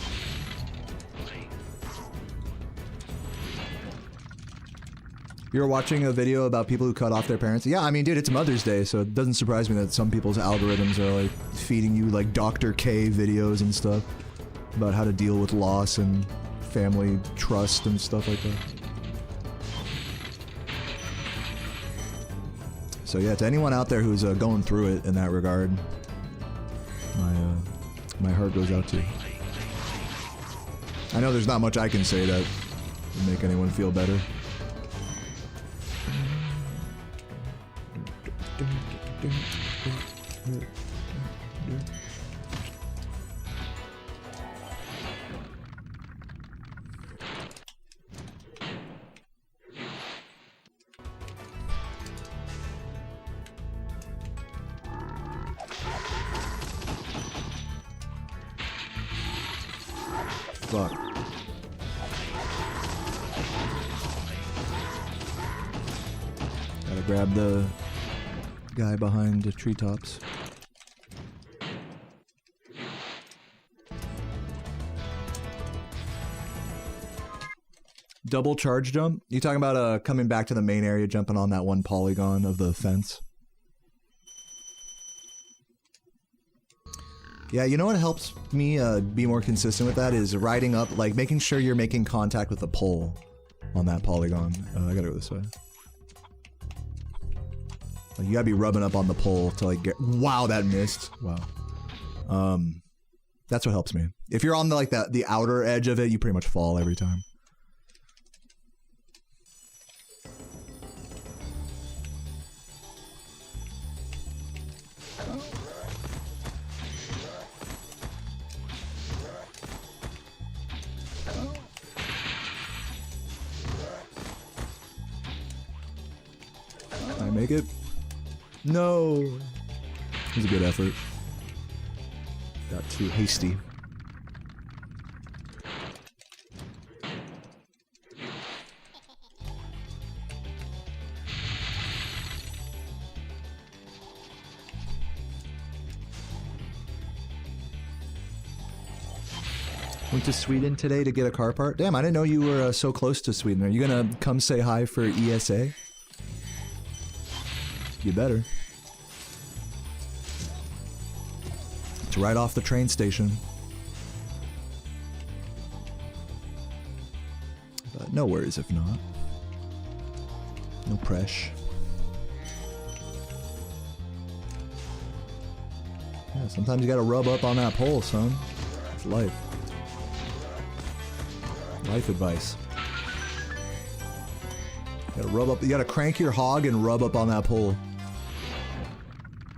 You were watching a video about people who cut off their parents? Yeah, I mean, dude, it's Mother's Day, so it doesn't surprise me that some people's algorithms are, like, feeding you, like, Dr. K videos and stuff about how to deal with loss and family trust and stuff like that. So, yeah, to anyone out there who's going through it in that regard, my heart goes out to you. I know there's not much I can say that would make anyone feel better. Fuck. Gotta grab the guy behind the treetops. Double charge jump? You talking about coming back to the main area, jumping on that one polygon of the fence? Yeah, you know what helps me be more consistent with that is riding up, like making sure you're making contact with the pole on that polygon. I gotta go this way. Like, you gotta be rubbing up on the pole to like get. Wow, that missed. Wow. That's what helps me. If you're on the like the outer edge of it, you pretty much fall every time. Can I make it? No. It was a good effort. Got too hasty. Went to Sweden today to get a car part. Damn, I didn't know you were so close to Sweden. Are you gonna come say hi for ESA? You better. It's right off the train station. But no worries if not. No pressure. Yeah, sometimes you gotta rub up on that pole, son. It's life. Life advice. You gotta rub up, you gotta crank your hog and rub up on that pole.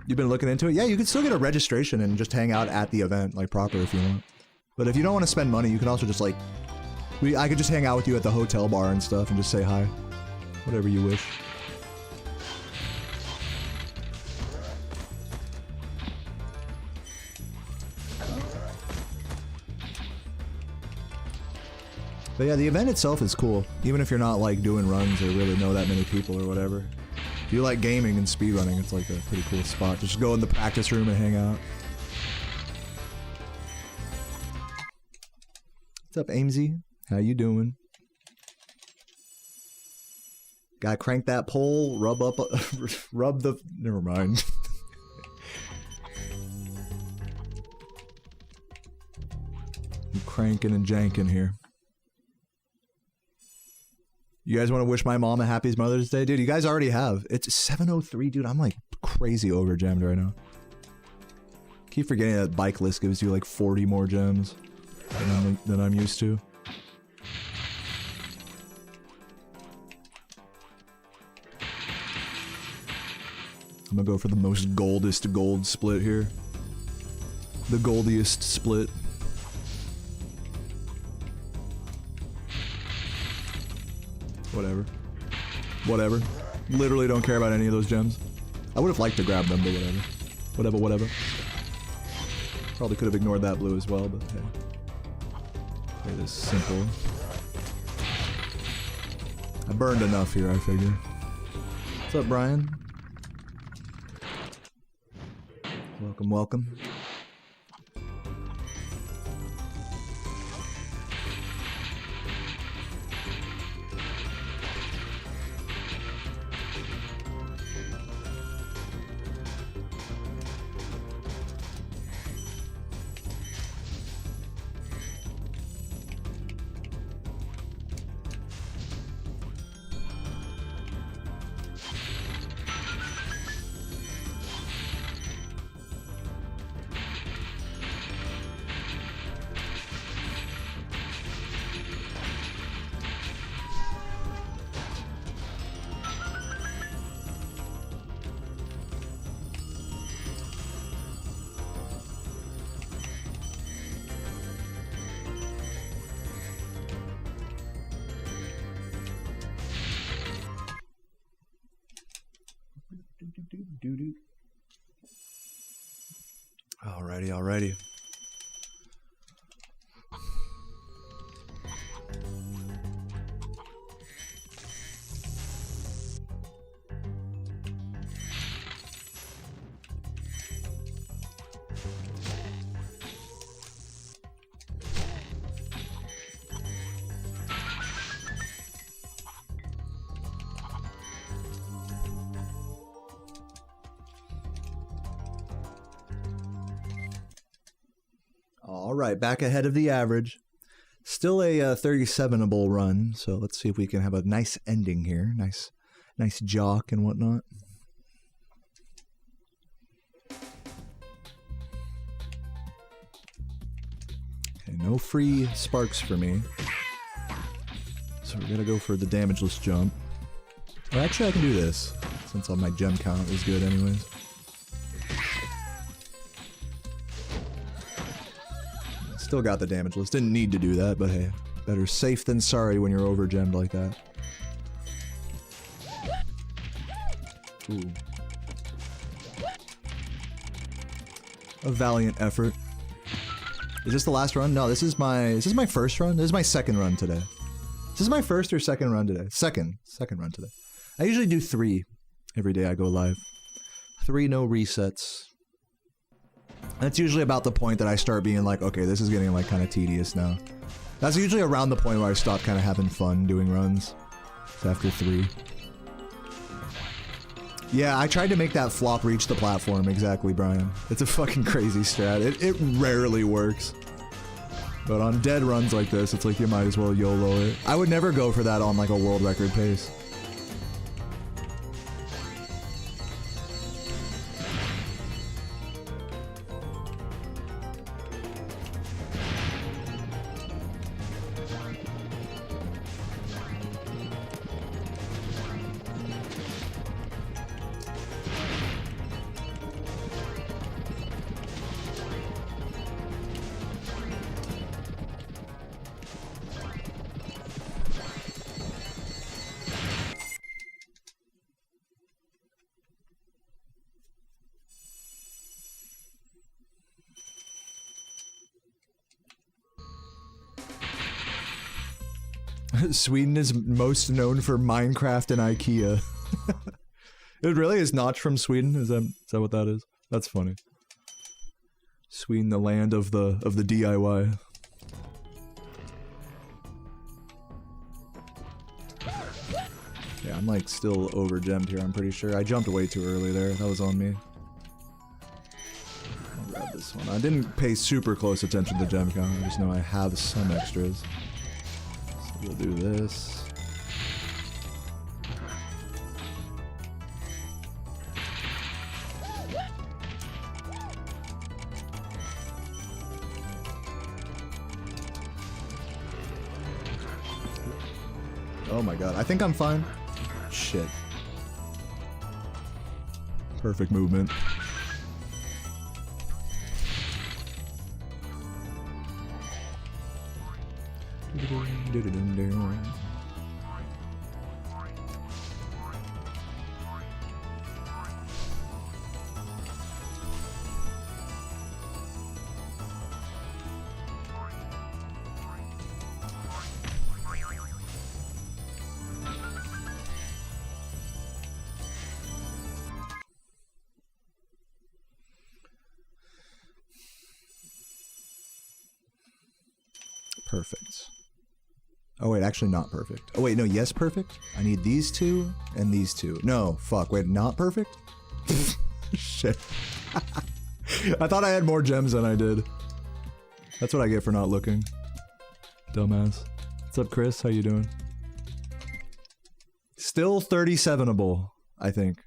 You've been looking into it? Yeah, you can still get a registration and just hang out at the event, like proper if you want. But if you don't want to spend money, you can also just like, I could just hang out with you at the hotel bar and stuff and just say hi. Whatever you wish. But yeah, the event itself is cool, even if you're not like doing runs or really know that many people or whatever. If you like gaming and speedrunning, it's like a pretty cool spot. Just go in the practice room and hang out. What's up, Amesy? How you doing? Gotta crank that pole, rub up, rub the... Never mind. I'm cranking and janking here. You guys want to wish my mom a happy Mother's Day? Dude, you guys already have. It's 7:03, dude. I'm like crazy over gemmed right now. Keep forgetting that bike list gives you like 40 more gems than I'm used to. I'm gonna go for the most goldest gold split here. The goldiest split. Whatever. Whatever. Literally don't care about any of those gems. I would have liked to grab them, but whatever. Whatever, whatever. Probably could have ignored that blue as well, but hey. Play this simple. I burned enough here, I figure. What's up, Brian? Welcome, welcome. Alrighty, alrighty. All right, back ahead of the average. Still a 37able run, so let's see if we can have a nice ending here. Nice jock and whatnot. Okay, no free sparks for me. So we're gonna go for the damageless jump. Or actually I can do this, since all my gem count is good anyways. Still got the damageless. Didn't need to do that, but hey, better safe than sorry when you're over gemmed like that. Ooh. A valiant effort. Is this the last run? No, this is my first run? This is my second run today. Is this my first or second run today? Second run today. I usually do 3 every day I go live. 3 no resets. That's usually about the point that I start being like, okay, this is getting like kind of tedious now. That's usually around the point where I stop kind of having fun doing runs. It's after 3. Yeah, I tried to make that flop reach the platform, exactly, Brian. It's a fucking crazy strat. It rarely works. But on dead runs like this, it's like you might as well YOLO it. I would never go for that on like a world record pace. Sweden is most known for Minecraft and IKEA. It really is Notch from Sweden? Is that what that is? That's funny. Sweden, the land of the DIY. Yeah, I'm like still over gemmed here, I'm pretty sure. I jumped way too early there. That was on me. I'll grab this one. I didn't pay super close attention to gem count. I just know I have some extras. We'll do this. Oh my god, I think I'm fine. Shit. Perfect movement. Perfect. Oh wait, actually not perfect. Oh wait, no, yes perfect? I need these 2 and these 2. No, fuck, wait, not perfect? Shit. I thought I had more gems than I did. That's what I get for not looking. Dumbass. What's up, Chris? How you doing? Still 37able, I think.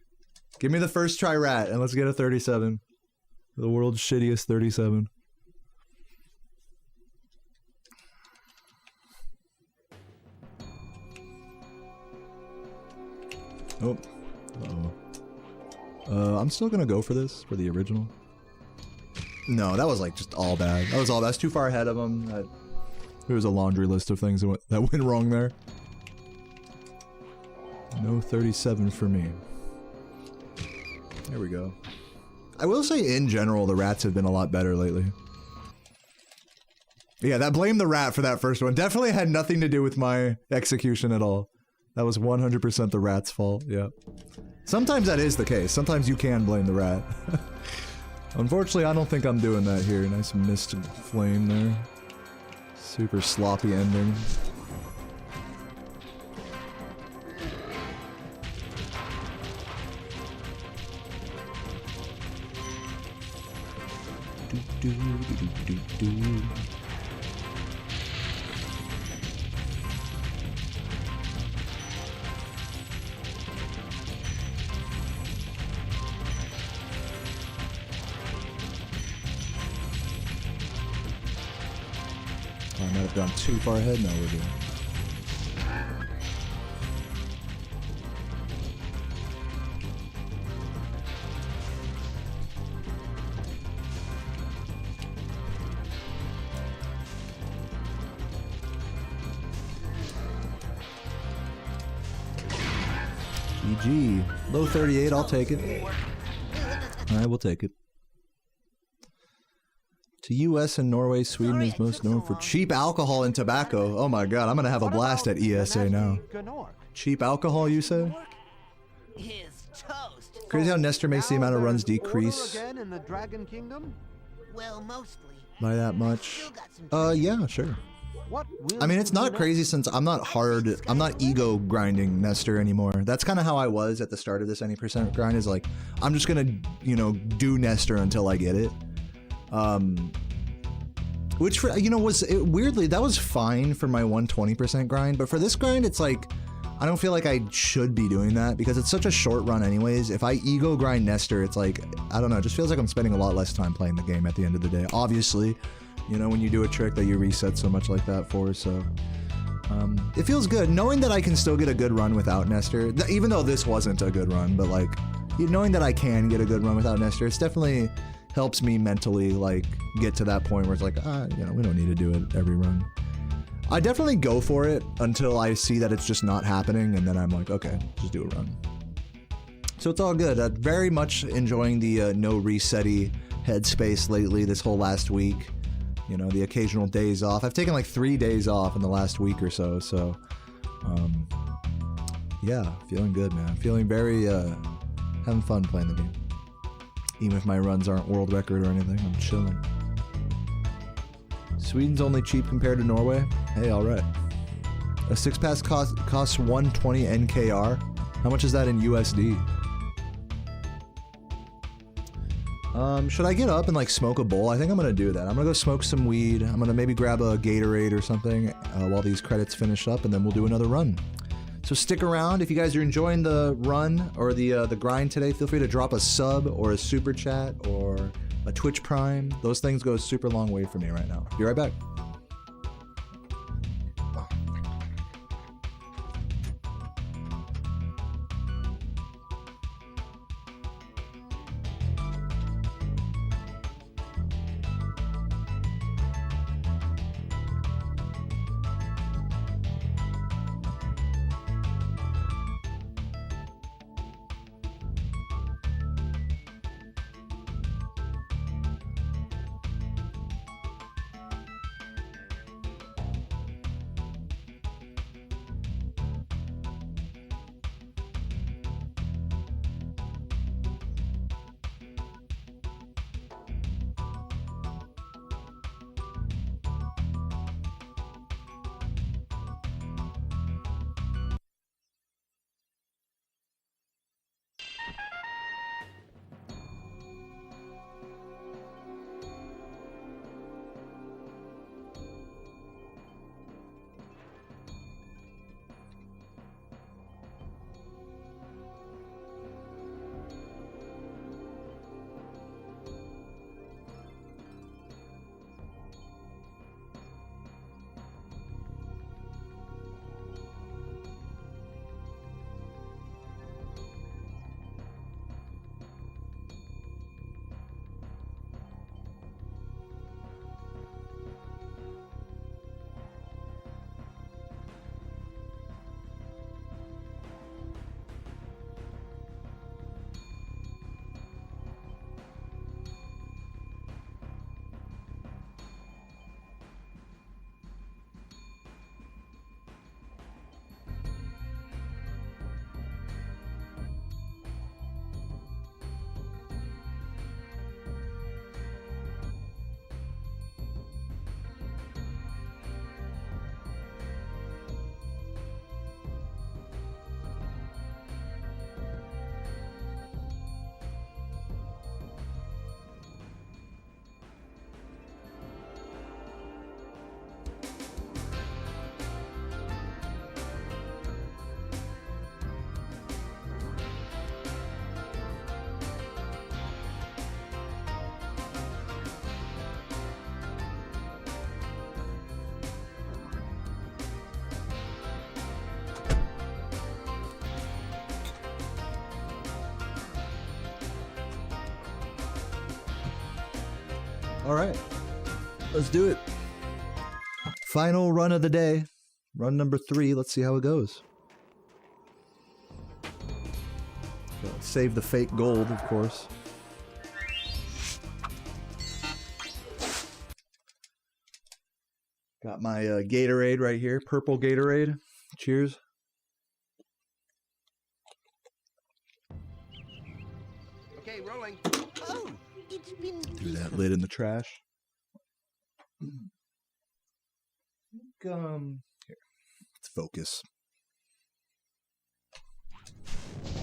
Give me the first try rat and let's get a 37. The world's shittiest 37. Oh. Uh-oh. I'm still gonna go for this, for the original. No, that was like just all bad. That was all, that's too far ahead of him. There was a laundry list of things that went wrong there. No 37 for me. There we go. I will say in general, the rats have been a lot better lately. Yeah, that blame the rat for that first one. Definitely had nothing to do with my execution at all. That was 100% the rat's fault, yeah. Sometimes that is the case. Sometimes you can blame the rat. Unfortunately, I don't think I'm doing that here. Nice missed flame there. Super sloppy ending. I might have gone too far ahead. No, we're good. GG. Low 38, I'll take it. Alright, we'll take it. To US and Norway, Sweden is most known for cheap alcohol and tobacco. Oh my god, I'm gonna have a blast at ESA now. Cheap alcohol, you say? His toast. Crazy how Nestor makes the amount of runs decrease Well, mostly. by that much. Yeah, sure. I mean, it's not crazy since I'm not ego grinding Nestor anymore. That's kind of how I was at the start of this any percent grind, is like, I'm just gonna, you know, do Nestor until I get it. Which, for, you know, weirdly, that was fine for my 120% grind, but for this grind, it's like, I don't feel like I should be doing that because it's such a short run anyways. If I ego grind Nestor, it's like, I don't know, it just feels like I'm spending a lot less time playing the game at the end of the day. Obviously, you know, when you do a trick that you reset so much like that for, so... it feels good, knowing that I can still get a good run without Nestor, even though this wasn't a good run, but like, knowing that I can get a good run without Nestor, it's definitely helps me mentally, like, get to that point where it's like, you know, we don't need to do it every run. I definitely go for it until I see that it's just not happening, and then I'm like, okay, just do a run. So it's all good. Very much enjoying the no resetty headspace lately this whole last week. You know, the occasional days off. I've taken like 3 days off in the last week or so, so yeah, feeling good, man. Feeling very, having fun playing the game. Even if my runs aren't world record or anything, I'm chilling. Sweden's only cheap compared to Norway. Hey, alright. A 6-pass costs 120 NKR. How much is that in USD? Should I get up and like smoke a bowl? I think I'm gonna do that. I'm gonna go smoke some weed. I'm gonna maybe grab a Gatorade or something while these credits finish up, and then we'll do another run. So stick around. If you guys are enjoying the run or the grind today, feel free to drop a sub or a super chat or a Twitch Prime. Those things go a super long way for me right now. Be right back. All right, let's do it. Final run of the day. Run number 3. Let's see how it goes. Save the fake gold, of course. Got my Gatorade right here. Purple Gatorade. Cheers. Okay, rolling. Oh, it's been Threw that lid in the trash. Here. Let's focus. Too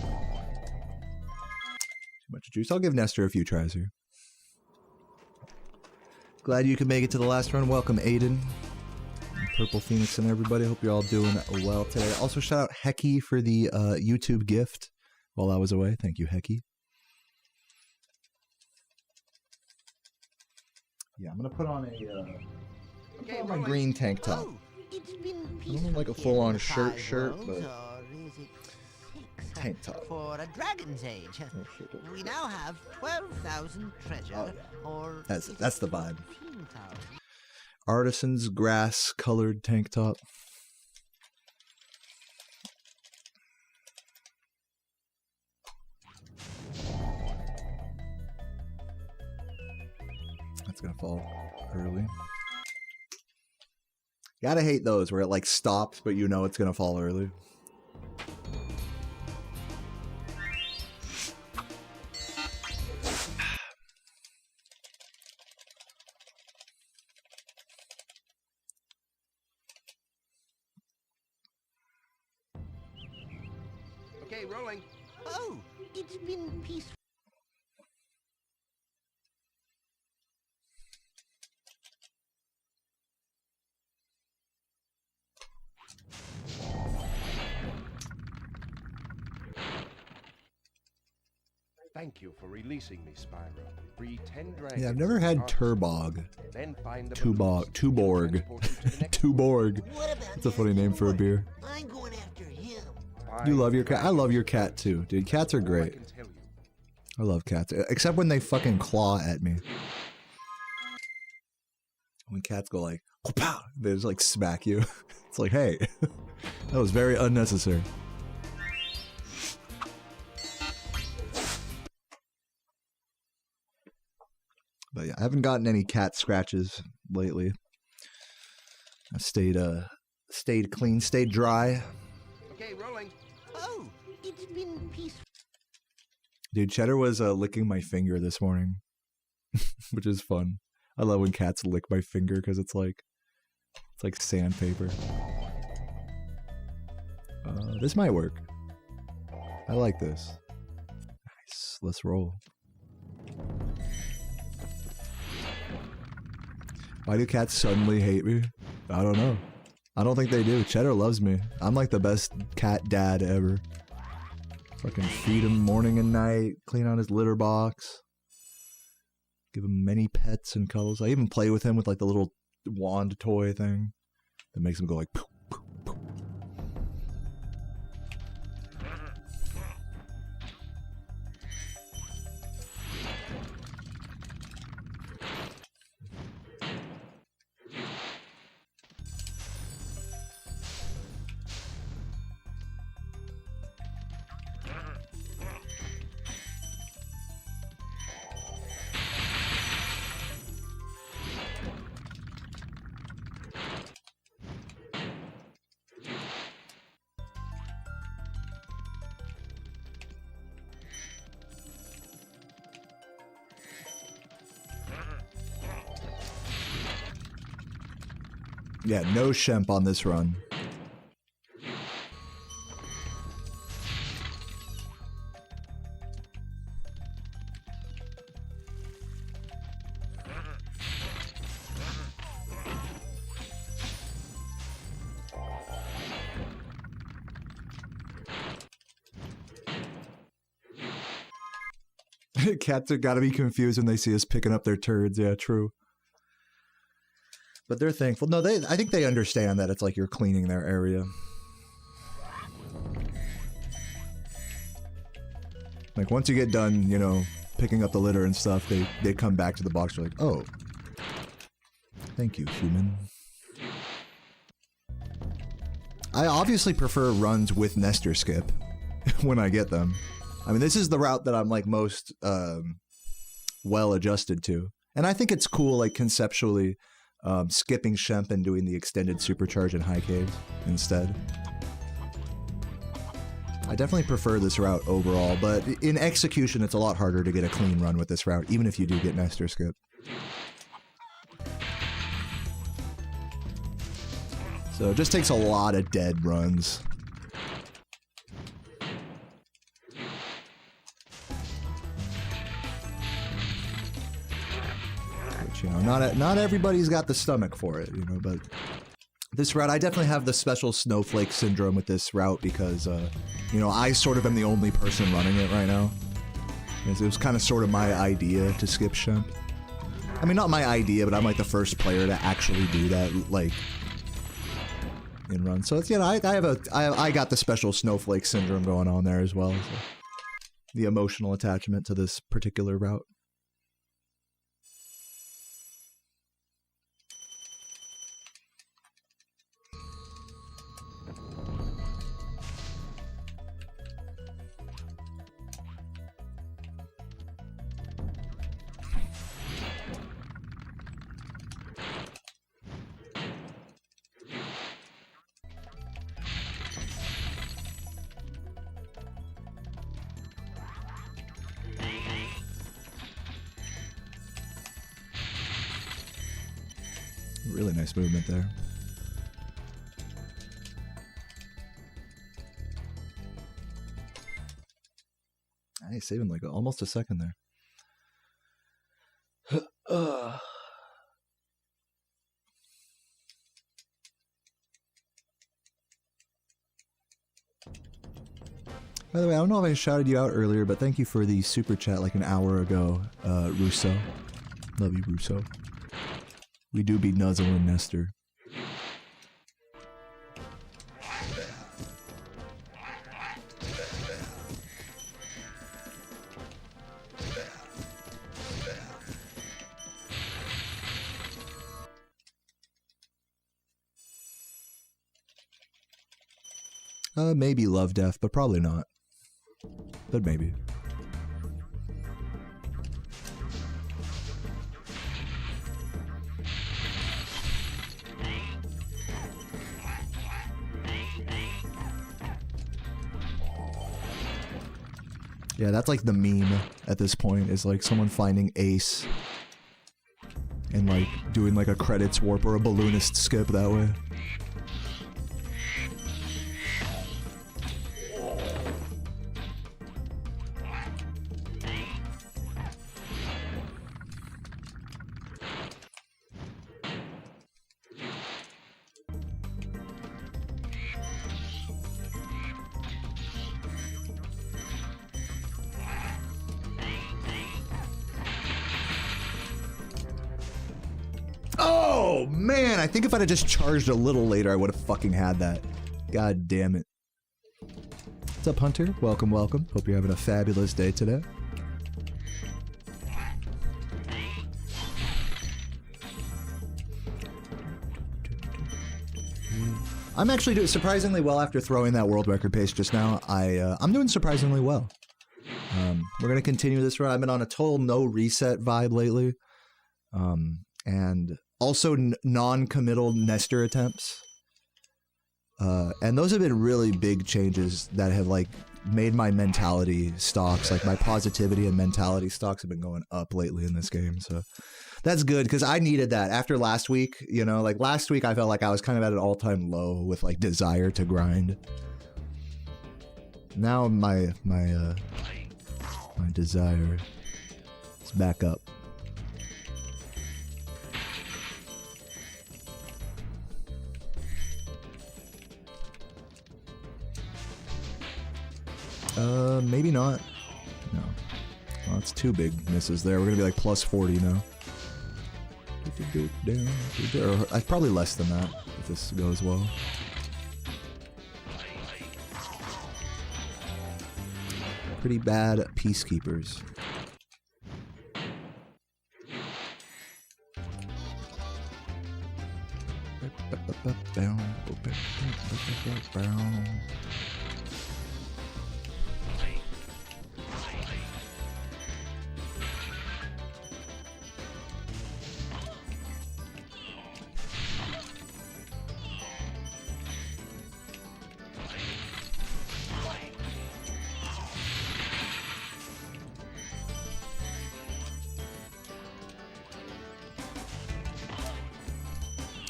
much juice. I'll give Nestor a few tries here. Glad you could make it to the last run. Welcome, Aiden. Purple Phoenix and everybody. Hope you're all doing well today. Also, shout out Hecky for the YouTube gift while I was away. Thank you, Hecky. Yeah, I'm gonna put on my green tank top. Oh, it's been I don't like a full-on shirt, but or is it tank top. for a dragon's age? We now have 12,000 treasure, Oh, or That's the vibe. 15,000. Artisan's grass colored tank top. That's gonna fall early. Gotta hate those where it like stops, but you know it's gonna fall early. Okay, rolling. Oh, it's been peaceful. Thank you for releasing me, Spyro. Free 10 dragons. Yeah, I've never had Turbog. Then find the Tuborg. Tuborg. Tuborg. What about That's a funny name for a beer. I'm going after him. You love your cat? I love your cat too, dude. Cats are great. I love cats. Except when they fucking claw at me. When cats go like, pow, they just like smack you. It's like, hey, that was very unnecessary. But yeah, I haven't gotten any cat scratches lately. I stayed clean, stayed dry. Okay, rolling. Oh, it's been peaceful. Dude, Cheddar was licking my finger this morning, which is fun. I love when cats lick my finger because it's like sandpaper. This might work. I like this. Nice. Let's roll. Why do cats suddenly hate me? I don't know. I don't think they do. Cheddar loves me. I'm like the best cat dad ever. Fucking feed him morning and night, clean out his litter box, give him many pets and cuddles. I even play with him with like the little wand toy thing that makes him go like poof, poof, poof. Yeah, no Shemp on this run. Cats have got to be confused when they see us picking up their turds. Yeah, true. But they're thankful. No, I think they understand that it's like you're cleaning their area. Like once you get done, you know, picking up the litter and stuff, they come back to the box. They're like, oh, Thank you, human. I obviously prefer runs with Nestor skip when I get them. I mean, this is the route that I'm like most well adjusted to. And I think it's cool, like conceptually, skipping Shemp and doing the extended supercharge in high caves instead. I definitely prefer this route overall, but in execution, it's a lot harder to get a clean run with this route, even if you do get Nestor skip. So it just takes a lot of dead runs. Which, you know, not everybody's got the stomach for it, you know, but this route, I definitely have the special snowflake syndrome with this route because, you know, I sort of am the only person running it right now. It was kind of sort of my idea to skip Shemp. I mean, not my idea, but I'm like the first player to actually do that, like, in run. So it's, you know, I got the special snowflake syndrome going on there as well. So the emotional attachment to this particular route. Really nice movement there. Nice, saving like almost a second there. By the way, I don't know if I shouted you out earlier, but thank you for the super chat like an hour ago, Russo. Love you, Russo. We do be nuzzling Nestor. Maybe Love Death, but probably not. But maybe. Yeah, that's like the meme at this point, is like someone finding Ace and like doing like a credits warp or a balloonist skip that way. Oh, man, I think if I'd have just charged a little later, I would have fucking had that. God damn it. What's up, Hunter? Welcome, welcome. Hope you're having a fabulous day today. I'm actually doing surprisingly well after throwing that world record pace just now. I'm doing surprisingly well. We're going to continue this run. I've been on a total no reset vibe lately. And also non-committal Nestor attempts. And those have been really big changes that have like made my mentality stocks, like my positivity and mentality stocks have been going up lately in this game. So that's good because I needed that after last week. You know, like last week I felt like I was kind of at an all-time low with like desire to grind. Now my desire is back up. Maybe not. No. Well, that's two big misses there. We're gonna be like plus 40 now. Or probably less than that if this goes well. Pretty bad peacekeepers.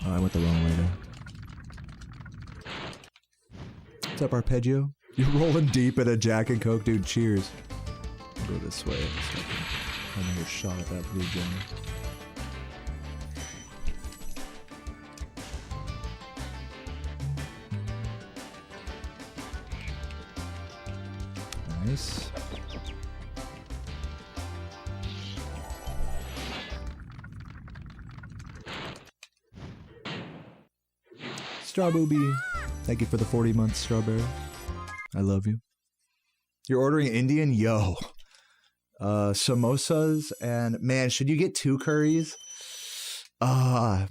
Oh, I went the wrong way there. What's up, Arpeggio? You're rolling deep in a Jack and Coke, dude. Cheers. I'll go this way. I'll another shot at that blue gem. Nice. Strawbooby. Thank you for the 40 months, Strawberry. I love you. You're ordering Indian? Yo. Samosas and man, should you get 2 curries?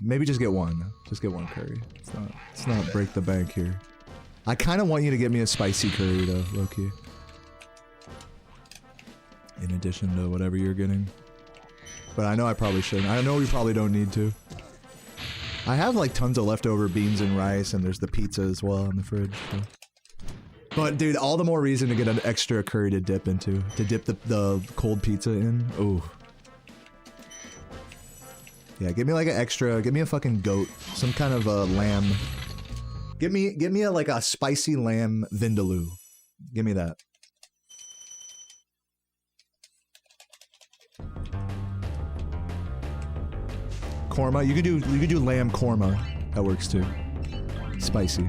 Maybe just get 1. Just get 1 curry. Let's not break the bank here. I kind of want you to get me a spicy curry though, low-key. In addition to whatever you're getting. But I know I probably shouldn't. I know we probably don't need to. I have like tons of leftover beans and rice, and there's the pizza as well in the fridge. So. But dude, all the more reason to get an extra curry to dip into. To dip the cold pizza in. Ooh. Yeah, give me like an extra, give me a fucking goat. Some kind of a lamb. Give me a, like a spicy lamb vindaloo. Give me that. Korma. You could do lamb korma. That works too. Spicy.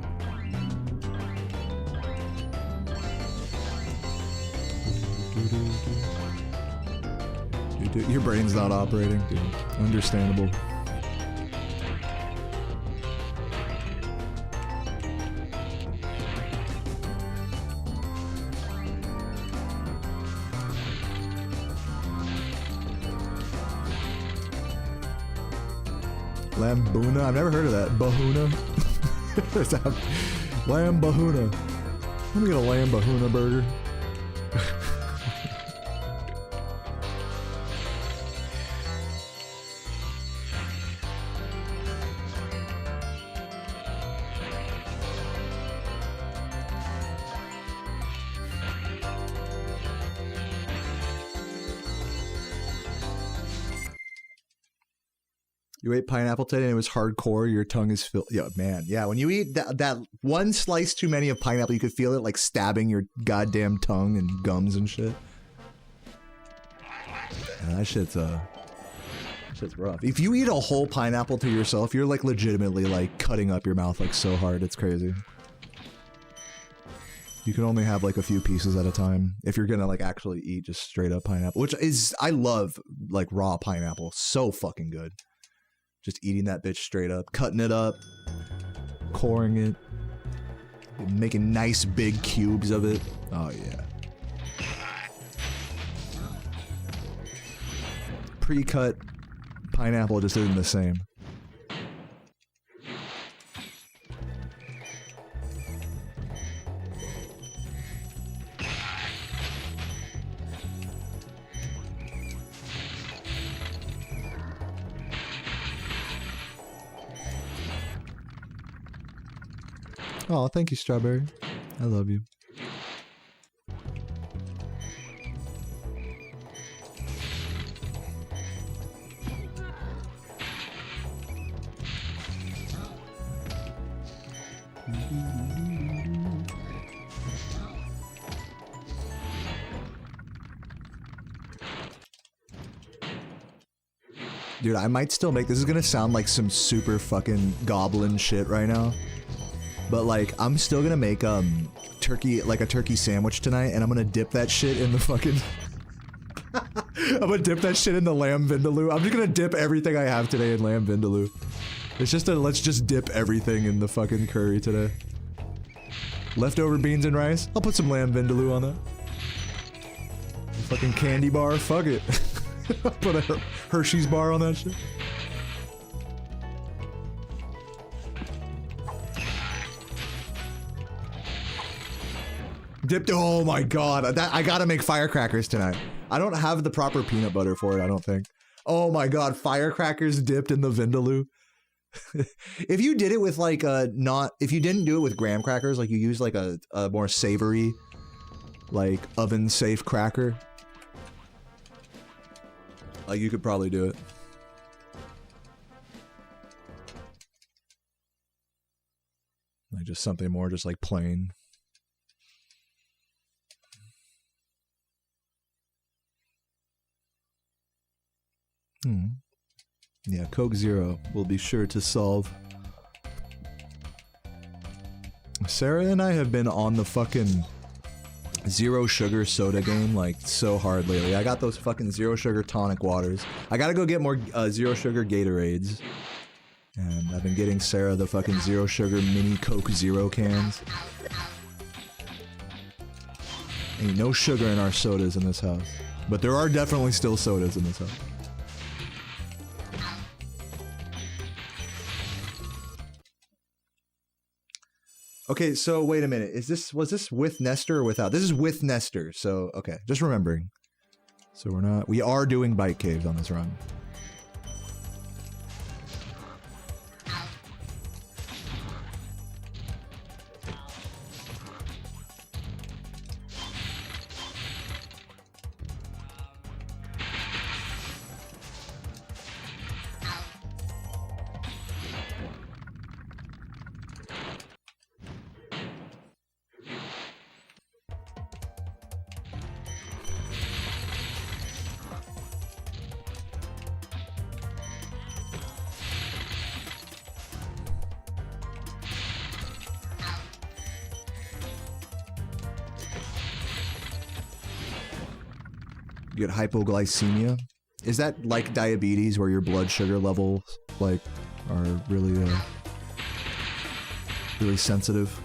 Dude, your brain's not operating, dude. Understandable. Lambuna? I've never heard of that. Bahuna? Lamb Bahuna. Let me get a Lamb Bahuna burger. You ate pineapple today and it was hardcore, your tongue is filled. Yeah, man. Yeah, when you eat that one slice too many of pineapple, you could feel it like stabbing your goddamn tongue and gums and shit. Yeah, that shit's rough. If you eat a whole pineapple to yourself, you're like legitimately like cutting up your mouth like so hard, it's crazy. You can only have like a few pieces at a time if you're gonna like actually eat just straight up pineapple, which is, I love like raw pineapple, so fucking good. Just eating that bitch straight up, cutting it up, coring it, making nice big cubes of it. Oh yeah. Pre-cut pineapple just isn't the same. Oh, thank you, Strawberry. I love you. Dude, I might still make this. Is gonna sound like some super fucking goblin shit right now. But like, I'm still gonna make turkey, like a turkey sandwich tonight, and I'm gonna dip that shit in the fucking I'm gonna dip that shit in the lamb vindaloo. I'm just gonna dip everything I have today in lamb vindaloo. It's just a, let's just dip everything in the fucking curry today. Leftover beans and rice, I'll put some lamb vindaloo on that. Fucking candy bar, fuck it. I'll put a Hershey's bar on that shit. Dipped. Oh my god, I gotta make firecrackers tonight. I don't have the proper peanut butter for it, I don't think. Oh my god, firecrackers dipped in the vindaloo. If you did it with like if you didn't do it with graham crackers, like you use like a more savory, like oven safe cracker, like you could probably do it. just something more just like plain. Yeah, Coke Zero will be sure to solve. Sarah and I have been on the fucking zero sugar soda game like so hard lately. I got those fucking zero sugar tonic waters. I gotta go get more zero sugar Gatorades. And I've been getting Sarah the fucking zero sugar mini Coke Zero cans. Ain't no sugar in our sodas in this house. But there are definitely still sodas in this house. Okay, so wait a minute. Was this with Nestor or without? This is with Nestor, so okay, just remembering. So we are doing bite caves on this run. You get hypoglycemia. Is that like diabetes where your blood sugar levels like are really really sensitive?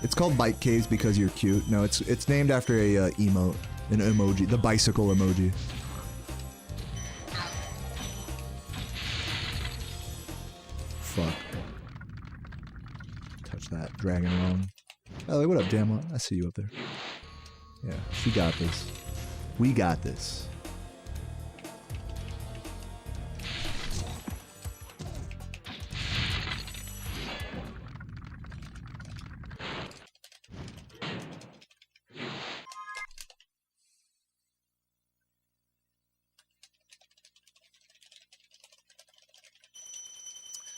It's called bite caves because you're cute. No, it's named after a emote, an emoji, the bicycle emoji. Fuck. Touch that dragon around. Oh, what up, Jamlot? I see you up there. Yeah, she got this. We got this.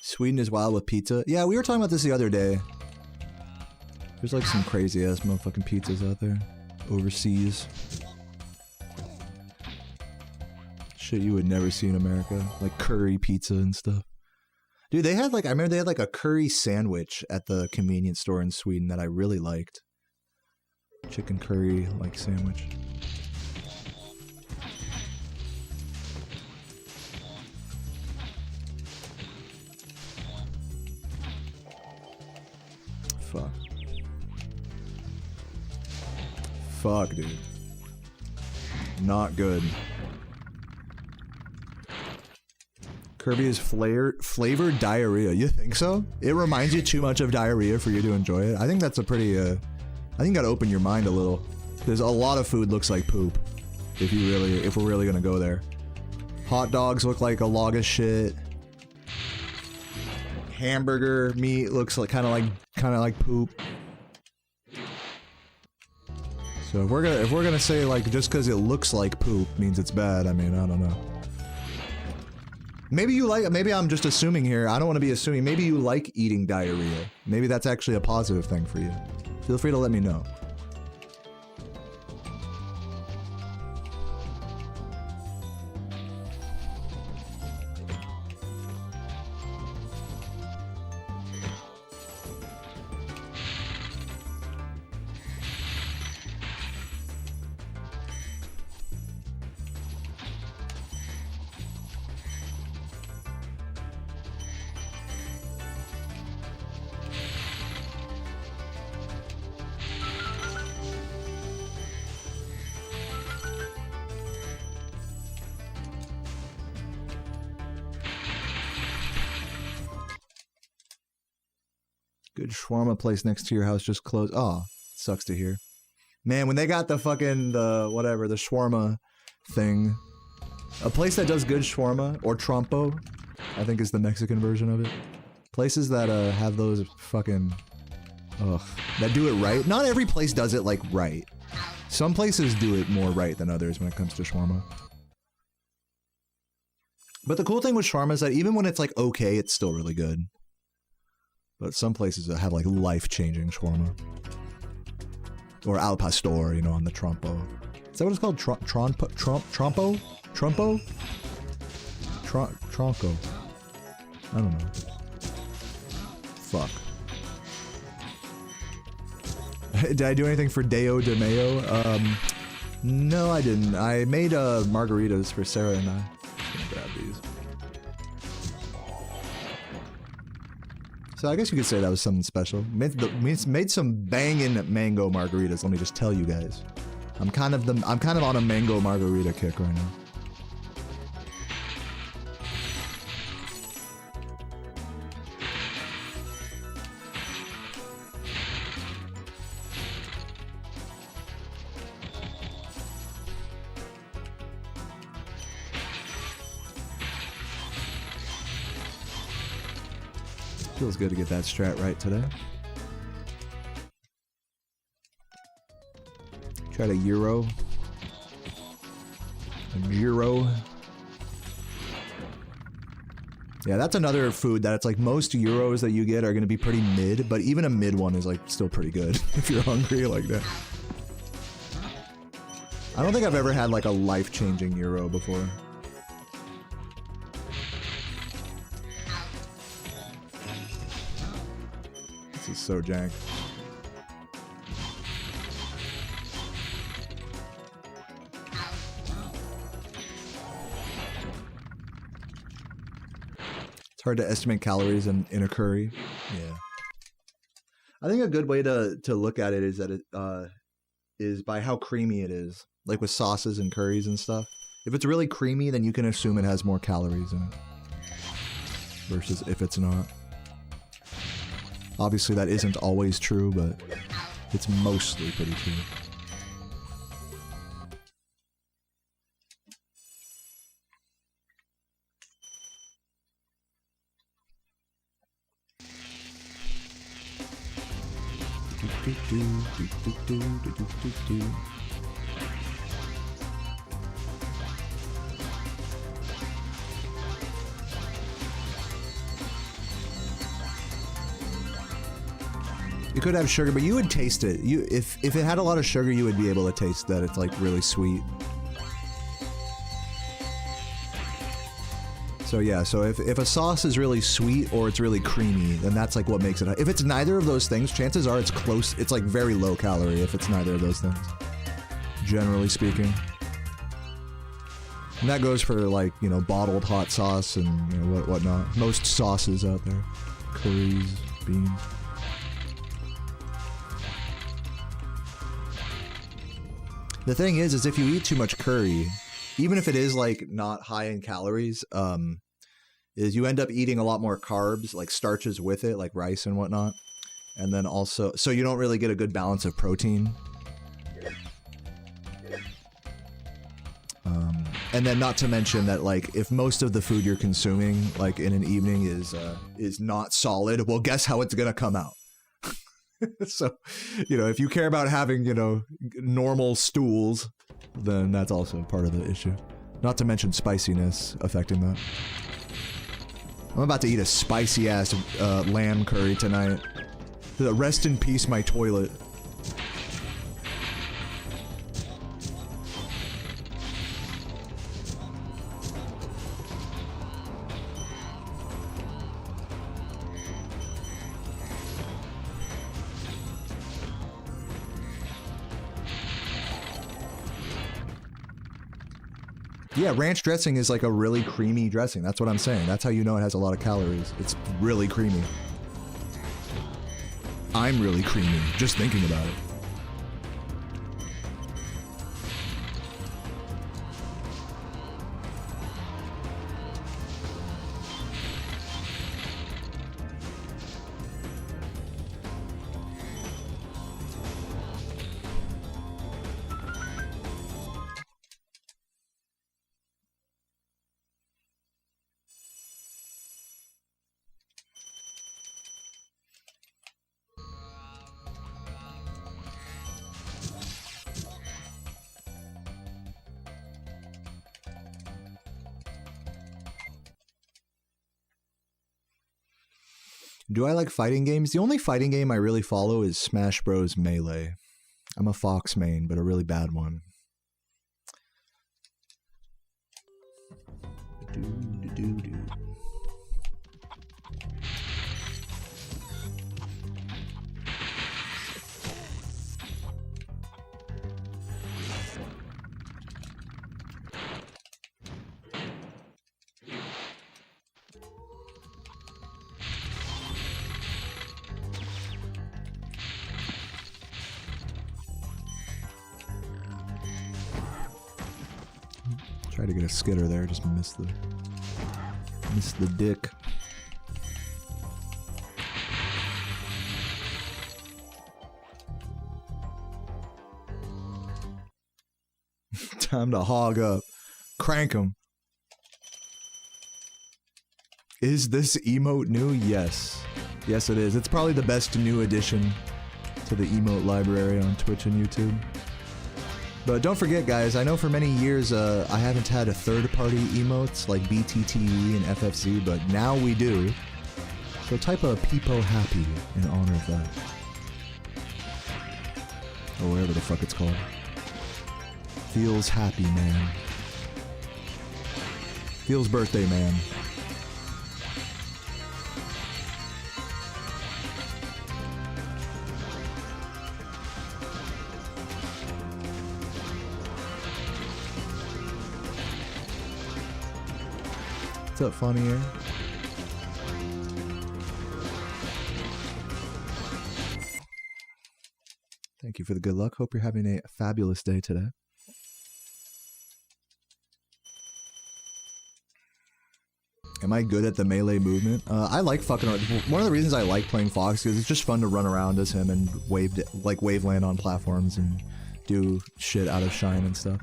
Sweden is wild with pizza. Yeah, we were talking about this the other day. There's like some crazy ass motherfucking pizzas out there. Overseas. Shit you would never see in America. Like curry pizza and stuff. Dude, they had like, I remember they had like a curry sandwich at the convenience store in Sweden that I really liked. Chicken curry like sandwich. Fuck. Fuck, dude. Not good. Kirby is flavored diarrhea. You think so? It reminds you too much of diarrhea for you to enjoy it. I think that's a pretty, I think you gotta open your mind a little. There's a lot of food looks like poop. If we're really gonna go there. Hot dogs look like a log of shit. Hamburger meat looks like kind of like poop. So if we're gonna say like just because it looks like poop means it's bad, I mean I don't know. Maybe you like. Maybe I'm just assuming here. I don't want to be assuming. Maybe you like eating diarrhea. Maybe that's actually a positive thing for you. Feel free to let me know. Good shawarma place next to your house just closed. Oh, sucks to hear. Man, when they got the fucking, the shawarma thing. A place that does good shawarma, or trompo, I think is the Mexican version of it. Places that have those fucking, that do it right. Not every place does it like right. Some places do it more right than others when it comes to shawarma. But the cool thing with shawarma is that even when it's like okay, it's still really good. But some places that have like life-changing shawarma. Or al pastor, you know, on the trompo. Is that what it's called? Trompo? Trompo? Tronco. I don't know. Fuck. Did I do anything for Deo de Mayo? No, I didn't. I made margaritas for Sarah and I. Just gonna grab these. So I guess you could say that was something special. Made some banging mango margaritas. Let me just tell you guys. I'm kind of on a mango margarita kick right now. Feels good to get that strat right today. Try to Euro. A Euro. Yeah, that's another food that it's like most Euros that you get are going to be pretty mid, but even a mid one is like still pretty good if you're hungry like that. I don't think I've ever had like a life-changing Euro before. This is so jank. It's hard to estimate calories in a curry. Yeah. I think a good way to look at it is that it is by how creamy it is. Like with sauces and curries and stuff. If it's really creamy, then you can assume it has more calories in it. Versus if it's not. Obviously that isn't always true, but it's mostly pretty true. You could have sugar, but you would taste it. If it had a lot of sugar, you would be able to taste that it's like really sweet. So yeah, so if a sauce is really sweet or it's really creamy, then that's like what makes it. If it's neither of those things, chances are it's close. It's like very low calorie if it's neither of those things. Generally speaking. And that goes for like, you know, bottled hot sauce and you know, whatnot. Most sauces out there. Curries, beans. The thing is if you eat too much curry, even if it is like not high in calories, is you end up eating a lot more carbs, like starches with it, like rice and whatnot. And then also, so you don't really get a good balance of protein. And then not to mention that like if most of the food you're consuming like in an evening is not solid, well guess how it's gonna come out. So, you know, if you care about having, you know, normal stools, then that's also part of the issue. Not to mention spiciness affecting that. I'm about to eat a spicy-ass lamb curry tonight. Rest in peace, my toilet. Yeah, ranch dressing is like a really creamy dressing. That's what I'm saying. That's how you know it has a lot of calories. It's really creamy. I'm really creamy, just thinking about it. Do I like fighting games? The only fighting game I really follow is Smash Bros. Melee. I'm a Fox main, but a really bad one. Tried to get a skitter there, just missed the dick. Time to hog up. Crank 'em. Is this emote new? Yes. Yes, it is. It's probably the best new addition to the emote library on Twitch and YouTube. But don't forget, guys, I know for many years I haven't had a third-party emotes like BTTE and FFZ, but now we do. So type a Peepo Happy in honor of that. Or whatever the fuck it's called. Feels happy, man. Feels birthday, man. What's up, funny here? Thank you for the good luck. Hope you're having a fabulous day today. Am I good at the melee movement? I like fucking around. One of the reasons I like playing Fox is it's just fun to run around as him and wave land on platforms and do shit out of shine and stuff.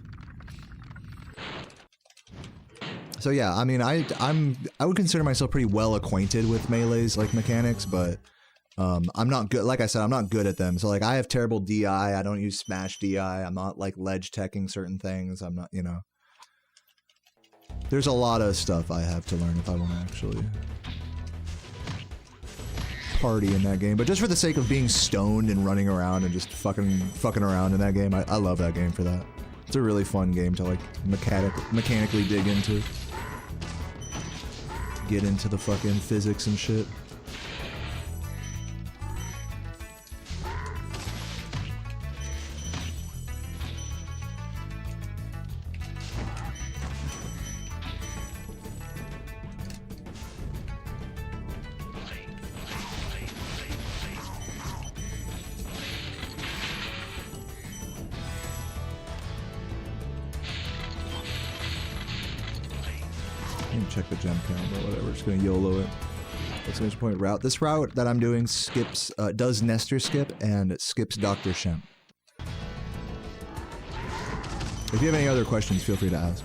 So yeah, I mean, I would consider myself pretty well acquainted with melee's like mechanics, but I'm not good. Like I said, I'm not good at them. So like, I have terrible DI. I don't use smash DI. I'm not like ledge teching certain things. I'm not, you know. There's a lot of stuff I have to learn if I want to actually party in that game. But just for the sake of being stoned and running around and just fucking around in that game, I love that game for that. It's a really fun game to like mechanically dig into. Get into the fucking physics and shit. Check the gem count, but whatever. Just gonna YOLO it. Exclamation point route. This route that I'm doing skips, does Nestor skip and it skips Dr. Shemp. If you have any other questions, feel free to ask.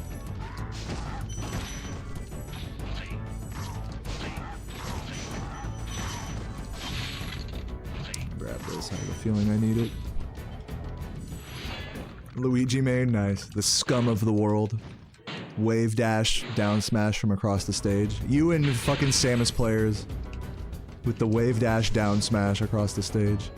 Grab this. I have a feeling I need it. Luigi main, nice. The scum of the world. Wave dash, down smash from across the stage. You and fucking Samus players with the wave dash, down smash across the stage.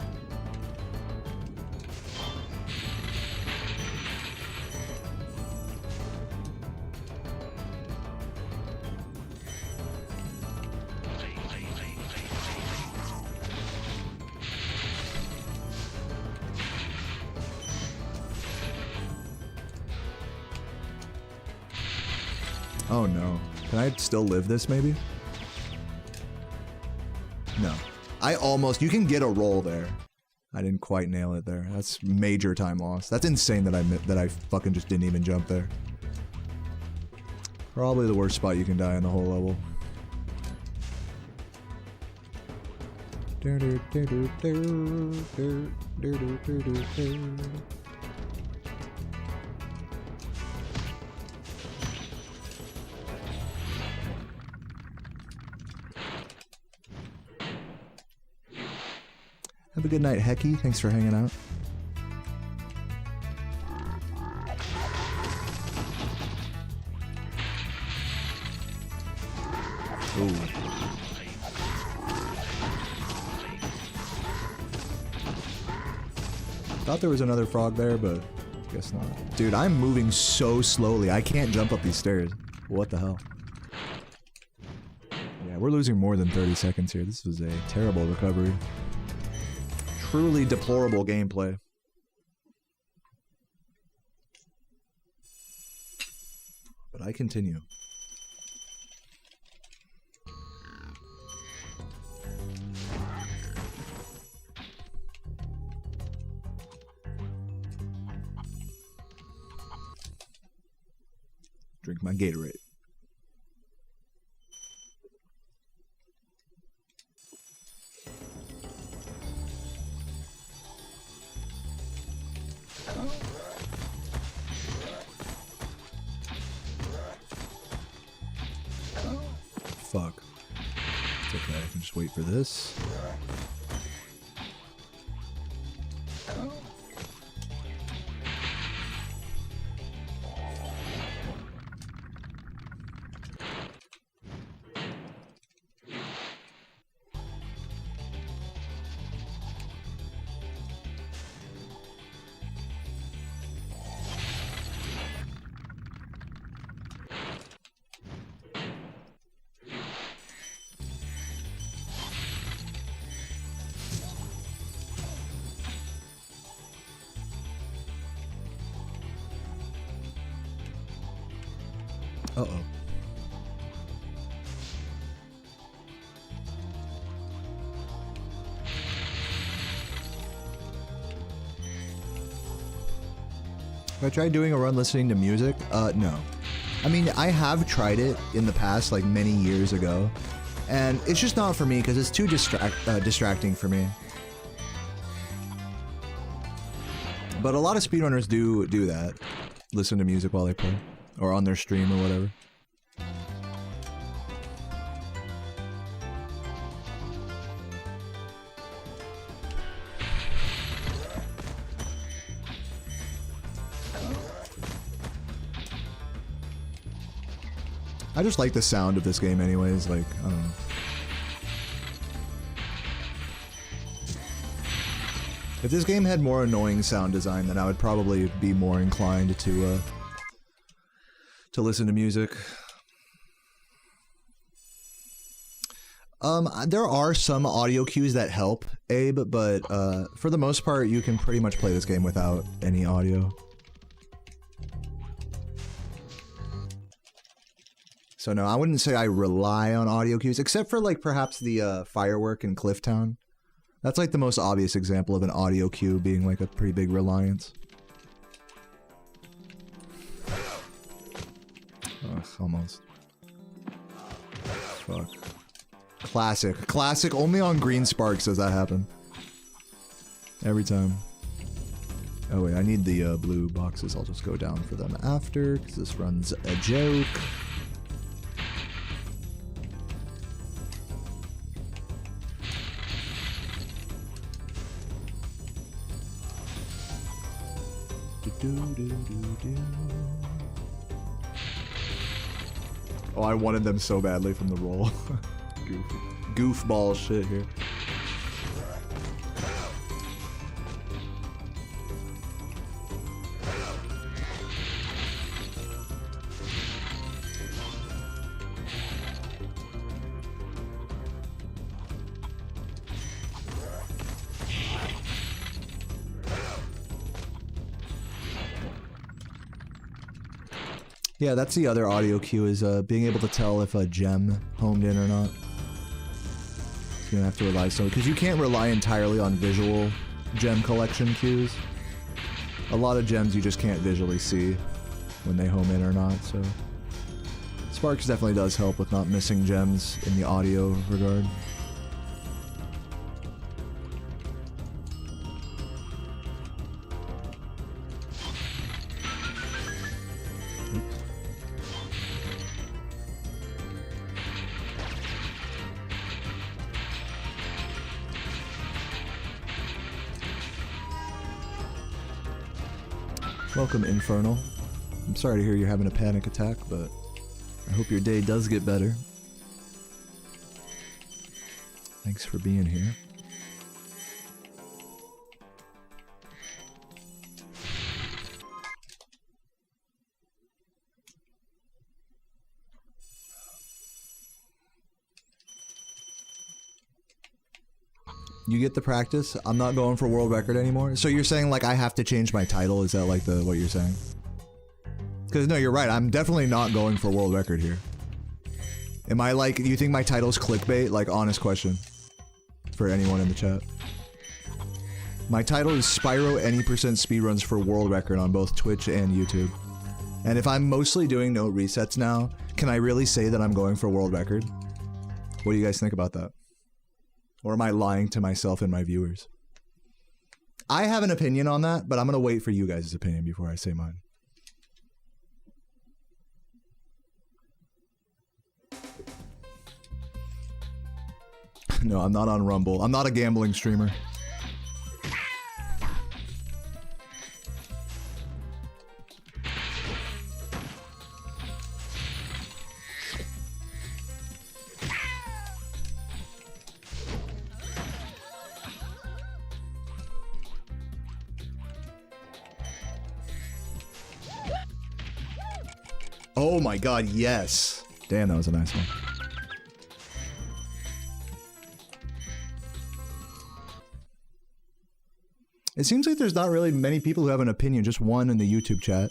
Oh no. Can I still live this maybe? No. I almost, you can get a roll there. I didn't quite nail it there. That's major time loss. That's insane that I fucking just didn't even jump there. Probably the worst spot you can die in the whole level. Have a good night, Hecky. Thanks for hanging out. Ooh. Thought there was another frog there, but guess not. Dude, I'm moving so slowly. I can't jump up these stairs. What the hell? Yeah, we're losing more than 30 seconds here. This was a terrible recovery. Truly deplorable gameplay. But I continue. Drink my Gatorade. Fuck. It's okay, I can just wait for this. Uh-oh. Have I tried doing a run listening to music? No. I mean, I have tried it in the past, like many years ago, and it's just not for me because it's too distracting for me. But a lot of speedrunners do that. Listen to music while they play. Or on their stream or whatever. I just like the sound of this game anyways, like, I don't know. If this game had more annoying sound design, then I would probably be more inclined to listen to music. There are some audio cues that help, Abe, but for the most part, you can pretty much play this game without any audio. So no, I wouldn't say I rely on audio cues, except for like perhaps the firework in Clifftown. That's like the most obvious example of an audio cue being like a pretty big reliance. Ugh, almost. Fuck. Classic. Classic. Only on Green Sparks does that happen. Every time. Oh wait, I need the blue boxes. I'll just go down for them after, because this run's a joke. Oh, I wanted them so badly from the roll. Goofball shit here. Yeah, that's the other audio cue, is being able to tell if a gem homed in or not. You don't have to rely so, because you can't rely entirely on visual gem collection cues. A lot of gems you just can't visually see when they home in or not, so Sparks definitely does help with not missing gems in the audio regard. Welcome, Infernal. I'm sorry to hear you're having a panic attack, but I hope your day does get better. Thanks for being here. You get the practice. I'm not going for world record anymore. So you're saying like I have to change my title? Is that like what you're saying? Because no, you're right. I'm definitely not going for world record here. Am I like, you think my title's clickbait? Like, honest question. For anyone in the chat. My title is Spyro any % speedruns for world record on both Twitch and YouTube. And if I'm mostly doing no resets now, can I really say that I'm going for world record? What do you guys think about that? Or am I lying to myself and my viewers? I have an opinion on that, but I'm gonna wait for you guys' opinion before I say mine. No, I'm not on Rumble. I'm not a gambling streamer. Oh my god, yes! Damn, that was a nice one. It seems like there's not really many people who have an opinion, just one in the YouTube chat.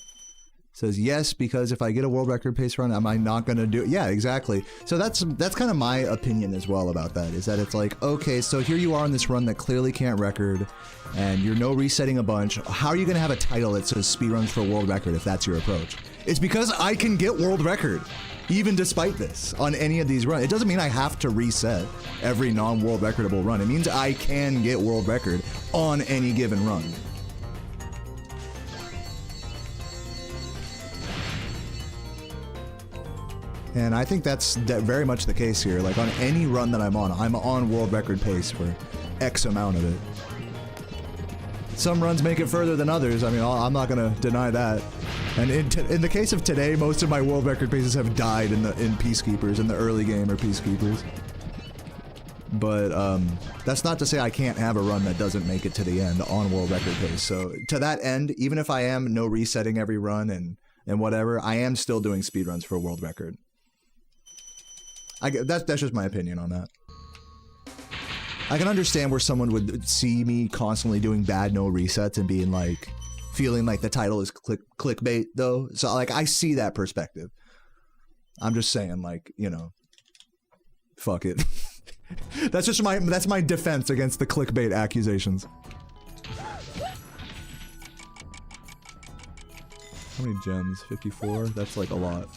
Says, yes, because if I get a world record pace run, am I not gonna do it? Yeah, exactly. So that's kind of my opinion as well about that, is that it's like, okay, so here you are on this run that clearly can't record, and you're no resetting a bunch. How are you gonna have a title that says speedruns for world record if that's your approach? It's because I can get world record, even despite this, on any of these runs. It doesn't mean I have to reset every non-world recordable run. It means I can get world record on any given run. And I think that's very much the case here. Like on any run that I'm on world record pace for X amount of it. Some runs make it further than others. I mean, I'm not gonna deny that. And in the case of today, most of my world record paces have died in Peacekeepers, in the early game or Peacekeepers. But that's not to say I can't have a run that doesn't make it to the end on world record pace. So to that end, even if I am no resetting every run and whatever, I am still doing speedruns for world record. That's just my opinion on that. I can understand where someone would see me constantly doing bad no resets and being like, feeling like the title is clickbait though. So like, I see that perspective. I'm just saying, like, you know, fuck it. that's my defense against the clickbait accusations. How many gems? 54? That's like a lot.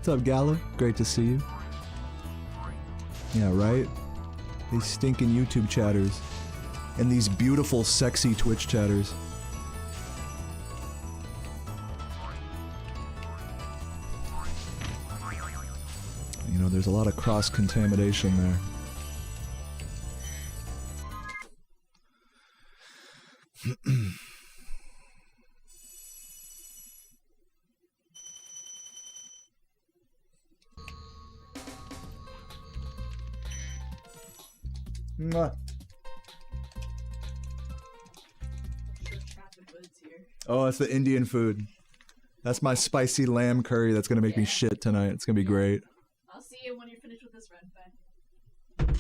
What's up, Gala? Great to see you. Yeah, right? These stinking YouTube chatters. And these beautiful, sexy Twitch chatters. You know, there's a lot of cross-contamination there. Mwah. Oh, it's the Indian food. That's my spicy lamb curry that's gonna make me shit tonight. It's gonna be great. I'll see you when you're finished with this run. Bye.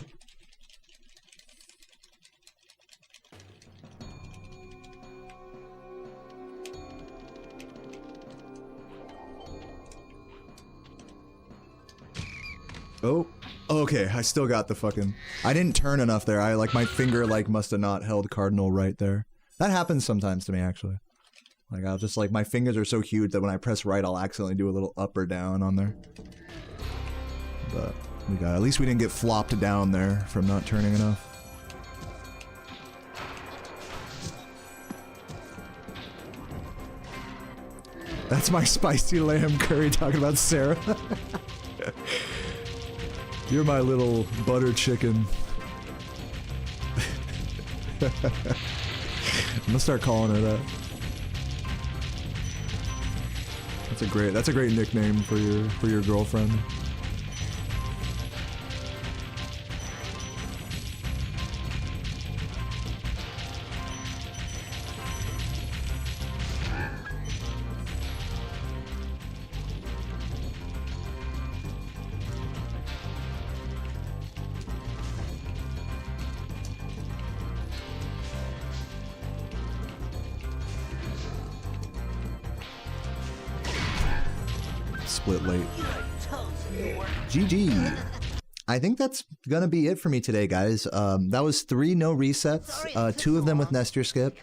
Oh, okay, I still got the fucking... I didn't turn enough there. My finger, must have not held cardinal right there. That happens sometimes to me, actually. Like, I'll just, my fingers are so huge that when I press right, I'll accidentally do a little up or down on there. But, at least we didn't get flopped down there from not turning enough. That's my spicy lamb curry talking about Sarah. You're my little butter chicken. I'm gonna start calling her that. That's a great nickname for your girlfriend. Split late. GG. I think that's gonna be it for me today, guys. That was 3 no resets, 2 of them with Nestor skip.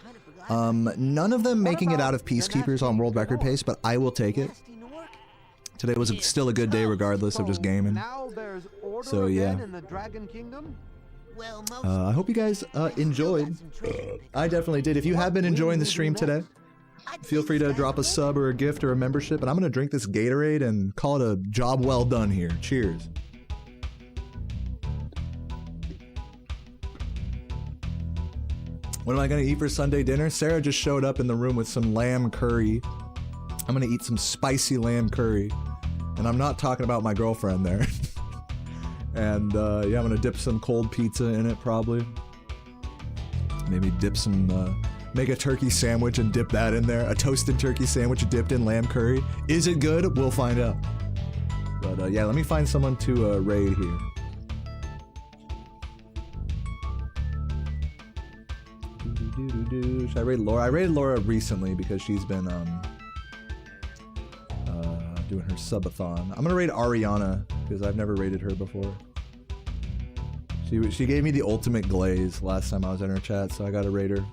None of them making it out of Peacekeepers on world record pace, but I will take it. Today was still a good day regardless of just gaming. So yeah. I hope you guys enjoyed. I definitely did. If you have been enjoying the stream today, feel free to drop a sub or a gift or a membership, and I'm gonna drink this Gatorade and call it a job well done here. Cheers. What am I gonna eat for Sunday dinner? Sarah just showed up in the room with some lamb curry. I'm gonna eat some spicy lamb curry, and I'm not talking about my girlfriend there. And yeah, I'm gonna dip some cold pizza in it probably. Maybe dip some. Make a turkey sandwich and dip that in there. A toasted turkey sandwich dipped in lamb curry. Is it good? We'll find out. But yeah, let me find someone to raid here. Should I raid Laura? I raided Laura recently because she's been doing her subathon. I'm gonna raid Ariana because I've never raided her before. She gave me the ultimate glaze last time I was in her chat, so I gotta raid her.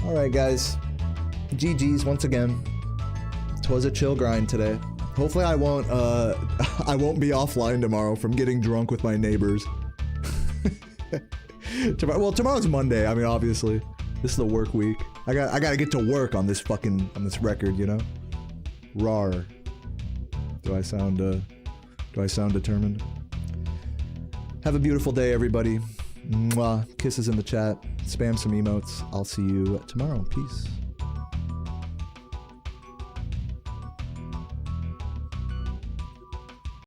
Alright guys, GG's once again. 'Twas a chill grind today. Hopefully I won't be offline tomorrow from getting drunk with my neighbors. Well, tomorrow's Monday, I mean obviously. This is the work week. I gotta get to work on this record, you know? Rawr. Do I sound determined? Have a beautiful day, everybody. Mwah. Kisses in the chat. Spam some emotes. I'll see you tomorrow. Peace.